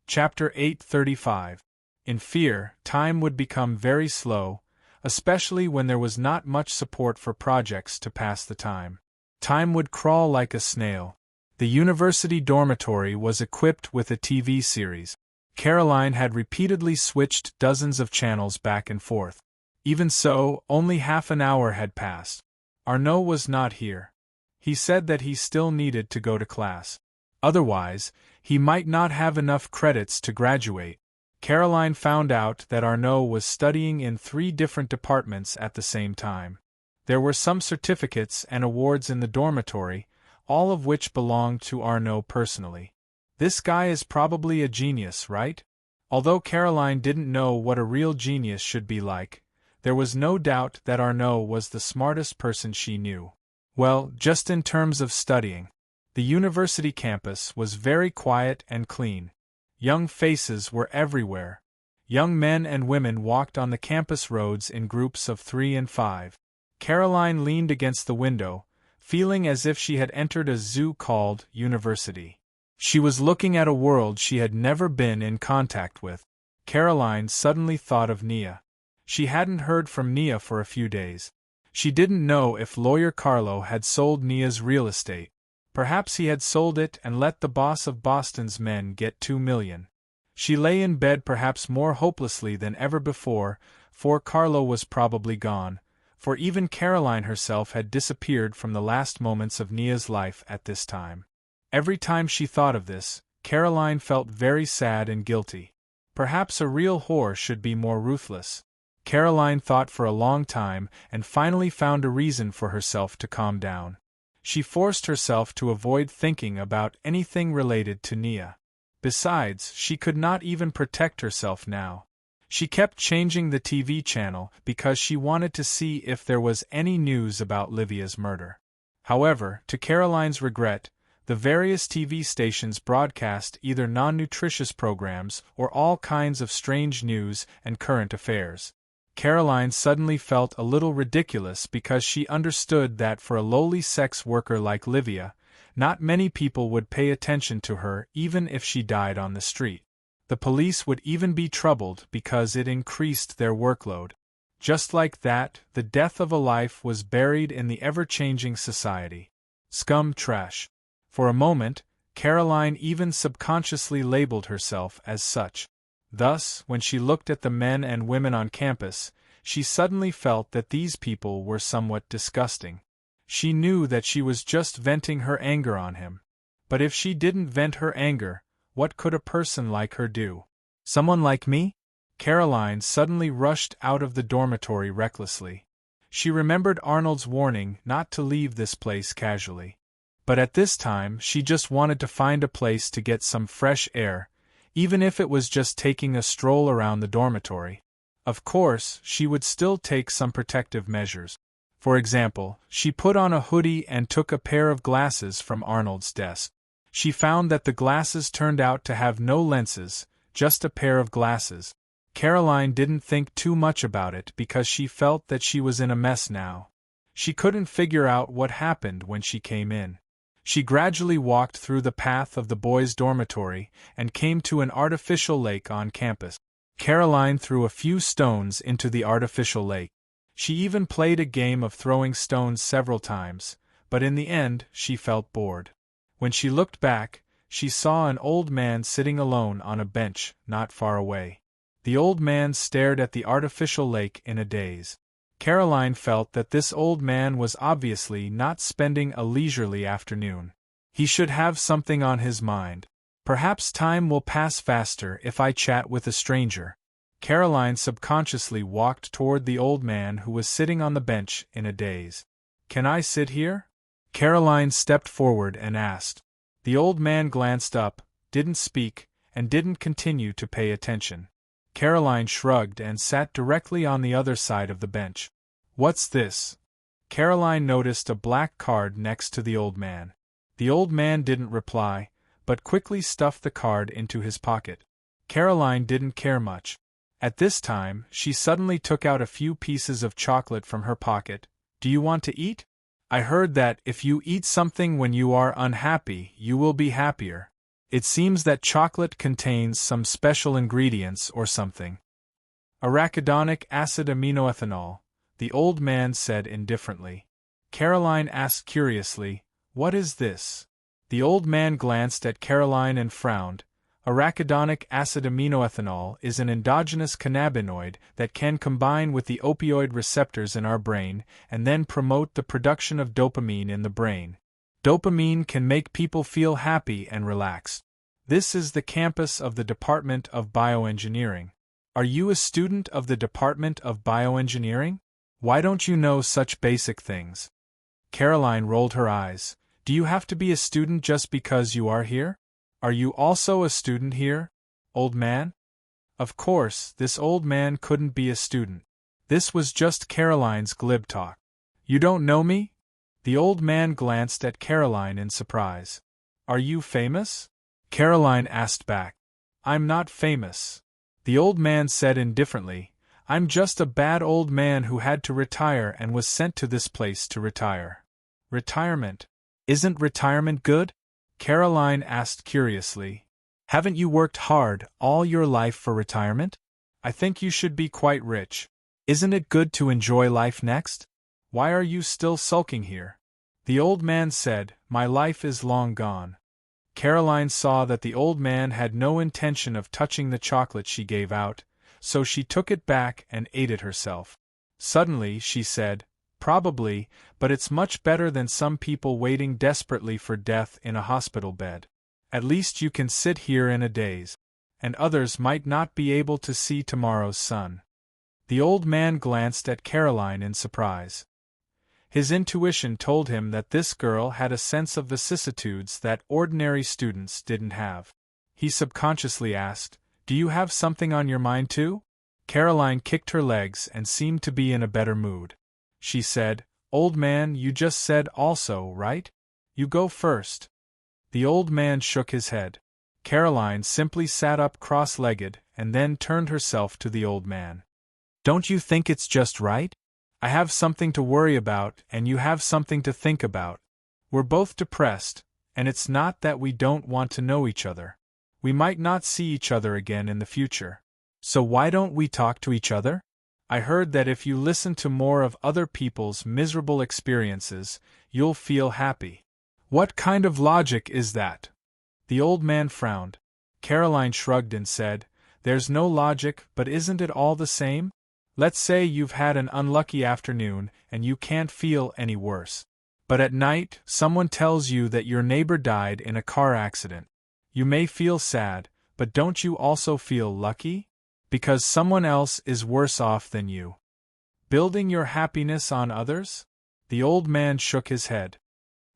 Chapter 835. In fear, time would become very slow, especially when there was not much support for projects to pass the time. Time would crawl like a snail. The university dormitory was equipped with a TV series. Caroline had repeatedly switched dozens of channels back and forth. Even so, only half an hour had passed. Arnaud was not here. He said that he still needed to go to class. Otherwise, he might not have enough credits to graduate. Caroline found out that Arnaud was studying in 3 different departments at the same time. There were some certificates and awards in the dormitory, all of which belonged to Arnaud personally. This guy is probably a genius, right? Although Caroline didn't know what a real genius should be like, there was no doubt that Arnaud was the smartest person she knew. Well, just in terms of studying. The university campus was very quiet and clean. Young faces were everywhere. Young men and women walked on the campus roads in groups of 3 and 5. Caroline leaned against the window, feeling as if she had entered a zoo called University. She was looking at a world she had never been in contact with. Caroline suddenly thought of Nia. She hadn't heard from Nia for a few days. She didn't know if lawyer Carlo had sold Nia's real estate. Perhaps he had sold it and let the boss of Boston's men get $2 million. She lay in bed perhaps more hopelessly than ever before, for Carlo was probably gone, for even Caroline herself had disappeared from the last moments of Nia's life at this time. Every time she thought of this, Caroline felt very sad and guilty. Perhaps a real whore should be more ruthless. Caroline thought for a long time and finally found a reason for herself to calm down. She forced herself to avoid thinking about anything related to Nia. Besides, she could not even protect herself now. She kept changing the TV channel because she wanted to see if there was any news about Livia's murder. However, to Caroline's regret, the various TV stations broadcast either non-nutritious programs or all kinds of strange news and current affairs. Caroline suddenly felt a little ridiculous because she understood that for a lowly sex worker like Livia, not many people would pay attention to her even if she died on the street. The police would even be troubled because it increased their workload. Just like that, the death of a life was buried in the ever-changing society. Scum trash. For a moment, Caroline even subconsciously labeled herself as such. Thus, when she looked at the men and women on campus, she suddenly felt that these people were somewhat disgusting. She knew that she was just venting her anger on him. But if she didn't vent her anger, what could a person like her do? Someone like me? Caroline suddenly rushed out of the dormitory recklessly. She remembered Arnold's warning not to leave this place casually. But at this time she just wanted to find a place to get some fresh air, even if it was just taking a stroll around the dormitory. Of course, she would still take some protective measures. For example, she put on a hoodie and took a pair of glasses from Arnold's desk. She found that the glasses turned out to have no lenses, just a pair of glasses. Caroline didn't think too much about it because she felt that she was in a mess now. She couldn't figure out what happened when she came in. She gradually walked through the path of the boys' dormitory and came to an artificial lake on campus. Caroline threw a few stones into the artificial lake. She even played a game of throwing stones several times, but in the end she felt bored. When she looked back, she saw an old man sitting alone on a bench not far away. The old man stared at the artificial lake in a daze. Caroline felt that this old man was obviously not spending a leisurely afternoon. He should have something on his mind. Perhaps time will pass faster if I chat with a stranger. Caroline subconsciously walked toward the old man who was sitting on the bench in a daze. "Can I sit here?" Caroline stepped forward and asked. The old man glanced up, didn't speak, and didn't continue to pay attention. Caroline shrugged and sat directly on the other side of the bench. "What's this?" Caroline noticed a black card next to the old man. The old man didn't reply, but quickly stuffed the card into his pocket. Caroline didn't care much. At this time, she suddenly took out a few pieces of chocolate from her pocket. "Do you want to eat? I heard that if you eat something when you are unhappy, you will be happier. It seems that chocolate contains some special ingredients or something." "Arachidonic acid aminoethanol," the old man said indifferently. Caroline asked curiously, "What is this?" The old man glanced at Caroline and frowned. Arachidonic acid aminoethanol is an endogenous cannabinoid that can combine with the opioid receptors in our brain and then promote the production of dopamine in the brain. Dopamine can make people feel happy and relaxed. This is the campus of the Department of Bioengineering. Are you a student of the Department of Bioengineering? Why don't you know such basic things? Caroline rolled her eyes. Do you have to be a student just because you are here? Are you also a student here, old man? Of course, this old man couldn't be a student. This was just Caroline's glib talk. "You don't know me?" The old man glanced at Caroline in surprise. "Are you famous?" Caroline asked back. "I'm not famous," the old man said indifferently. "I'm just a bad old man who had to retire and was sent to this place to retire." "Retirement? Isn't retirement good?" Caroline asked curiously. "Haven't you worked hard all your life for retirement? I think you should be quite rich. Isn't it good to enjoy life next? Why are you still sulking here?" The old man said, "My life is long gone." Caroline saw that the old man had no intention of touching the chocolate she gave out, so she took it back and ate it herself. Suddenly she said, "Probably, but it's much better than some people waiting desperately for death in a hospital bed. At least you can sit here in a daze, and others might not be able to see tomorrow's sun." The old man glanced at Caroline in surprise. His intuition told him that this girl had a sense of vicissitudes that ordinary students didn't have. He subconsciously asked, "Do you have something on your mind too?" Caroline kicked her legs and seemed to be in a better mood. She said, "Old man, you just said also, right? You go first." The old man shook his head. Caroline simply sat up cross-legged and then turned herself to the old man. "Don't you think it's just right? I have something to worry about and you have something to think about. We're both depressed, and it's not that we don't want to know each other. We might not see each other again in the future. So why don't we talk to each other? I heard that if you listen to more of other people's miserable experiences, you'll feel happy." "What kind of logic is that?" The old man frowned. Caroline shrugged and said, "There's no logic, but isn't it all the same? Let's say you've had an unlucky afternoon and you can't feel any worse. But at night, someone tells you that your neighbor died in a car accident. You may feel sad, but don't you also feel lucky? Because someone else is worse off than you. Building your happiness on others?" The old man shook his head.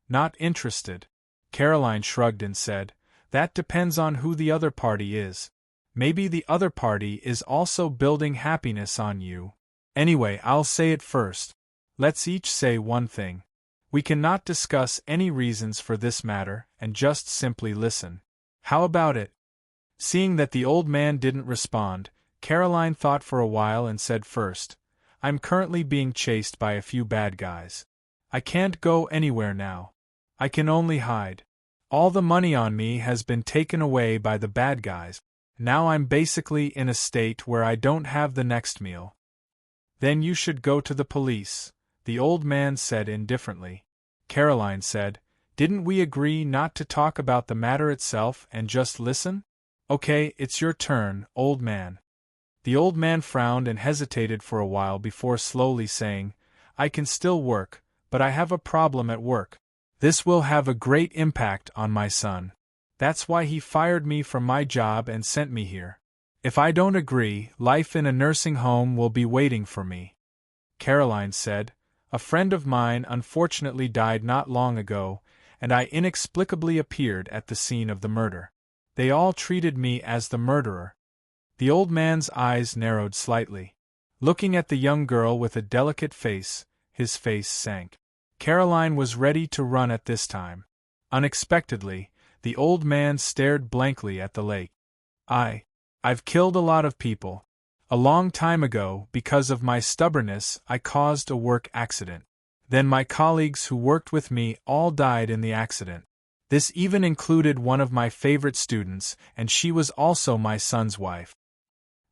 "Not interested." Caroline shrugged and said, "That depends on who the other party is. Maybe the other party is also building happiness on you. Anyway, I'll say it first. Let's each say one thing. We cannot discuss any reasons for this matter and just simply listen. How about it?" Seeing that the old man didn't respond, Caroline thought for a while and said first, "I'm currently being chased by a few bad guys. I can't go anywhere now. I can only hide. All the money on me has been taken away by the bad guys. Now I'm basically in a state where I don't have the next meal." "Then you should go to the police," the old man said indifferently. Caroline said, "Didn't we agree not to talk about the matter itself and just listen? Okay, it's your turn, old man." The old man frowned and hesitated for a while before slowly saying, "I can still work, but I have a problem at work. This will have a great impact on my son. That's why he fired me from my job and sent me here. If I don't agree, life in a nursing home will be waiting for me. Caroline said, "A friend of mine unfortunately died not long ago, and I inexplicably appeared at the scene of the murder. They all treated me as the murderer." The old man's eyes narrowed slightly. Looking at the young girl with a delicate face, his face sank. Caroline was ready to run at this time. Unexpectedly, the old man stared blankly at the lake. I've killed a lot of people. A long time ago, because of my stubbornness, I caused a work accident. Then my colleagues who worked with me all died in the accident. This even included one of my favorite students, and she was also my son's wife.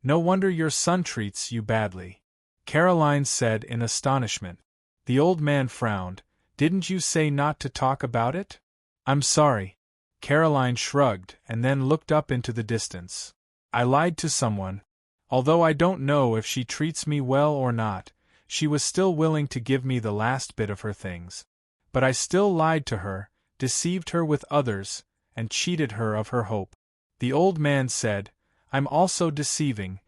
No wonder your son treats you badly, Caroline said in astonishment. The old man frowned. Didn't you say not to talk about it? I'm sorry. Caroline shrugged and then looked up into the distance. I lied to someone. Although I don't know if she treats me well or not, she was still willing to give me the last bit of her things. But I still lied to her, deceived her with others, and cheated her of her hope. The old man said, I'm also deceiving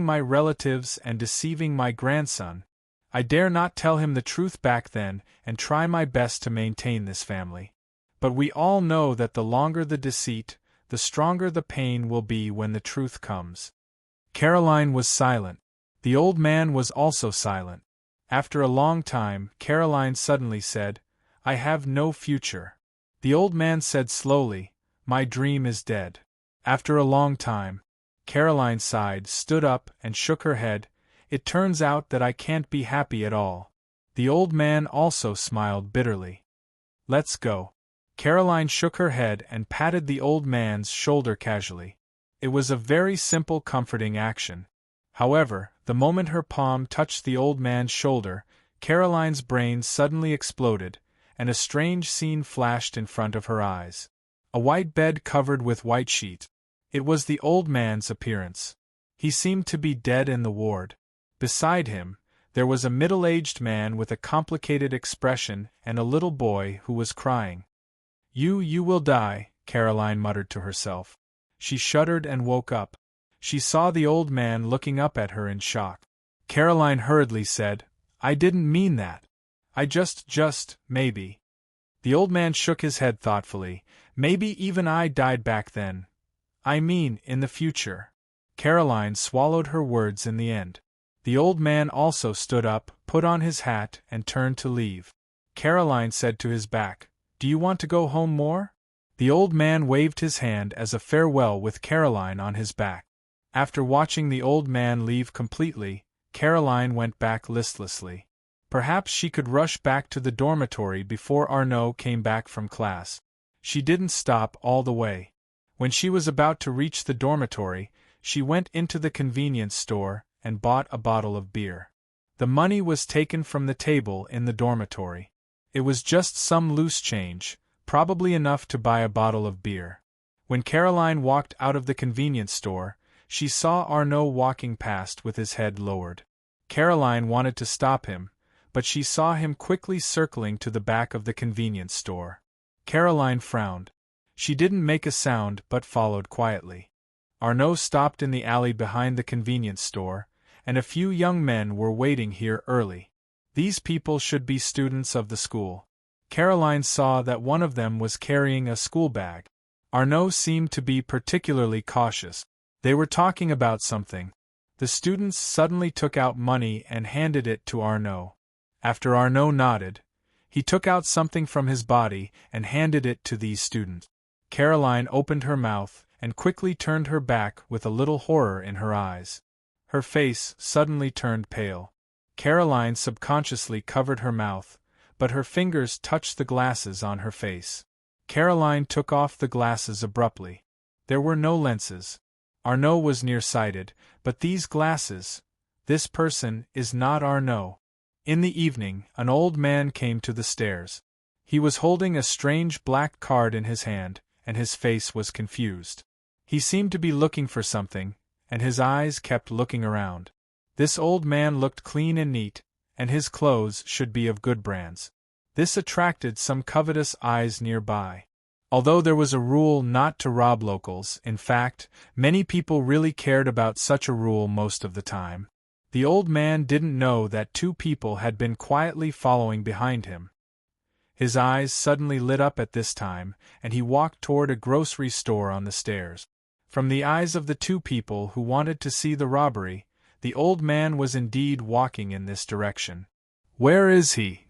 my relatives and deceiving my grandson. I dare not tell him the truth back then and try my best to maintain this family. But we all know that the longer the deceit, the stronger the pain will be when the truth comes. Caroline was silent. The old man was also silent. After a long time, Caroline suddenly said, I have no future. The old man said slowly, My dream is dead. After a long time, Caroline sighed, stood up, and shook her head. It turns out that I can't be happy at all. The old man also smiled bitterly. Let's go. Caroline shook her head and patted the old man's shoulder casually. It was a very simple, comforting action. However, the moment her palm touched the old man's shoulder, Caroline's brain suddenly exploded, and a strange scene flashed in front of her eyes. A white bed covered with white sheet. It was the old man's appearance. He seemed to be dead in the ward. Beside him, there was a middle-aged man with a complicated expression and a little boy who was crying. You will die, Caroline muttered to herself. She shuddered and woke up. She saw the old man looking up at her in shock. Caroline hurriedly said, I didn't mean that. I just, maybe. The old man shook his head thoughtfully. Maybe even I died back then. I mean, in the future. Caroline swallowed her words in the end. The old man also stood up, put on his hat, and turned to leave. Caroline said to his back, Do you want to go home more? The old man waved his hand as a farewell with Caroline on his back. After watching the old man leave completely, Caroline went back listlessly. Perhaps she could rush back to the dormitory before Arnaud came back from class. She didn't stop all the way. When she was about to reach the dormitory, she went into the convenience store and bought a bottle of beer. The money was taken from the table in the dormitory. It was just some loose change, probably enough to buy a bottle of beer. When Caroline walked out of the convenience store, she saw Arnaud walking past with his head lowered. Caroline wanted to stop him, but she saw him quickly circling to the back of the convenience store. Caroline frowned. She didn't make a sound but followed quietly. Arnaud stopped in the alley behind the convenience store, and a few young men were waiting here early. These people should be students of the school. Caroline saw that one of them was carrying a school bag. Arnaud seemed to be particularly cautious. They were talking about something. The students suddenly took out money and handed it to Arnaud. After Arnaud nodded, he took out something from his body and handed it to these students. Caroline opened her mouth and quickly turned her back with a little horror in her eyes. Her face suddenly turned pale. Caroline subconsciously covered her mouth, but her fingers touched the glasses on her face. Caroline took off the glasses abruptly. There were no lenses. Arnaud was nearsighted, but these glasses, this person is not Arnaud. In the evening, an old man came to the stairs. He was holding a strange black card in his hand, and his face was confused. He seemed to be looking for something, and his eyes kept looking around. This old man looked clean and neat, and his clothes should be of good brands. This attracted some covetous eyes nearby. Although there was a rule not to rob locals, in fact, many people really cared about such a rule most of the time. The old man didn't know that two people had been quietly following behind him. His eyes suddenly lit up at this time, and he walked toward a grocery store on the stairs. From the eyes of the two people who wanted to see the robbery, the old man was indeed walking in this direction. Where is he?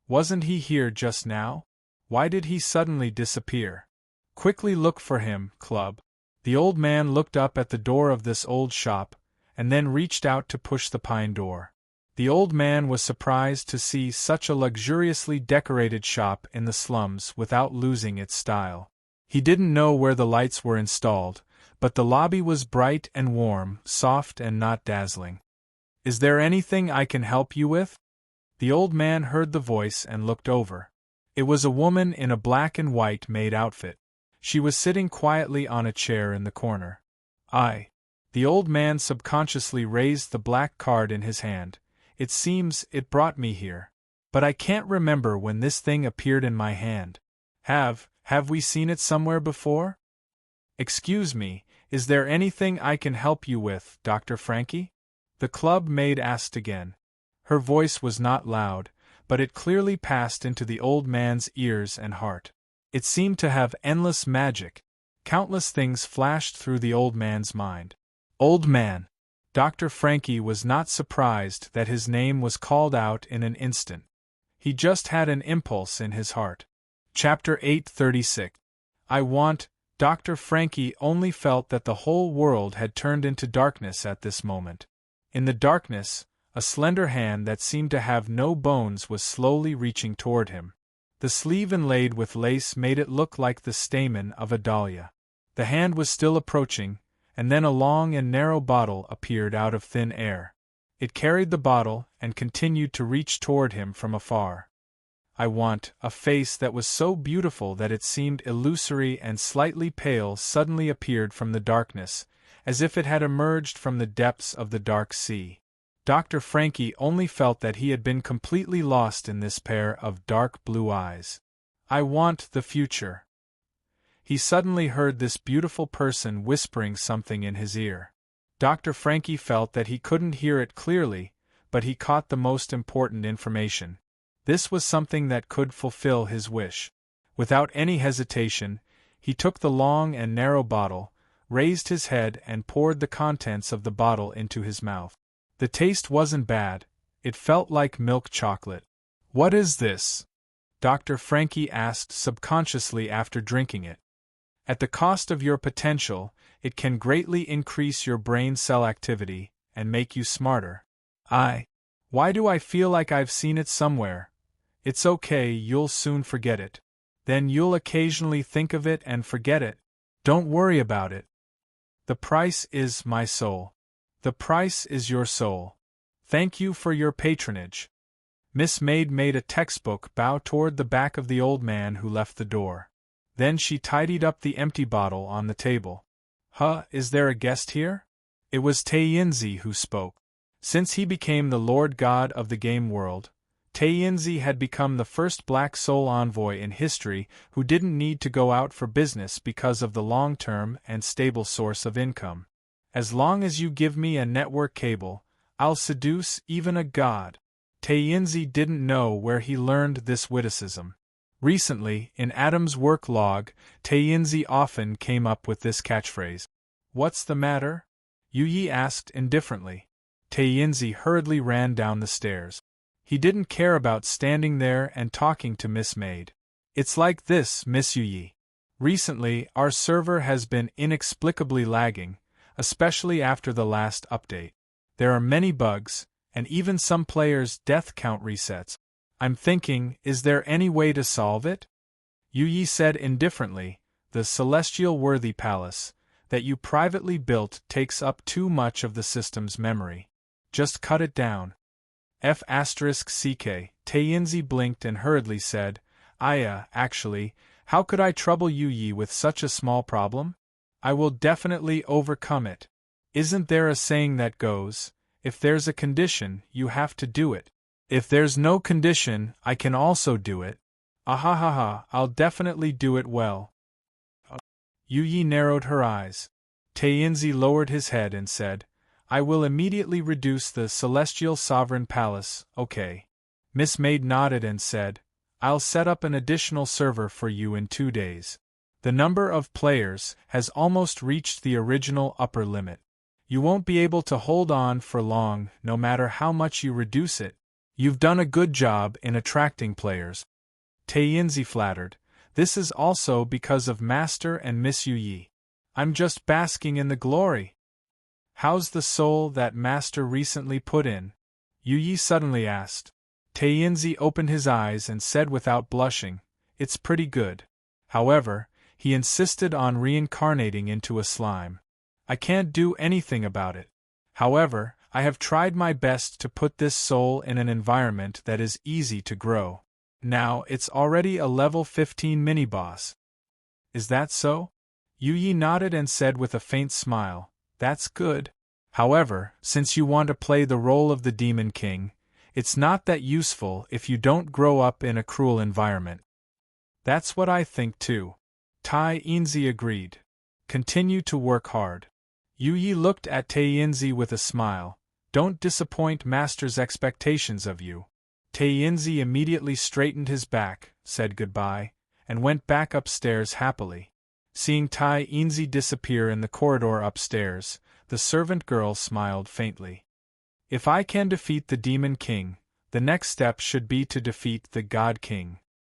Wasn't he here just now? Why did he suddenly disappear? Quickly look for him, Club. The old man looked up at the door of this old shop, and then reached out to push the pine door. The old man was surprised to see such a luxuriously decorated shop in the slums without losing its style. He didn't know where the lights were installed, but the lobby was bright and warm, soft and not dazzling. Is there anything I can help you with? The old man heard the voice and looked over. It was a woman in a black and white maid outfit. She was sitting quietly on a chair in the corner. The old man subconsciously raised the black card in his hand. It seems it brought me here. But I can't remember when this thing appeared in my hand. Have we seen it somewhere before? Excuse me, is there anything I can help you with, Dr. Frankie? The club maid asked again. Her voice was not loud, but it clearly passed into the old man's ears and heart. It seemed to have endless magic. Countless things flashed through the old man's mind. Old man. Dr. Frankie was not surprised that his name was called out in an instant. He just had an impulse in his heart. Chapter 836. Dr. Frankie only felt that the whole world had turned into darkness at this moment. In the darkness, a slender hand that seemed to have no bones was slowly reaching toward him. The sleeve inlaid with lace made it look like the stamen of a dahlia. The hand was still approaching, and then a long and narrow bottle appeared out of thin air. It carried the bottle and continued to reach toward him from afar. A face that was so beautiful that it seemed illusory and slightly pale suddenly appeared from the darkness, as if it had emerged from the depths of the dark sea. Dr. Frankie only felt that he had been completely lost in this pair of dark blue eyes. I want the future. He suddenly heard this beautiful person whispering something in his ear. Dr. Frankie felt that he couldn't hear it clearly, but he caught the most important information. This was something that could fulfill his wish. Without any hesitation, he took the long and narrow bottle, raised his head and poured the contents of the bottle into his mouth. The taste wasn't bad, it felt like milk chocolate. What is this? Dr. Frankie asked subconsciously after drinking it. At the cost of your potential, it can greatly increase your brain cell activity and make you smarter. Why do I feel like I've seen it somewhere? It's okay, you'll soon forget it. Then you'll occasionally think of it and forget it. Don't worry about it. The price is my soul. The price is your soul. Thank you for your patronage. Miss Maid made a textbook bow toward the back of the old man who left the door. Then she tidied up the empty bottle on the table. Is there a guest here? It was Taiyinzi who spoke. Since he became the Lord God of the game world, Taiyinzi had become the first black soul envoy in history who didn't need to go out for business because of the long-term and stable source of income. As long as you give me a network cable, I'll seduce even a god. Taiyinzi didn't know where he learned this witticism. Recently, in Adam's work log, Taiyinzi often came up with this catchphrase. What's the matter? Yu Yi asked indifferently. Taiyinzi hurriedly ran down the stairs. He didn't care about standing there and talking to Miss Maid. It's like this, Miss Yu Yi. Recently, our server has been inexplicably lagging, especially after the last update. There are many bugs, and even some players' death count resets. I'm thinking, is there any way to solve it? Yu Yi said indifferently, the celestial worthy palace that you privately built takes up too much of the system's memory. Just cut it down. F***ck, Taiyinzi blinked and hurriedly said, actually, how could I trouble Yu Yi with such a small problem? I will definitely overcome it. Isn't there a saying that goes, if there's a condition, you have to do it. If there's no condition, I can also do it. I'll definitely do it well. Yu Yi narrowed her eyes. Tainzi lowered his head and said, I will immediately reduce the Celestial Sovereign Palace, okay. Miss Maid nodded and said, I'll set up an additional server for you in 2 days. The number of players has almost reached the original upper limit. You won't be able to hold on for long no matter how much you reduce it. You've done a good job in attracting players. Tainzi flattered. This is also because of Master and Miss Yu Yi. I'm just basking in the glory. How's the soul that Master recently put in? Yu Yi suddenly asked. Tainzi opened his eyes and said without blushing, It's pretty good. However, he insisted on reincarnating into a slime. I can't do anything about it. However, I have tried my best to put this soul in an environment that is easy to grow. Now it's already a level 15 mini-boss. Is that so? Yu Yi nodded and said with a faint smile, That's good. However, since you want to play the role of the Demon King, it's not that useful if you don't grow up in a cruel environment. That's what I think too. Tainzi agreed. Continue to work hard. Yu Yi looked at Tainzi with a smile. Don't disappoint Master's expectations of you. Tainzi immediately straightened his back, said goodbye, and went back upstairs happily. Seeing Tainzi disappear in the corridor upstairs, the servant girl smiled faintly. If I can defeat the Demon King, the next step should be to defeat the God King.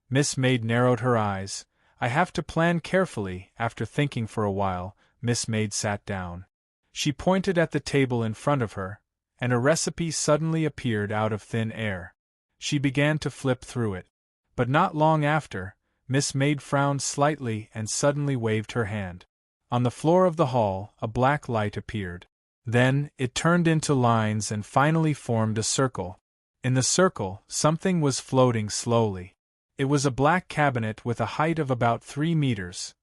Miss Maid narrowed her eyes. I have to plan carefully. After thinking for a while, Miss Maid sat down. She pointed at the table in front of her, and a recipe suddenly appeared out of thin air. She began to flip through it. But not long after, Miss Maid frowned slightly and suddenly waved her hand. On the floor of the hall, a black light appeared. Then, it turned into lines and finally formed a circle. In the circle, something was floating slowly. It was a black cabinet with a height of about 3 meters.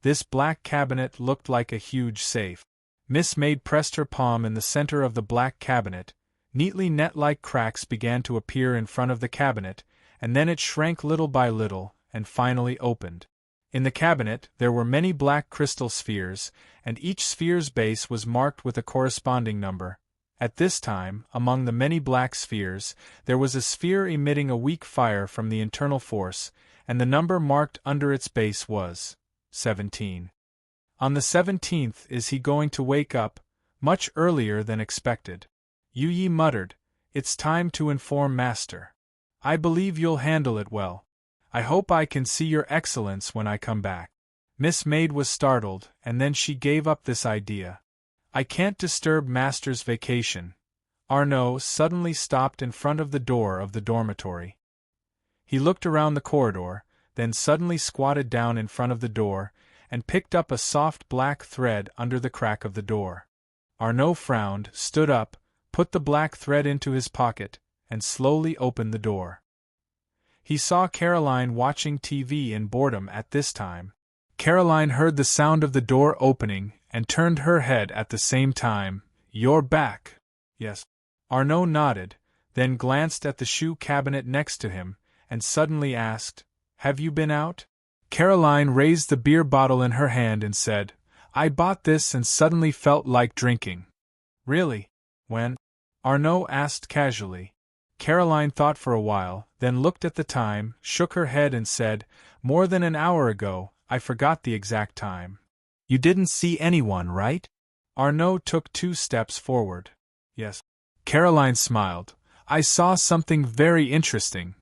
This black cabinet looked like a huge safe. Miss Maid pressed her palm in the center of the black cabinet. Neatly net-like cracks began to appear in front of the cabinet, and then it shrank little by little, and finally opened. In the cabinet, there were many black crystal spheres, and each sphere's base was marked with a corresponding number. At this time, among the many black spheres, there was a sphere emitting a weak fire from the internal force, and the number marked under its base was 17. On the 17th is he going to wake up, much earlier than expected. Yu Yi muttered, It's time to inform Master. I believe you'll handle it well. I hope I can see your excellence when I come back. Miss Maid was startled, and then she gave up this idea. I can't disturb Master's vacation. Arnaud suddenly stopped in front of the door of the dormitory. He looked around the corridor, then suddenly squatted down in front of the door, and picked up a soft black thread under the crack of the door. Arnaud frowned, stood up, put the black thread into his pocket, and slowly opened the door. He saw Caroline watching TV in boredom at this time. Caroline heard the sound of the door opening and turned her head at the same time. You're back. Yes. Arnaud nodded, then glanced at the shoe cabinet next to him, and suddenly asked, Have you been out? Caroline raised the beer bottle in her hand and said, I bought this and suddenly felt like drinking. Really? When? Arnaud asked casually. Caroline thought for a while, then looked at the time, shook her head and said, More than an hour ago. I forgot the exact time. You didn't see anyone, right? Arnaud took 2 steps forward. Yes. Caroline smiled. I saw something very interesting.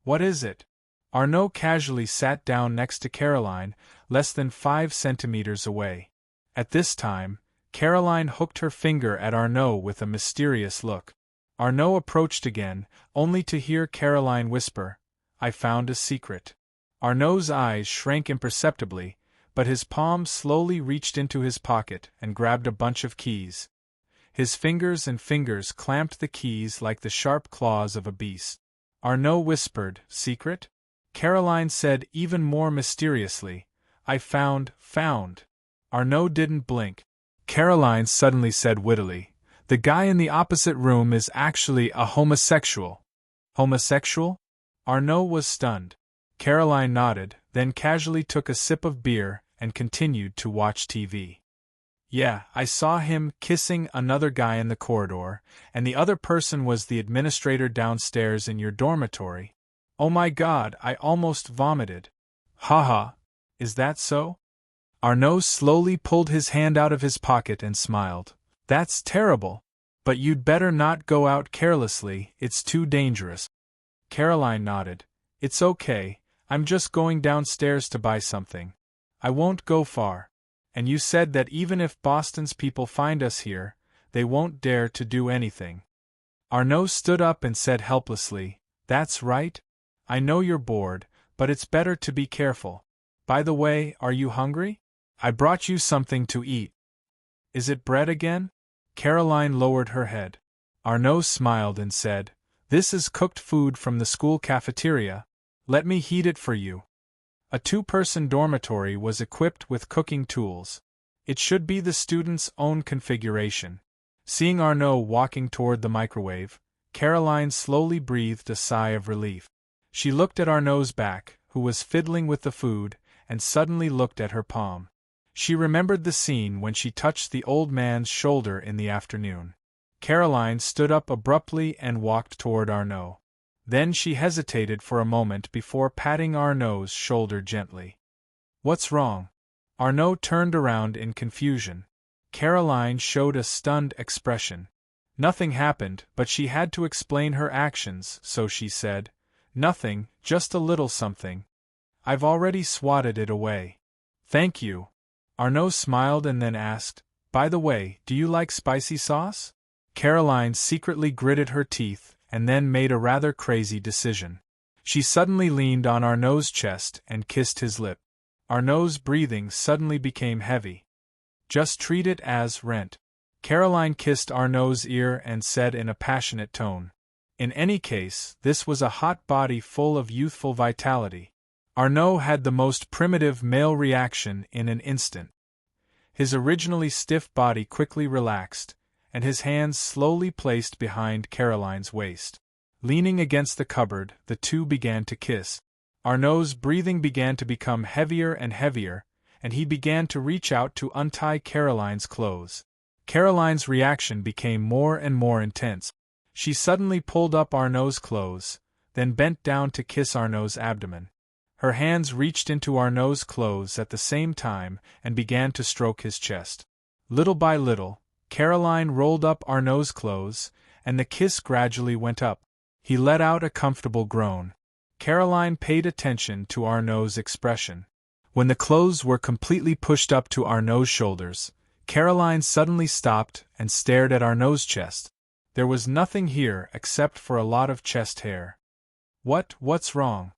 What is it? Arnaud casually sat down next to Caroline, less than 5 centimeters away. At this time, Caroline hooked her finger at Arnaud with a mysterious look. Arnaud approached again, only to hear Caroline whisper, I found a secret. Arnaud's eyes shrank imperceptibly, but his palm slowly reached into his pocket and grabbed a bunch of keys. His fingers clamped the keys like the sharp claws of a beast. Arnaud whispered, Secret? Caroline said even more mysteriously, I found. Arnaud didn't blink. Caroline suddenly said wittily, The guy in the opposite room is actually a homosexual. Homosexual? Arnaud was stunned. Caroline nodded, then casually took a sip of beer and continued to watch TV. Yeah, I saw him kissing another guy in the corridor, and the other person was the administrator downstairs in your dormitory. Oh my God, I almost vomited. Haha, is that so? Arnaud slowly pulled his hand out of his pocket and smiled. That's terrible. But you'd better not go out carelessly, it's too dangerous. Caroline nodded. It's okay, I'm just going downstairs to buy something. I won't go far. And you said that even if Boston's people find us here, they won't dare to do anything. Arnaud stood up and said helplessly, That's right. I know you're bored, but it's better to be careful. By the way, are you hungry? I brought you something to eat. Is it bread again? Caroline lowered her head. Arnaud smiled and said, This is cooked food from the school cafeteria. Let me heat it for you. A two-person dormitory was equipped with cooking tools. It should be the students' own configuration. Seeing Arnaud walking toward the microwave, Caroline slowly breathed a sigh of relief. She looked at Arnaud's back, who was fiddling with the food, and suddenly looked at her palm. She remembered the scene when she touched the old man's shoulder in the afternoon. Caroline stood up abruptly and walked toward Arnaud. Then she hesitated for a moment before patting Arnaud's shoulder gently. What's wrong? Arnaud turned around in confusion. Caroline showed a stunned expression. Nothing happened, but she had to explain her actions, so she said, Nothing, just a little something. I've already swatted it away. Thank you. Arnaud smiled and then asked, By the way, do you like spicy sauce? Caroline secretly gritted her teeth, and then made a rather crazy decision. She suddenly leaned on Arnaud's chest and kissed his lip. Arnaud's breathing suddenly became heavy. Just treat it as rent. Caroline kissed Arnaud's ear and said in a passionate tone. In any case, this was a hot body full of youthful vitality. Arnaud had the most primitive male reaction in an instant. His originally stiff body quickly relaxed, and his hands slowly placed behind Caroline's waist. Leaning against the cupboard, the two began to kiss. Arnaud's breathing began to become heavier and heavier, and he began to reach out to untie Caroline's clothes. Caroline's reaction became more and more intense. She suddenly pulled up Arnaud's clothes, then bent down to kiss Arnaud's abdomen. Her hands reached into Arnaud's clothes at the same time and began to stroke his chest. Little by little, Caroline rolled up Arnaud's clothes, and the kiss gradually went up. He let out a comfortable groan. Caroline paid attention to Arnaud's expression. When the clothes were completely pushed up to Arnaud's shoulders, Caroline suddenly stopped and stared at Arnaud's chest. There was nothing here except for a lot of chest hair. What's wrong?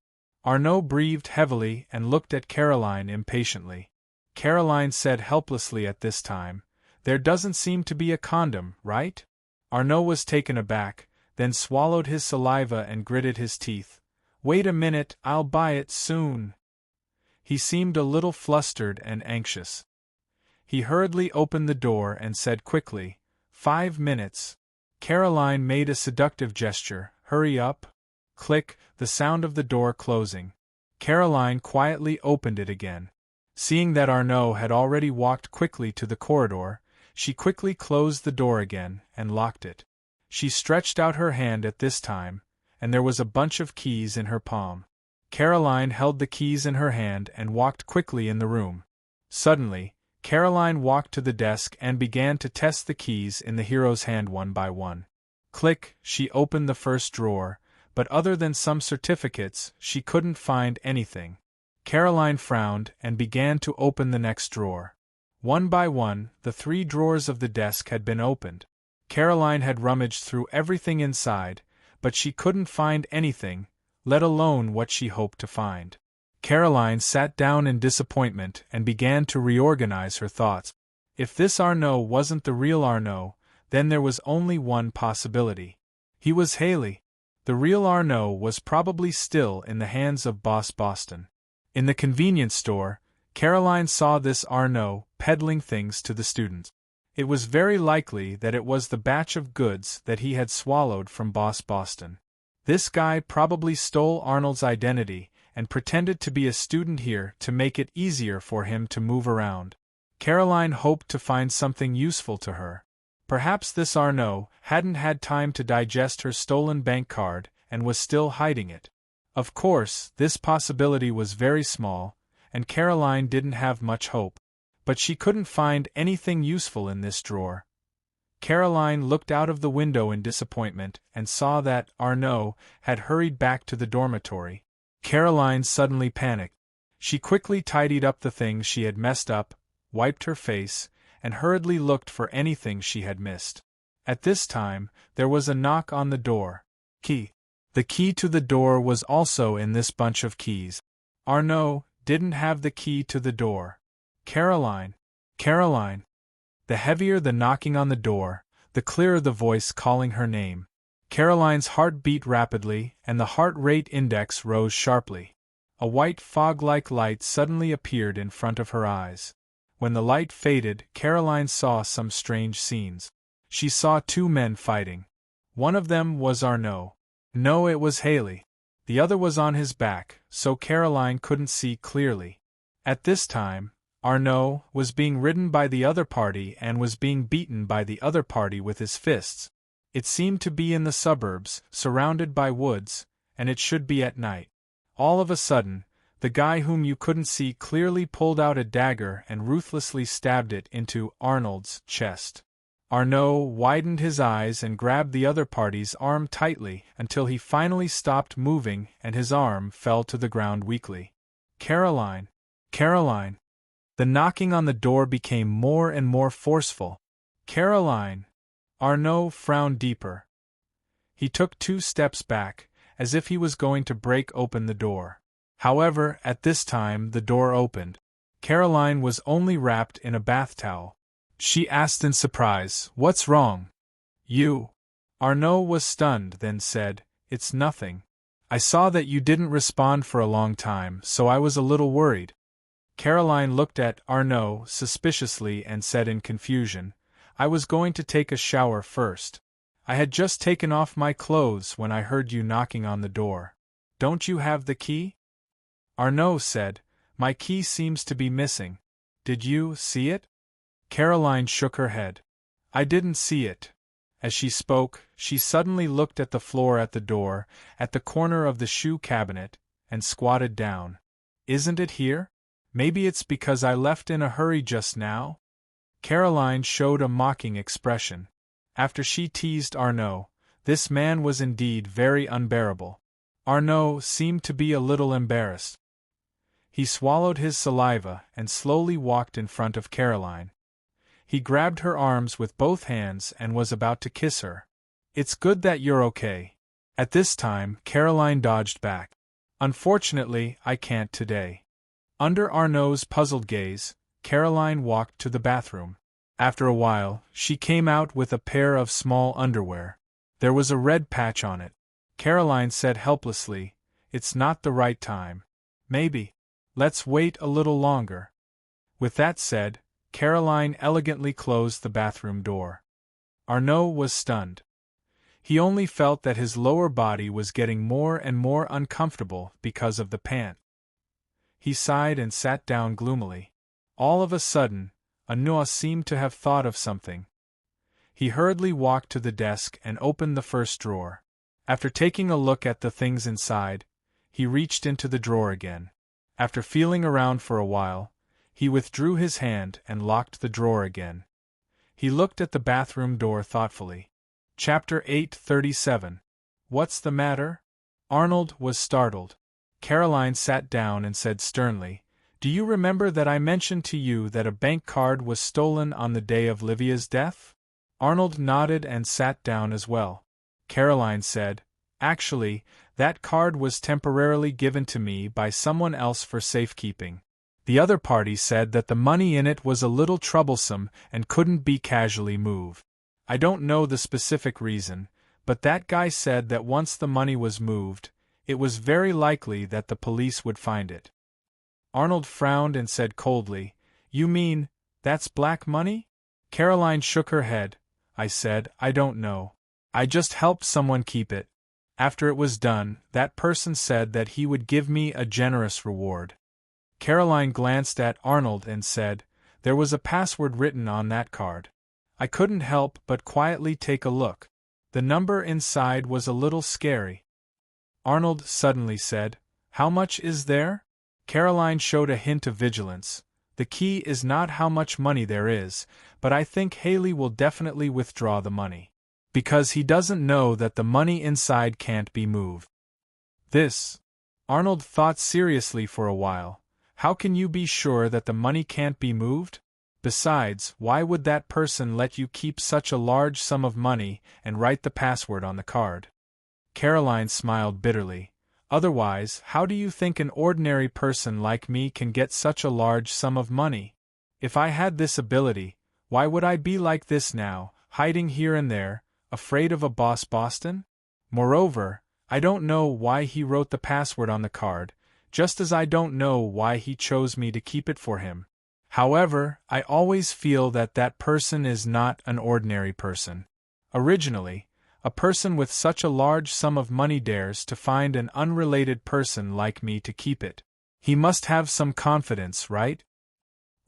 Arnaud breathed heavily and looked at Caroline impatiently. Caroline said helplessly at this time, There doesn't seem to be a condom, right? Arnaud was taken aback, then swallowed his saliva and gritted his teeth. Wait a minute, I'll buy it soon. He seemed a little flustered and anxious. He hurriedly opened the door and said quickly, 5 minutes. Caroline made a seductive gesture, Hurry up. Click, the sound of the door closing. Caroline quietly opened it again. Seeing that Arnaud had already walked quickly to the corridor, she quickly closed the door again and locked it. She stretched out her hand at this time, and there was a bunch of keys in her palm. Caroline held the keys in her hand and walked quickly in the room. Suddenly, Caroline walked to the desk and began to test the keys in the hero's hand one by one. Click, she opened the first drawer, but other than some certificates, she couldn't find anything. Caroline frowned and began to open the next drawer. One by one, the 3 drawers of the desk had been opened. Caroline had rummaged through everything inside, but she couldn't find anything, let alone what she hoped to find. Caroline sat down in disappointment and began to reorganize her thoughts. If this Arnaud wasn't the real Arnaud, then there was only one possibility. He was Haley. The real Arnaud was probably still in the hands of Boss Boston. In the convenience store, Caroline saw this Arnaud peddling things to the students. It was very likely that it was the batch of goods that he had swallowed from Boss Boston. This guy probably stole Arnold's identity and pretended to be a student here to make it easier for him to move around. Caroline hoped to find something useful to her. Perhaps this Arnaud hadn't had time to digest her stolen bank card and was still hiding it. Of course, this possibility was very small, and Caroline didn't have much hope. But she couldn't find anything useful in this drawer. Caroline looked out of the window in disappointment and saw that Arnaud had hurried back to the dormitory. Caroline suddenly panicked. She quickly tidied up the things she had messed up, wiped her face, and hurriedly looked for anything she had missed. At this time, there was a knock on the door. Key. The key to the door was also in this bunch of keys. Arnaud didn't have the key to the door. Caroline. Caroline. The heavier the knocking on the door, the clearer the voice calling her name. Caroline's heart beat rapidly, and the heart rate index rose sharply. A white fog-like light suddenly appeared in front of her eyes. When the light faded, Caroline saw some strange scenes. She saw two men fighting. One of them was Arnaud. No, it was Haley. The other was on his back, so Caroline couldn't see clearly. At this time, Arnaud was being ridden by the other party and was being beaten by the other party with his fists. It seemed to be in the suburbs, surrounded by woods, and it should be at night. All of a sudden, the guy whom you couldn't see clearly pulled out a dagger and ruthlessly stabbed it into Arnold's chest. Arnaud widened his eyes and grabbed the other party's arm tightly until he finally stopped moving and his arm fell to the ground weakly. Caroline. Caroline. The knocking on the door became more and more forceful. Caroline. Arnaud frowned deeper. He took 2 steps back, as if he was going to break open the door. However, at this time the door opened. Caroline was only wrapped in a bath towel. She asked in surprise, "What's wrong?" "You." Arnaud was stunned, then said, "It's nothing. I saw that you didn't respond for a long time, so I was a little worried." Caroline looked at Arnaud suspiciously and said in confusion, "I was going to take a shower first. I had just taken off my clothes when I heard you knocking on the door. Don't you have the key?" Arnaud said, "My key seems to be missing. Did you see it?" Caroline shook her head. "I didn't see it." As she spoke, she suddenly looked at the floor at the door, at the corner of the shoe cabinet, and squatted down. "Isn't it here? Maybe it's because I left in a hurry just now?" Caroline showed a mocking expression. After she teased Arnaud, this man was indeed very unbearable. Arnaud seemed to be a little embarrassed. He swallowed his saliva and slowly walked in front of Caroline. He grabbed her arms with both hands and was about to kiss her. "It's good that you're okay." At this time, Caroline dodged back. "Unfortunately, I can't today." Under Arnaud's puzzled gaze, Caroline walked to the bathroom. After a while, she came out with a pair of small underwear. There was a red patch on it. Caroline said helplessly, "It's not the right time. Maybe. Let's wait a little longer." With that said, Caroline elegantly closed the bathroom door. Arnaud was stunned. He only felt that his lower body was getting more and more uncomfortable because of the pant. He sighed and sat down gloomily. All of a sudden, Arnaud seemed to have thought of something. He hurriedly walked to the desk and opened the first drawer. After taking a look at the things inside, he reached into the drawer again. After feeling around for a while, he withdrew his hand and locked the drawer again. He looked at the bathroom door thoughtfully. Chapter 837. What's the matter? Arnold was startled. Caroline sat down and said sternly, "Do you remember that I mentioned to you that a bank card was stolen on the day of Livia's death?" Arnold nodded and sat down as well. Caroline said, "Actually, that card was temporarily given to me by someone else for safekeeping. The other party said that the money in it was a little troublesome and couldn't be casually moved. I don't know the specific reason, but that guy said that once the money was moved, it was very likely that the police would find it." Arnold frowned and said coldly, "You mean, that's black money?" Caroline shook her head. "I said, I don't know. I just helped someone keep it." After it was done, that person said that he would give me a generous reward. Caroline glanced at Arnold and said, "There was a password written on that card." I couldn't help but quietly take a look. The number inside was a little scary. Arnold suddenly said, "How much is there?" Caroline showed a hint of vigilance. "The key is not how much money there is, but I think Haley will definitely withdraw the money. Because he doesn't know that the money inside can't be moved." This. Arnold thought seriously for a while. How can you be sure that the money can't be moved? Besides, why would that person let you keep such a large sum of money and write the password on the card? Caroline smiled bitterly. Otherwise, how do you think an ordinary person like me can get such a large sum of money? If I had this ability, why would I be like this now, hiding here and there, afraid of a boss Boston? Moreover, I don't know why he wrote the password on the card, just as I don't know why he chose me to keep it for him. However, I always feel that that person is not an ordinary person. Originally, a person with such a large sum of money dares to find an unrelated person like me to keep it. He must have some confidence, right?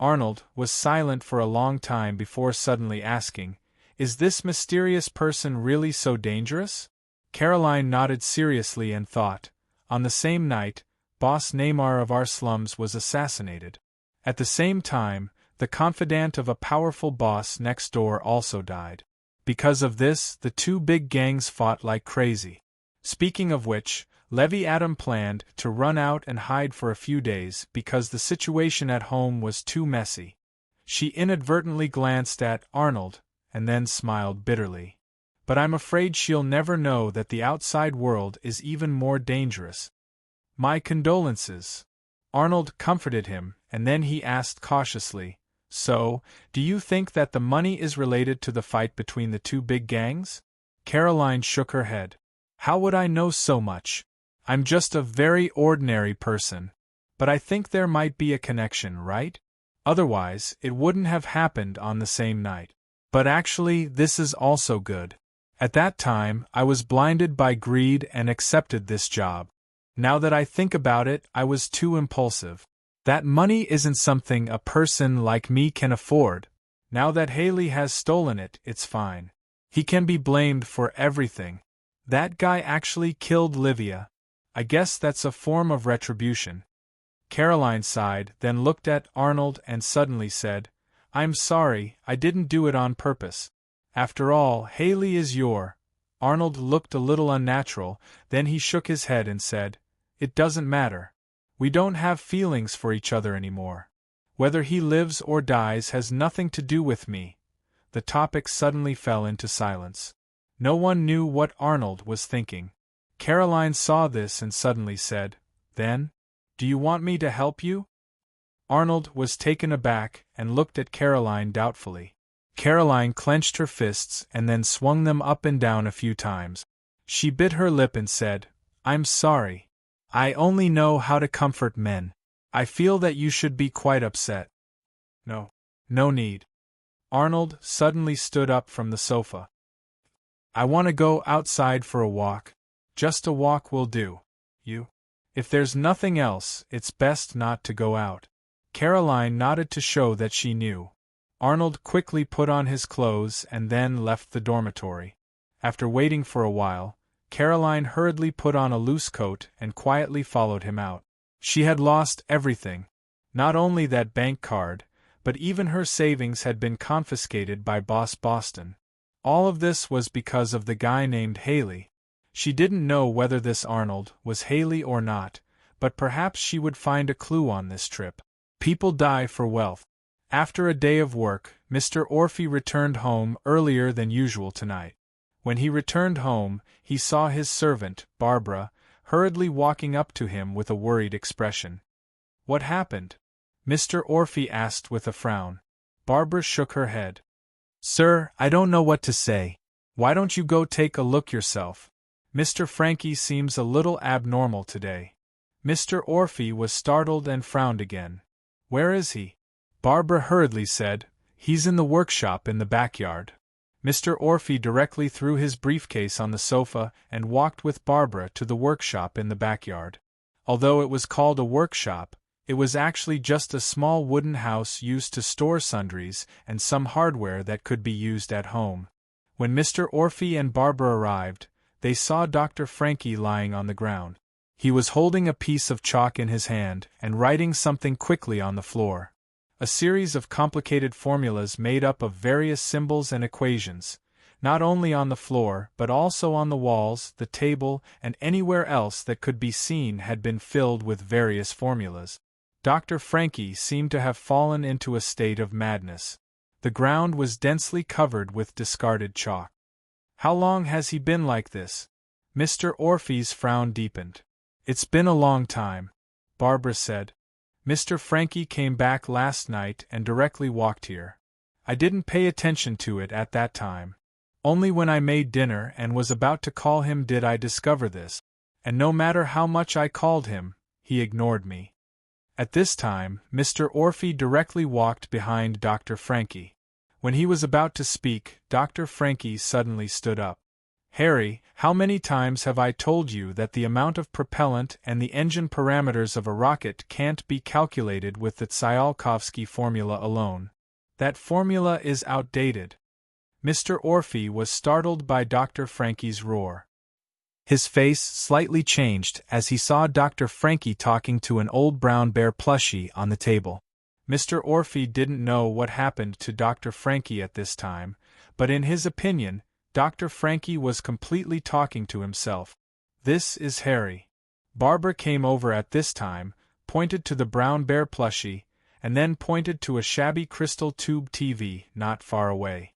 Arnold was silent for a long time before suddenly asking, "Is this mysterious person really so dangerous?" Caroline nodded seriously and thought, "On the same night, Boss Neymar of our slums was assassinated. At the same time, the confidant of a powerful boss next door also died. Because of this, the two big gangs fought like crazy. Speaking of which, Levy Adam planned to run out and hide for a few days because the situation at home was too messy." She inadvertently glanced at Arnold, and then smiled bitterly. "But I'm afraid she'll never know that the outside world is even more dangerous." "My condolences." Arnold comforted him, and then he asked cautiously, "So, do you think that the money is related to the fight between the two big gangs?" Caroline shook her head. "How would I know so much? I'm just a very ordinary person. But I think there might be a connection, right? Otherwise, it wouldn't have happened on the same night. But actually, this is also good. At that time, I was blinded by greed and accepted this job. Now that I think about it, I was too impulsive. That money isn't something a person like me can afford. Now that Haley has stolen it, it's fine. He can be blamed for everything. That guy actually killed Livia. I guess that's a form of retribution." Caroline sighed, then looked at Arnold and suddenly said, "I'm sorry, I didn't do it on purpose. After all, Haley is your—" Arnold looked a little unnatural, then he shook his head and said, "It doesn't matter. We don't have feelings for each other anymore. Whether he lives or dies has nothing to do with me." The topic suddenly fell into silence. No one knew what Arnold was thinking. Caroline saw this and suddenly said, "Then? Do you want me to help you?" Arnold was taken aback and looked at Caroline doubtfully. Caroline clenched her fists and then swung them up and down a few times. She bit her lip and said, "I'm sorry. I only know how to comfort men. I feel that you should be quite upset." "No. No need." Arnold suddenly stood up from the sofa. "I want to go outside for a walk. Just a walk will do. You? If there's nothing else, it's best not to go out." Caroline nodded to show that she knew. Arnold quickly put on his clothes and then left the dormitory. After waiting for a while, Caroline hurriedly put on a loose coat and quietly followed him out. She had lost everything. Not only that bank card, but even her savings had been confiscated by Boss Boston. All of this was because of the guy named Haley. She didn't know whether this Arnold was Haley or not, but perhaps she would find a clue on this trip. People die for wealth. After a day of work, Mr. Orphy returned home earlier than usual tonight. When he returned home, he saw his servant, Barbara, hurriedly walking up to him with a worried expression. "What happened?" Mr. Orphy asked with a frown. Barbara shook her head. "Sir, I don't know what to say. Why don't you go take a look yourself? Mr. Frankie seems a little abnormal today." Mr. Orphy was startled and frowned again. "Where is he?" Barbara hurriedly said, "He's in the workshop in the backyard." Mr. Orphy directly threw his briefcase on the sofa and walked with Barbara to the workshop in the backyard. Although it was called a workshop, it was actually just a small wooden house used to store sundries and some hardware that could be used at home. When Mr. Orphy and Barbara arrived, they saw Dr. Frankie lying on the ground. He was holding a piece of chalk in his hand and writing something quickly on the floor. A series of complicated formulas made up of various symbols and equations, not only on the floor but also on the walls, the table, and anywhere else that could be seen had been filled with various formulas. Dr. Frankie seemed to have fallen into a state of madness. The ground was densely covered with discarded chalk. "How long has he been like this?" Mr. Orphy's frown deepened. "It's been a long time," Barbara said. "Mr. Frankie came back last night and directly walked here. I didn't pay attention to it at that time. Only when I made dinner and was about to call him did I discover this. And no matter how much I called him, he ignored me." At this time, Mr. Orphy directly walked behind Dr. Frankie. When he was about to speak, Dr. Frankie suddenly stood up. "Harry, how many times have I told you that the amount of propellant and the engine parameters of a rocket can't be calculated with the Tsiolkovsky formula alone? That formula is outdated." Mr. Orphy was startled by Dr. Frankie's roar. His face slightly changed as he saw Dr. Frankie talking to an old brown bear plushie on the table. Mr. Orphy didn't know what happened to Dr. Frankie at this time, but in his opinion, Dr. Frankie was completely talking to himself. "This is Harry." Barbara came over at this time, pointed to the brown bear plushie, and then pointed to a shabby crystal tube TV not far away.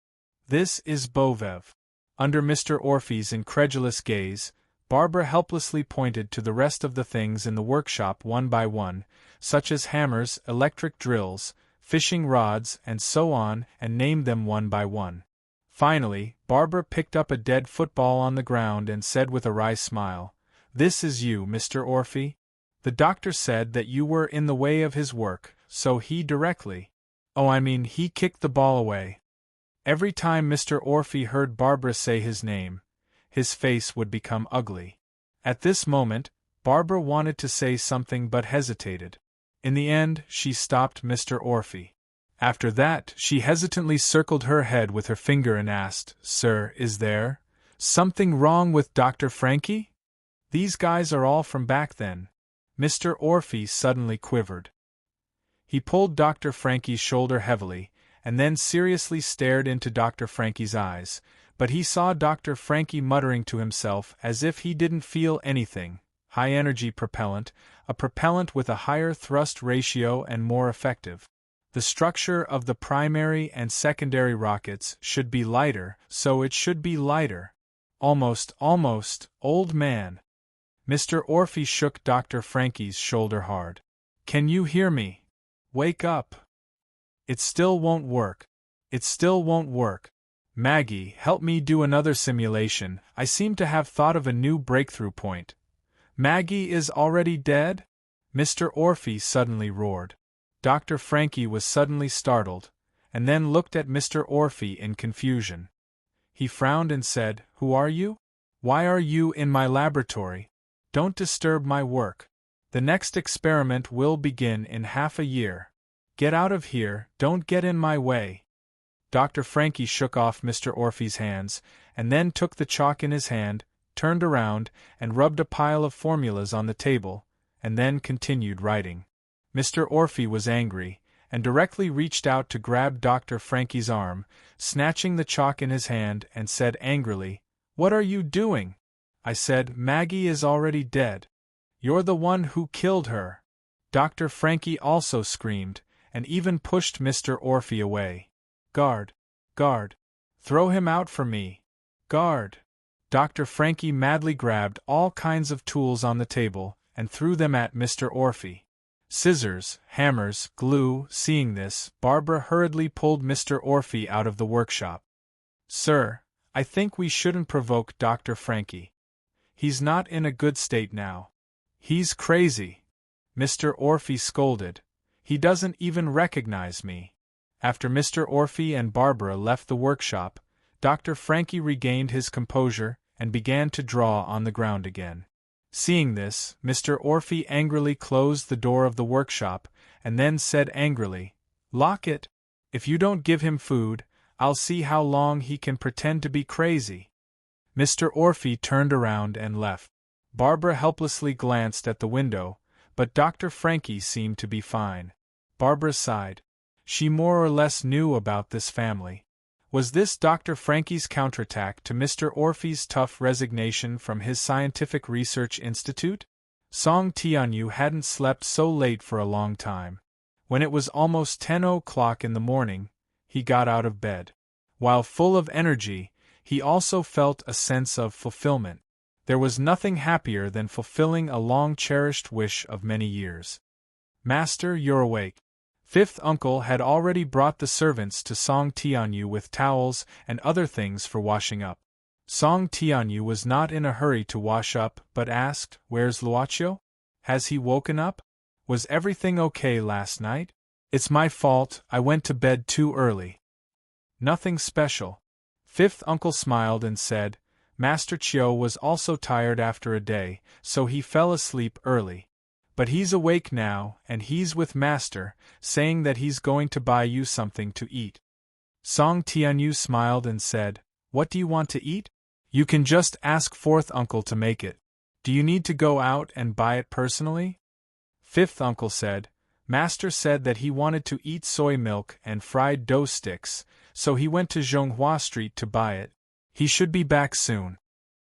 "This is Bovev." Under Mr. Orphy's incredulous gaze, Barbara helplessly pointed to the rest of the things in the workshop one by one, such as hammers, electric drills, fishing rods, and so on, and named them one by one. Finally, Barbara picked up a dead football on the ground and said with a wry smile, "This is you, Mr. Orphy? The doctor said that you were in the way of his work, so he he kicked the ball away." Every time Mr. Orphy heard Barbara say his name, his face would become ugly. At this moment, Barbara wanted to say something but hesitated. In the end, she stopped Mr. Orphy. After that, she hesitantly circled her head with her finger and asked, "Sir, is there something wrong with Dr. Frankie? These guys are all from back then." Mr. Orphy suddenly quivered. He pulled Dr. Frankie's shoulder heavily, and then seriously stared into Dr. Frankie's eyes, but he saw Dr. Frankie muttering to himself as if he didn't feel anything. High-energy propellant, a propellant with a higher thrust ratio and more effective. The structure of the primary and secondary rockets should be lighter, so it should be lighter. Almost, old man. Mr. Orphy shook Dr. Frankie's shoulder hard. "Can you hear me? Wake up. It still won't work. It still won't work. Maggie, help me do another simulation. I seem to have thought of a new breakthrough point." "Maggie is already dead?" Mr. Orphy suddenly roared. Dr. Frankie was suddenly startled, and then looked at Mr. Orphy in confusion. He frowned and said, "Who are you? Why are you in my laboratory? Don't disturb my work. The next experiment will begin in half a year. Get out of here, don't get in my way." Dr. Frankie shook off Mr. Orphy's hands, and then took the chalk in his hand, turned around, and rubbed a pile of formulas on the table, and then continued writing. Mr. Orphy was angry, and directly reached out to grab Dr. Frankie's arm, snatching the chalk in his hand, and said angrily, "What are you doing?" "I said, Maggie is already dead. You're the one who killed her." Dr. Frankie also screamed, and even pushed Mr. Orphy away. "Guard! Guard! Throw him out for me! Guard!" Dr. Frankie madly grabbed all kinds of tools on the table, and threw them at Mr. Orphy. Scissors, hammers, glue. Seeing this, Barbara hurriedly pulled Mr. Orphy out of the workshop. "Sir, I think we shouldn't provoke Dr. Frankie. He's not in a good state now. He's crazy," Mr. Orphy scolded. "He doesn't even recognize me." After Mr. Orphy and Barbara left the workshop, Dr. Frankie regained his composure and began to draw on the ground again. Seeing this, Mr. Orphy angrily closed the door of the workshop and then said angrily, "Lock it. If you don't give him food, I'll see how long he can pretend to be crazy." Mr. Orphy turned around and left. Barbara helplessly glanced at the window, but Dr. Frankie seemed to be fine. Barbara sighed. She more or less knew about this family. Was this Dr. Frankie's counterattack to Mr. Orphy's tough resignation from his scientific research institute? Song Tianyu hadn't slept so late for a long time. When it was almost 10 o'clock in the morning, he got out of bed. While full of energy, he also felt a sense of fulfillment. There was nothing happier than fulfilling a long-cherished wish of many years. "Master, you're awake." Fifth uncle had already brought the servants to Song Tianyu with towels and other things for washing up. Song Tianyu was not in a hurry to wash up but asked, "Where's Luochio? Has he woken up? Was everything okay last night?" "It's my fault, I went to bed too early." "Nothing special." Fifth uncle smiled and said, "Master Chiu was also tired after a day, so he fell asleep early. But he's awake now, and he's with Master, saying that he's going to buy you something to eat." Song Tianyu smiled and said, "What do you want to eat?" "You can just ask fourth uncle to make it. Do you need to go out and buy it personally?" Fifth uncle said, "Master said that he wanted to eat soy milk and fried dough sticks, so he went to Zhonghua Street to buy it. He should be back soon."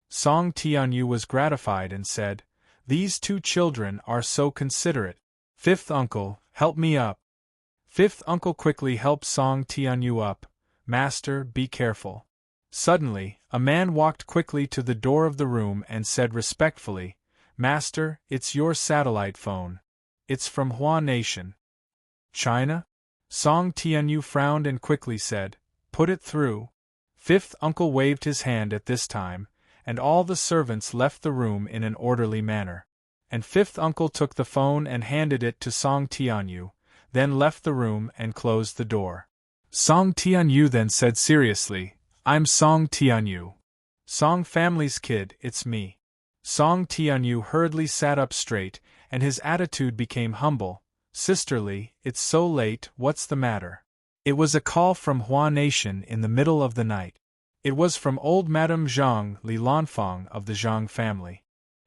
Song Tianyu was gratified and said, "These two children are so considerate. Fifth uncle, help me up." Fifth uncle quickly helped Song Tianyu up. "Master, be careful." Suddenly, a man walked quickly to the door of the room and said respectfully, "Master, it's your satellite phone. It's from Hua Nation." "China?" Song Tianyu frowned and quickly said, "Put it through." Fifth uncle waved his hand at this time, and all the servants left the room in an orderly manner. And fifth uncle took the phone and handed it to Song Tianyu, then left the room and closed the door. Song Tianyu then said seriously, "I'm Song Tianyu. Song family's kid, it's me." Song Tianyu hurriedly sat up straight, and his attitude became humble. "Sisterly, it's so late, what's the matter?" It was a call from Hua Nation in the middle of the night. It was from old Madame Zhang Li Lanfang of the Zhang family.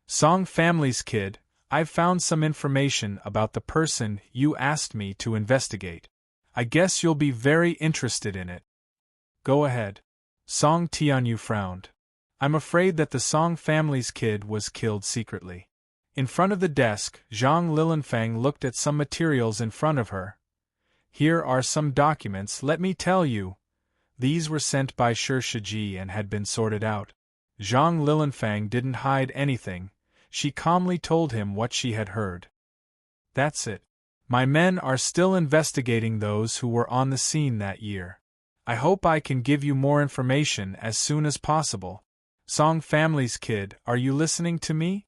"Song family's kid, I've found some information about the person you asked me to investigate. I guess you'll be very interested in it." "Go ahead." Song Tianyu frowned. "I'm afraid that the Song family's kid was killed secretly." In front of the desk, Zhang Lilanfang looked at some materials in front of her. "Here are some documents, let me tell you. These were sent by Shi Shiji and had been sorted out." Zhang Lilanfang didn't hide anything. She calmly told him what she had heard. "That's it. My men are still investigating those who were on the scene that year. I hope I can give you more information as soon as possible. Song family's kid, are you listening to me?"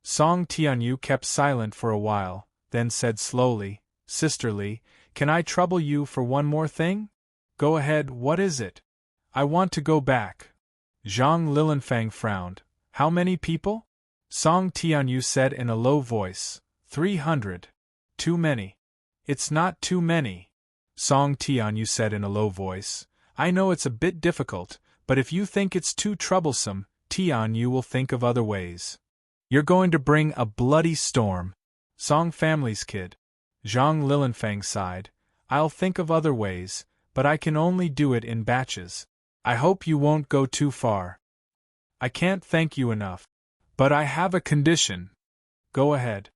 Song Tianyu kept silent for a while, then said slowly, "Sisterly, can I trouble you for one more thing?" "Go ahead, what is it?" "I want to go back." Zhang Lilanfang frowned. "How many people?" Song Tianyu said in a low voice, 300. "Too many." "It's not too many." Song Tianyu said in a low voice, "I know it's a bit difficult, but if you think it's too troublesome, Tianyu will think of other ways." "You're going to bring a bloody storm." "Song family's kid." Zhang Lilanfang sighed. "I'll think of other ways, but I can only do it in batches. I hope you won't go too far." "I can't thank you enough. But I have a condition." "Go ahead."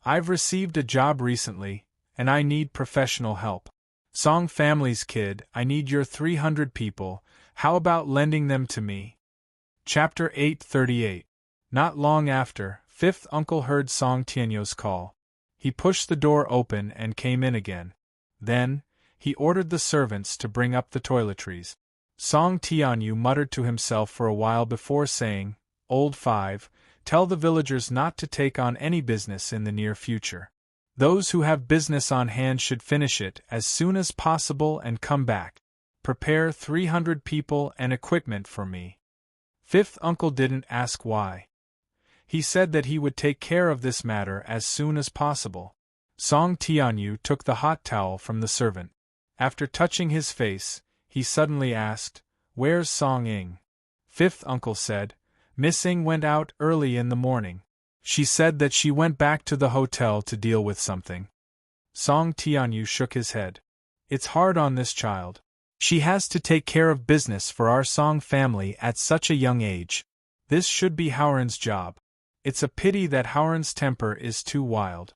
"I've received a job recently, and I need professional help. Song family's kid, I need your 300 people, how about lending them to me?" Chapter 838. Not long after, fifth uncle heard Song Tianyu's call. He pushed the door open and came in again. Then, he ordered the servants to bring up the toiletries. Song Tianyu muttered to himself for a while before saying, "Old Five, tell the villagers not to take on any business in the near future. Those who have business on hand should finish it as soon as possible and come back. prepare 300 people and equipment for me. Fifth uncle didn't ask why. He said that he would take care of this matter as soon as possible. Song Tianyu took the hot towel from the servant. After touching his face, he suddenly asked, "Where's Song Ying?" Fifth uncle said, "Miss Ying went out early in the morning. She said that she went back to the hotel to deal with something." Song Tianyu shook his head. "It's hard on this child. She has to take care of business for our Song family at such a young age. This should be Howren's job. It's a pity that Howren's temper is too wild."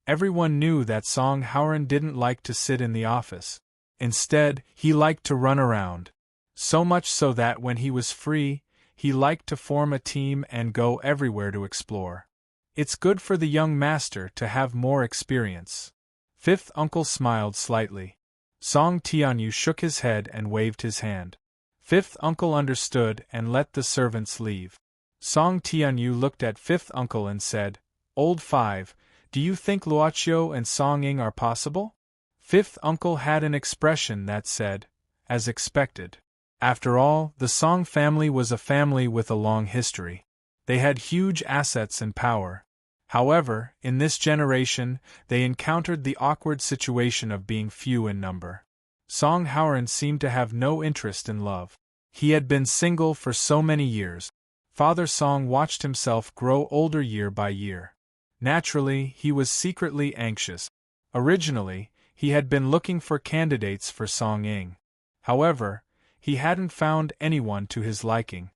Everyone knew that Song Howren didn't like to sit in the office. Instead, he liked to run around. So much so that when he was free, he liked to form a team and go everywhere to explore. It's good for the young master to have more experience. Fifth uncle smiled slightly. Song Tianyu shook his head and waved his hand. Fifth uncle understood and let the servants leave. Song Tianyu looked at fifth uncle and said, "Old Five, do you think Luoqiu and Song Ying are possible?" Fifth uncle had an expression that said, "As expected." After all, the Song family was a family with a long history. They had huge assets and power. However, in this generation, they encountered the awkward situation of being few in number. Song Howren seemed to have no interest in love. He had been single for so many years. Father Song watched himself grow older year by year. Naturally, he was secretly anxious. Originally, he had been looking for candidates for Song Ying. However, he hadn't found anyone to his liking.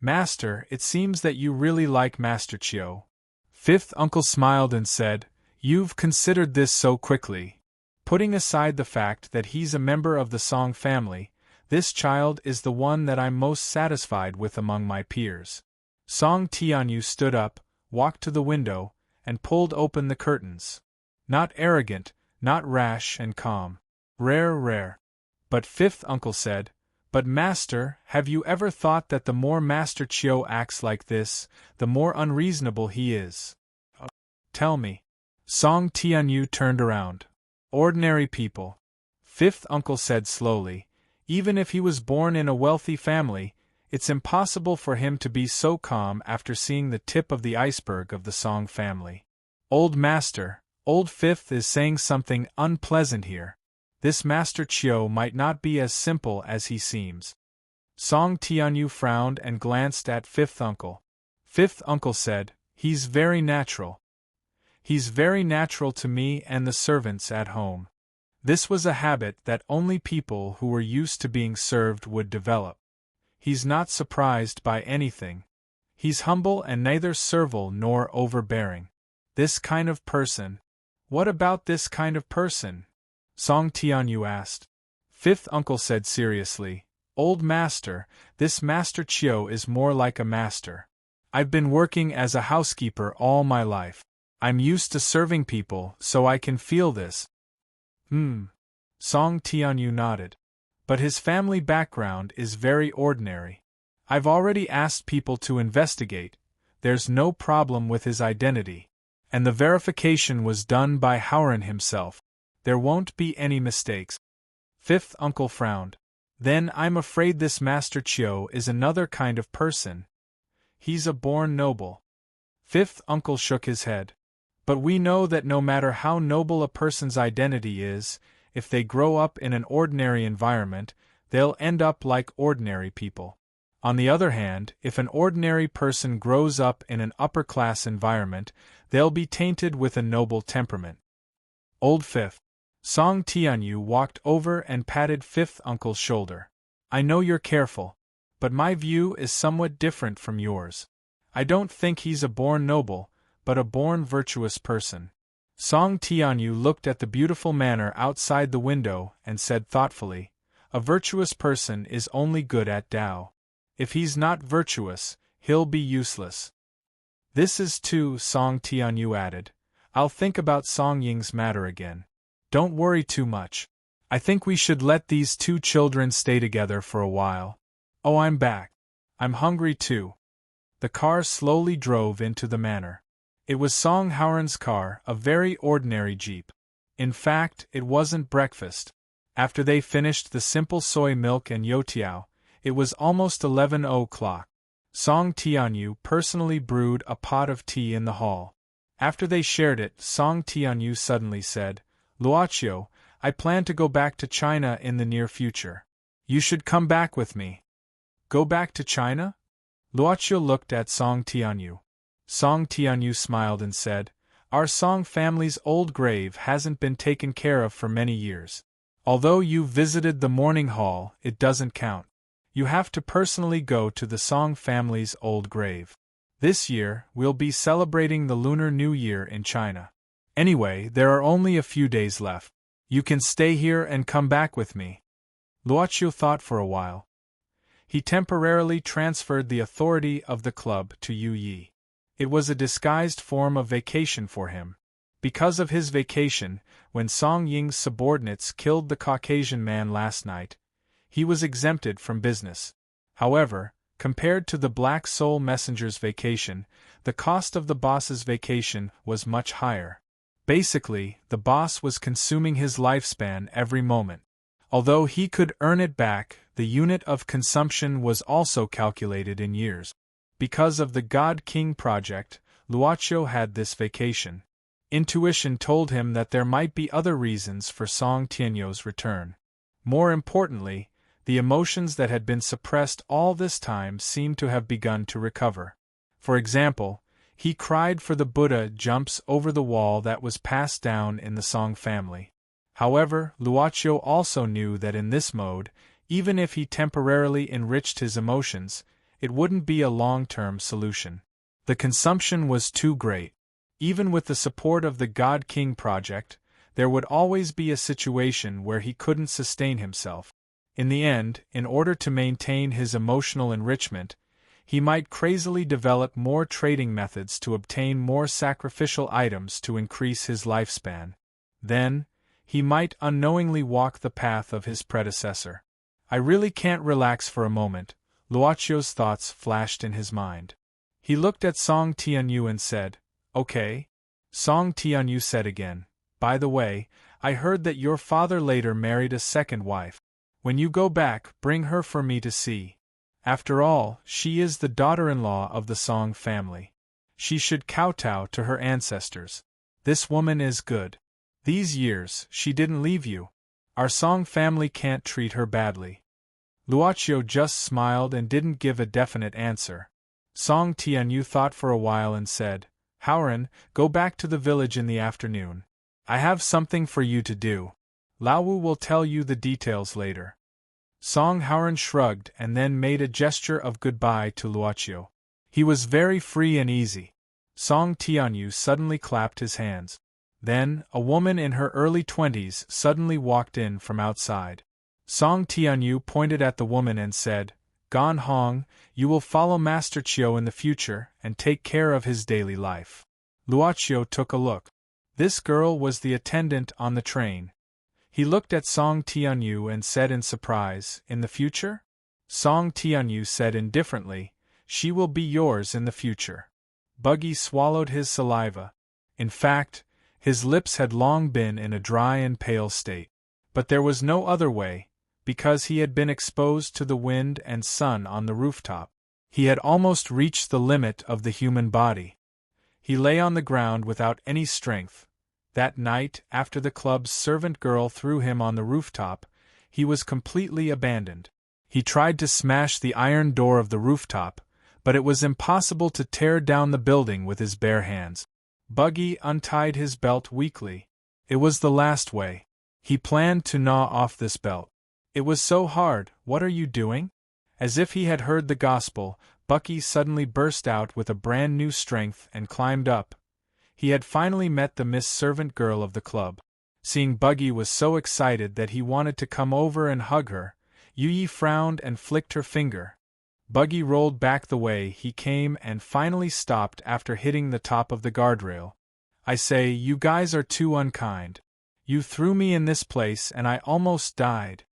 "Master, it seems that you really like Master Chiu." Fifth uncle smiled and said, "You've considered this so quickly. Putting aside the fact that he's a member of the Song family, this child is the one that I'm most satisfied with among my peers." Song Tianyu stood up, walked to the window, and pulled open the curtains. Not arrogant, not rash and calm. Rare. But fifth uncle said, "But master, have you ever thought that the more Master Chiu acts like this, the more unreasonable he is?" "Tell me." Song Tianyu turned around. "Ordinary people," fifth uncle said slowly. "Even if he was born in a wealthy family, it's impossible for him to be so calm after seeing the tip of the iceberg of the Song family. Old master, old fifth is saying something unpleasant here. This Master Chiu might not be as simple as he seems." Song Tianyu frowned and glanced at fifth uncle. Fifth uncle said, "He's very natural. He's very natural to me and the servants at home." This was a habit that only people who were used to being served would develop. "He's not surprised by anything. He's humble and neither servile nor overbearing. This kind of person." "What about this kind of person?" Song Tianyu asked. Fifth uncle said seriously, "Old master, this Master Chiu is more like a master. I've been working as a housekeeper all my life. I'm used to serving people, so I can feel this." Song Tianyu nodded. "But his family background is very ordinary. I've already asked people to investigate. There's no problem with his identity. And the verification was done by Howren himself. There won't be any mistakes." Fifth uncle frowned. "Then I'm afraid this Master Chiu is another kind of person. He's a born noble." Fifth uncle shook his head. "But we know that no matter how noble a person's identity is, if they grow up in an ordinary environment, they'll end up like ordinary people. On the other hand, if an ordinary person grows up in an upper-class environment, they'll be tainted with a noble temperament." Old Fifth. Song Tianyu walked over and patted fifth uncle's shoulder. "I know you're careful, but my view is somewhat different from yours. I don't think he's a born noble, but a born virtuous person." Song Tianyu looked at the beautiful manor outside the window and said thoughtfully, "A virtuous person is only good at Tao. If he's not virtuous, he'll be useless." "This is too," Song Tianyu added. "I'll think about Song Ying's matter again. Don't worry too much. I think we should let these two children stay together for a while. Oh, I'm back. I'm hungry too." The car slowly drove into the manor. It was Song Howren's car, a very ordinary jeep. In fact, it wasn't breakfast. After they finished the simple soy milk and youtiao, it was almost 11 o'clock. Song Tianyu personally brewed a pot of tea in the hall. After they shared it, Song Tianyu suddenly said, "Luoqiu, I plan to go back to China in the near future. You should come back with me." "Go back to China?" Luoqiu looked at Song Tianyu. Song Tianyu smiled and said, "Our Song family's old grave hasn't been taken care of for many years. Although you visited the mourning hall, it doesn't count. You have to personally go to the Song family's old grave. This year, we'll be celebrating the Lunar New Year in China. Anyway, there are only a few days left. You can stay here and come back with me." Luoqiu thought for a while. He temporarily transferred the authority of the club to Yu Yi. It was a disguised form of vacation for him. Because of his vacation, when Song Ying's subordinates killed the Caucasian man last night, he was exempted from business. However, compared to the Black Soul Messenger's vacation, the cost of the boss's vacation was much higher. Basically, the boss was consuming his lifespan every moment. Although he could earn it back, the unit of consumption was also calculated in years. Because of the God King project, Luoqiu had this vacation. Intuition told him that there might be other reasons for Song Tianyu's return. More importantly, the emotions that had been suppressed all this time seemed to have begun to recover. For example, he cried for the Buddha jumps over the wall that was passed down in the Song family. However, Luoqiu also knew that in this mode, even if he temporarily enriched his emotions, it wouldn't be a long-term solution. The consumption was too great. Even with the support of the God King project, there would always be a situation where he couldn't sustain himself. In the end, in order to maintain his emotional enrichment, he might crazily develop more trading methods to obtain more sacrificial items to increase his lifespan. Then, he might unknowingly walk the path of his predecessor. "I really can't relax for a moment," Luoqiu's thoughts flashed in his mind. He looked at Song Tianyu and said, "Okay." Song Tianyu said again, "By the way, I heard that your father later married a second wife. When you go back, bring her for me to see. After all, she is the daughter-in-law of the Song family. She should kowtow to her ancestors. This woman is good. These years, she didn't leave you. Our Song family can't treat her badly." Luoqiu just smiled and didn't give a definite answer. Song Tianyu thought for a while and said, "Haoran, go back to the village in the afternoon. I have something for you to do. Laowu will tell you the details later." Song Haoran shrugged and then made a gesture of goodbye to Luoqiu. He was very free and easy. Song Tianyu suddenly clapped his hands. Then, a woman in her early 20s suddenly walked in from outside. Song Tianyu pointed at the woman and said, "Gan Hong, you will follow Master Chiu in the future and take care of his daily life." Luoqiu took a look. This girl was the attendant on the train. He looked at Song Tianyu and said in surprise, "In the future?" Song Tianyu said indifferently, "She will be yours in the future." Buggy swallowed his saliva. In fact, his lips had long been in a dry and pale state. But there was no other way, because he had been exposed to the wind and sun on the rooftop. He had almost reached the limit of the human body. He lay on the ground without any strength. That night, after the club's servant girl threw him on the rooftop, he was completely abandoned. He tried to smash the iron door of the rooftop, but it was impossible to tear down the building with his bare hands. Buggy untied his belt weakly. It was the last way. He planned to gnaw off this belt. "It was so hard, what are you doing?" As if he had heard the gospel, Bucky suddenly burst out with a brand new strength and climbed up. He had finally met the Miss Servant Girl of the club. Seeing Buggy was so excited that he wanted to come over and hug her, Yu Yi frowned and flicked her finger. Buggy rolled back the way he came and finally stopped after hitting the top of the guardrail. "I say, you guys are too unkind. You threw me in this place and I almost died."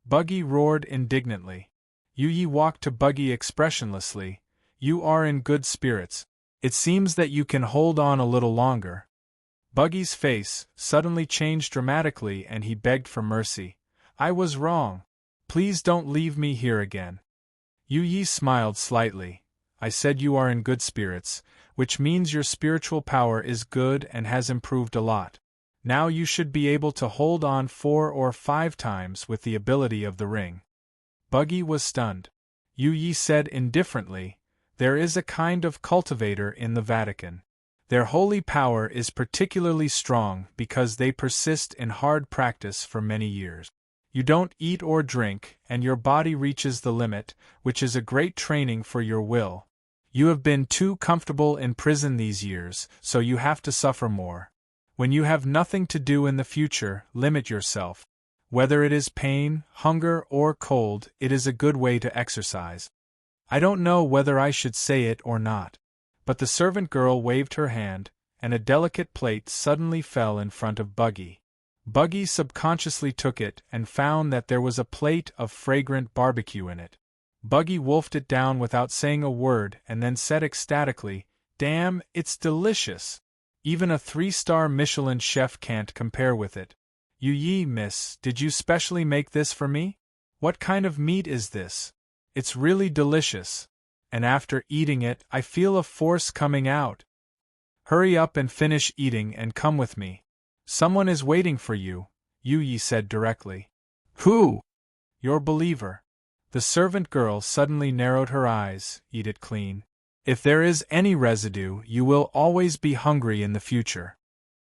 Buggy roared indignantly. Yu Yi walked to Buggy expressionlessly. "You are in good spirits. It seems that you can hold on a little longer." Buggy's face suddenly changed dramatically and he begged for mercy. I was wrong. Please don't leave me here again. Yu Yi smiled slightly. I said you are in good spirits, which means your spiritual power is good and has improved a lot. Now you should be able to hold on 4 or 5 times with the ability of the ring. Buggy was stunned. Yu Yi said indifferently, there is a kind of cultivator in the Vatican. Their holy power is particularly strong because they persist in hard practice for many years. You don't eat or drink, and your body reaches the limit, which is a great training for your will. You have been too comfortable in prison these years, so you have to suffer more. When you have nothing to do in the future, limit yourself. Whether it is pain, hunger, or cold, it is a good way to exercise. I don't know whether I should say it or not. But the servant girl waved her hand, and a delicate plate suddenly fell in front of Buggy. Buggy subconsciously took it and found that there was a plate of fragrant barbecue in it. Buggy wolfed it down without saying a word and then said ecstatically, "Damn, it's delicious! Even a 3-star Michelin chef can't compare with it. Yu Yi, miss, did you specially make this for me? What kind of meat is this? It's really delicious. And after eating it, I feel a force coming out. Hurry up and finish eating and come with me. Someone is waiting for you," Yu Yi said directly. "Who?" "Your believer." The servant girl suddenly narrowed her eyes. "Eat it clean. If there is any residue, you will always be hungry in the future."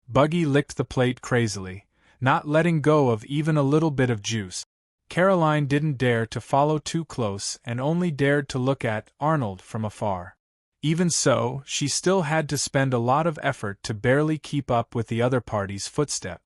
Buggy licked the plate crazily, not letting go of even a little bit of juice. Caroline didn't dare to follow too close and only dared to look at Arnold from afar. Even so, she still had to spend a lot of effort to barely keep up with the other party's footstep.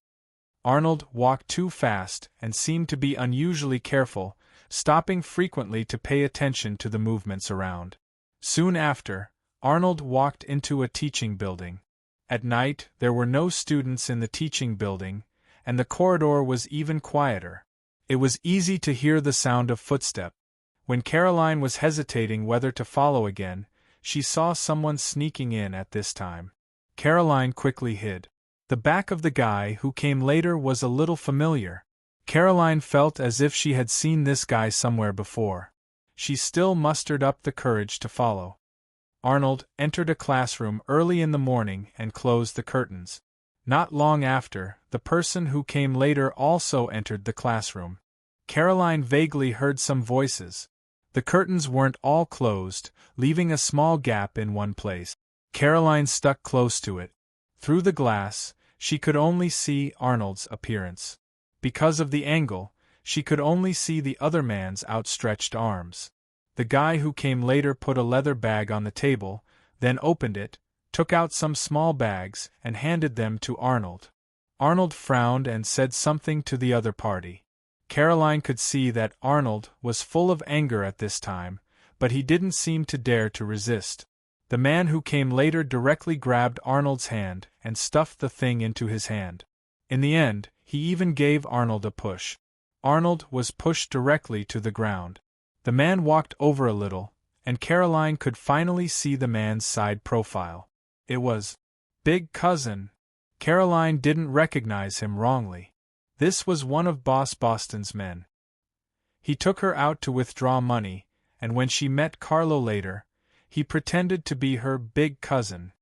Arnold walked too fast and seemed to be unusually careful, stopping frequently to pay attention to the movements around. Soon after, Arnold walked into a teaching building. At night, there were no students in the teaching building, and the corridor was even quieter. It was easy to hear the sound of footsteps. When Caroline was hesitating whether to follow again, she saw someone sneaking in at this time. Caroline quickly hid. The back of the guy who came later was a little familiar. Caroline felt as if she had seen this guy somewhere before. She still mustered up the courage to follow. Arnold entered a classroom early in the morning and closed the curtains. Not long after, the person who came later also entered the classroom. Caroline vaguely heard some voices. The curtains weren't all closed, leaving a small gap in one place. Caroline stuck close to it. Through the glass, she could only see Arnold's appearance. Because of the angle, she could only see the other man's outstretched arms. The guy who came later put a leather bag on the table, then opened it, took out some small bags, and handed them to Arnold. Arnold frowned and said something to the other party. Caroline could see that Arnold was full of anger at this time, but he didn't seem to dare to resist. The man who came later directly grabbed Arnold's hand and stuffed the thing into his hand. In the end, he even gave Arnold a push. Arnold was pushed directly to the ground. The man walked over a little, and Caroline could finally see the man's side profile. It was Big Cousin. Caroline didn't recognize him wrongly. This was one of Boss Boston's men. He took her out to withdraw money, and when she met Carlo later, he pretended to be her big cousin.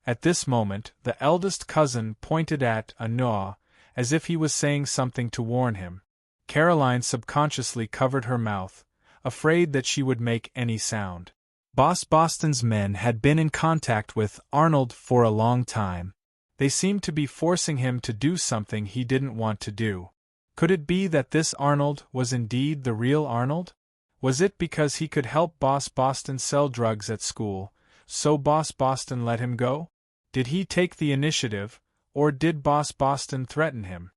At this moment, the eldest cousin pointed at Noah, as if he was saying something to warn him. Caroline subconsciously covered her mouth, afraid that she would make any sound. Boss Boston's men had been in contact with Arnold for a long time. They seemed to be forcing him to do something he didn't want to do. Could it be that this Arnold was indeed the real Arnold? Was it because he could help Boss Boston sell drugs at school, so Boss Boston let him go? Did he take the initiative, or did Boss Boston threaten him?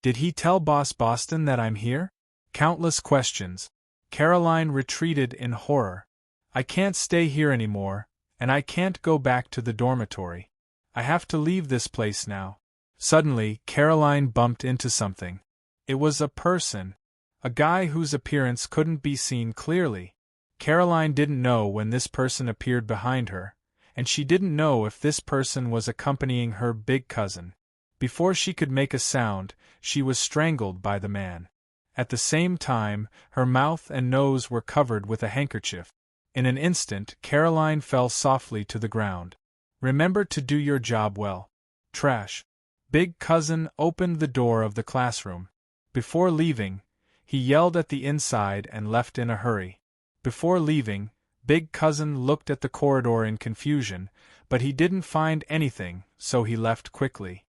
Did he tell Boss Boston that I'm here? Countless questions. Caroline retreated in horror. I can't stay here anymore, and I can't go back to the dormitory. I have to leave this place now. Suddenly, Caroline bumped into something. It was a person. A guy whose appearance couldn't be seen clearly. Caroline didn't know when this person appeared behind her, and she didn't know if this person was accompanying her big cousin. Before she could make a sound, she was strangled by the man. At the same time, her mouth and nose were covered with a handkerchief. In an instant, Caroline fell softly to the ground. Remember to do your job well. Trash. Big Cousin opened the door of the classroom. Before leaving, he yelled at the inside and left in a hurry. Before leaving, Big Cousin looked at the corridor in confusion, but he didn't find anything, so he left quickly.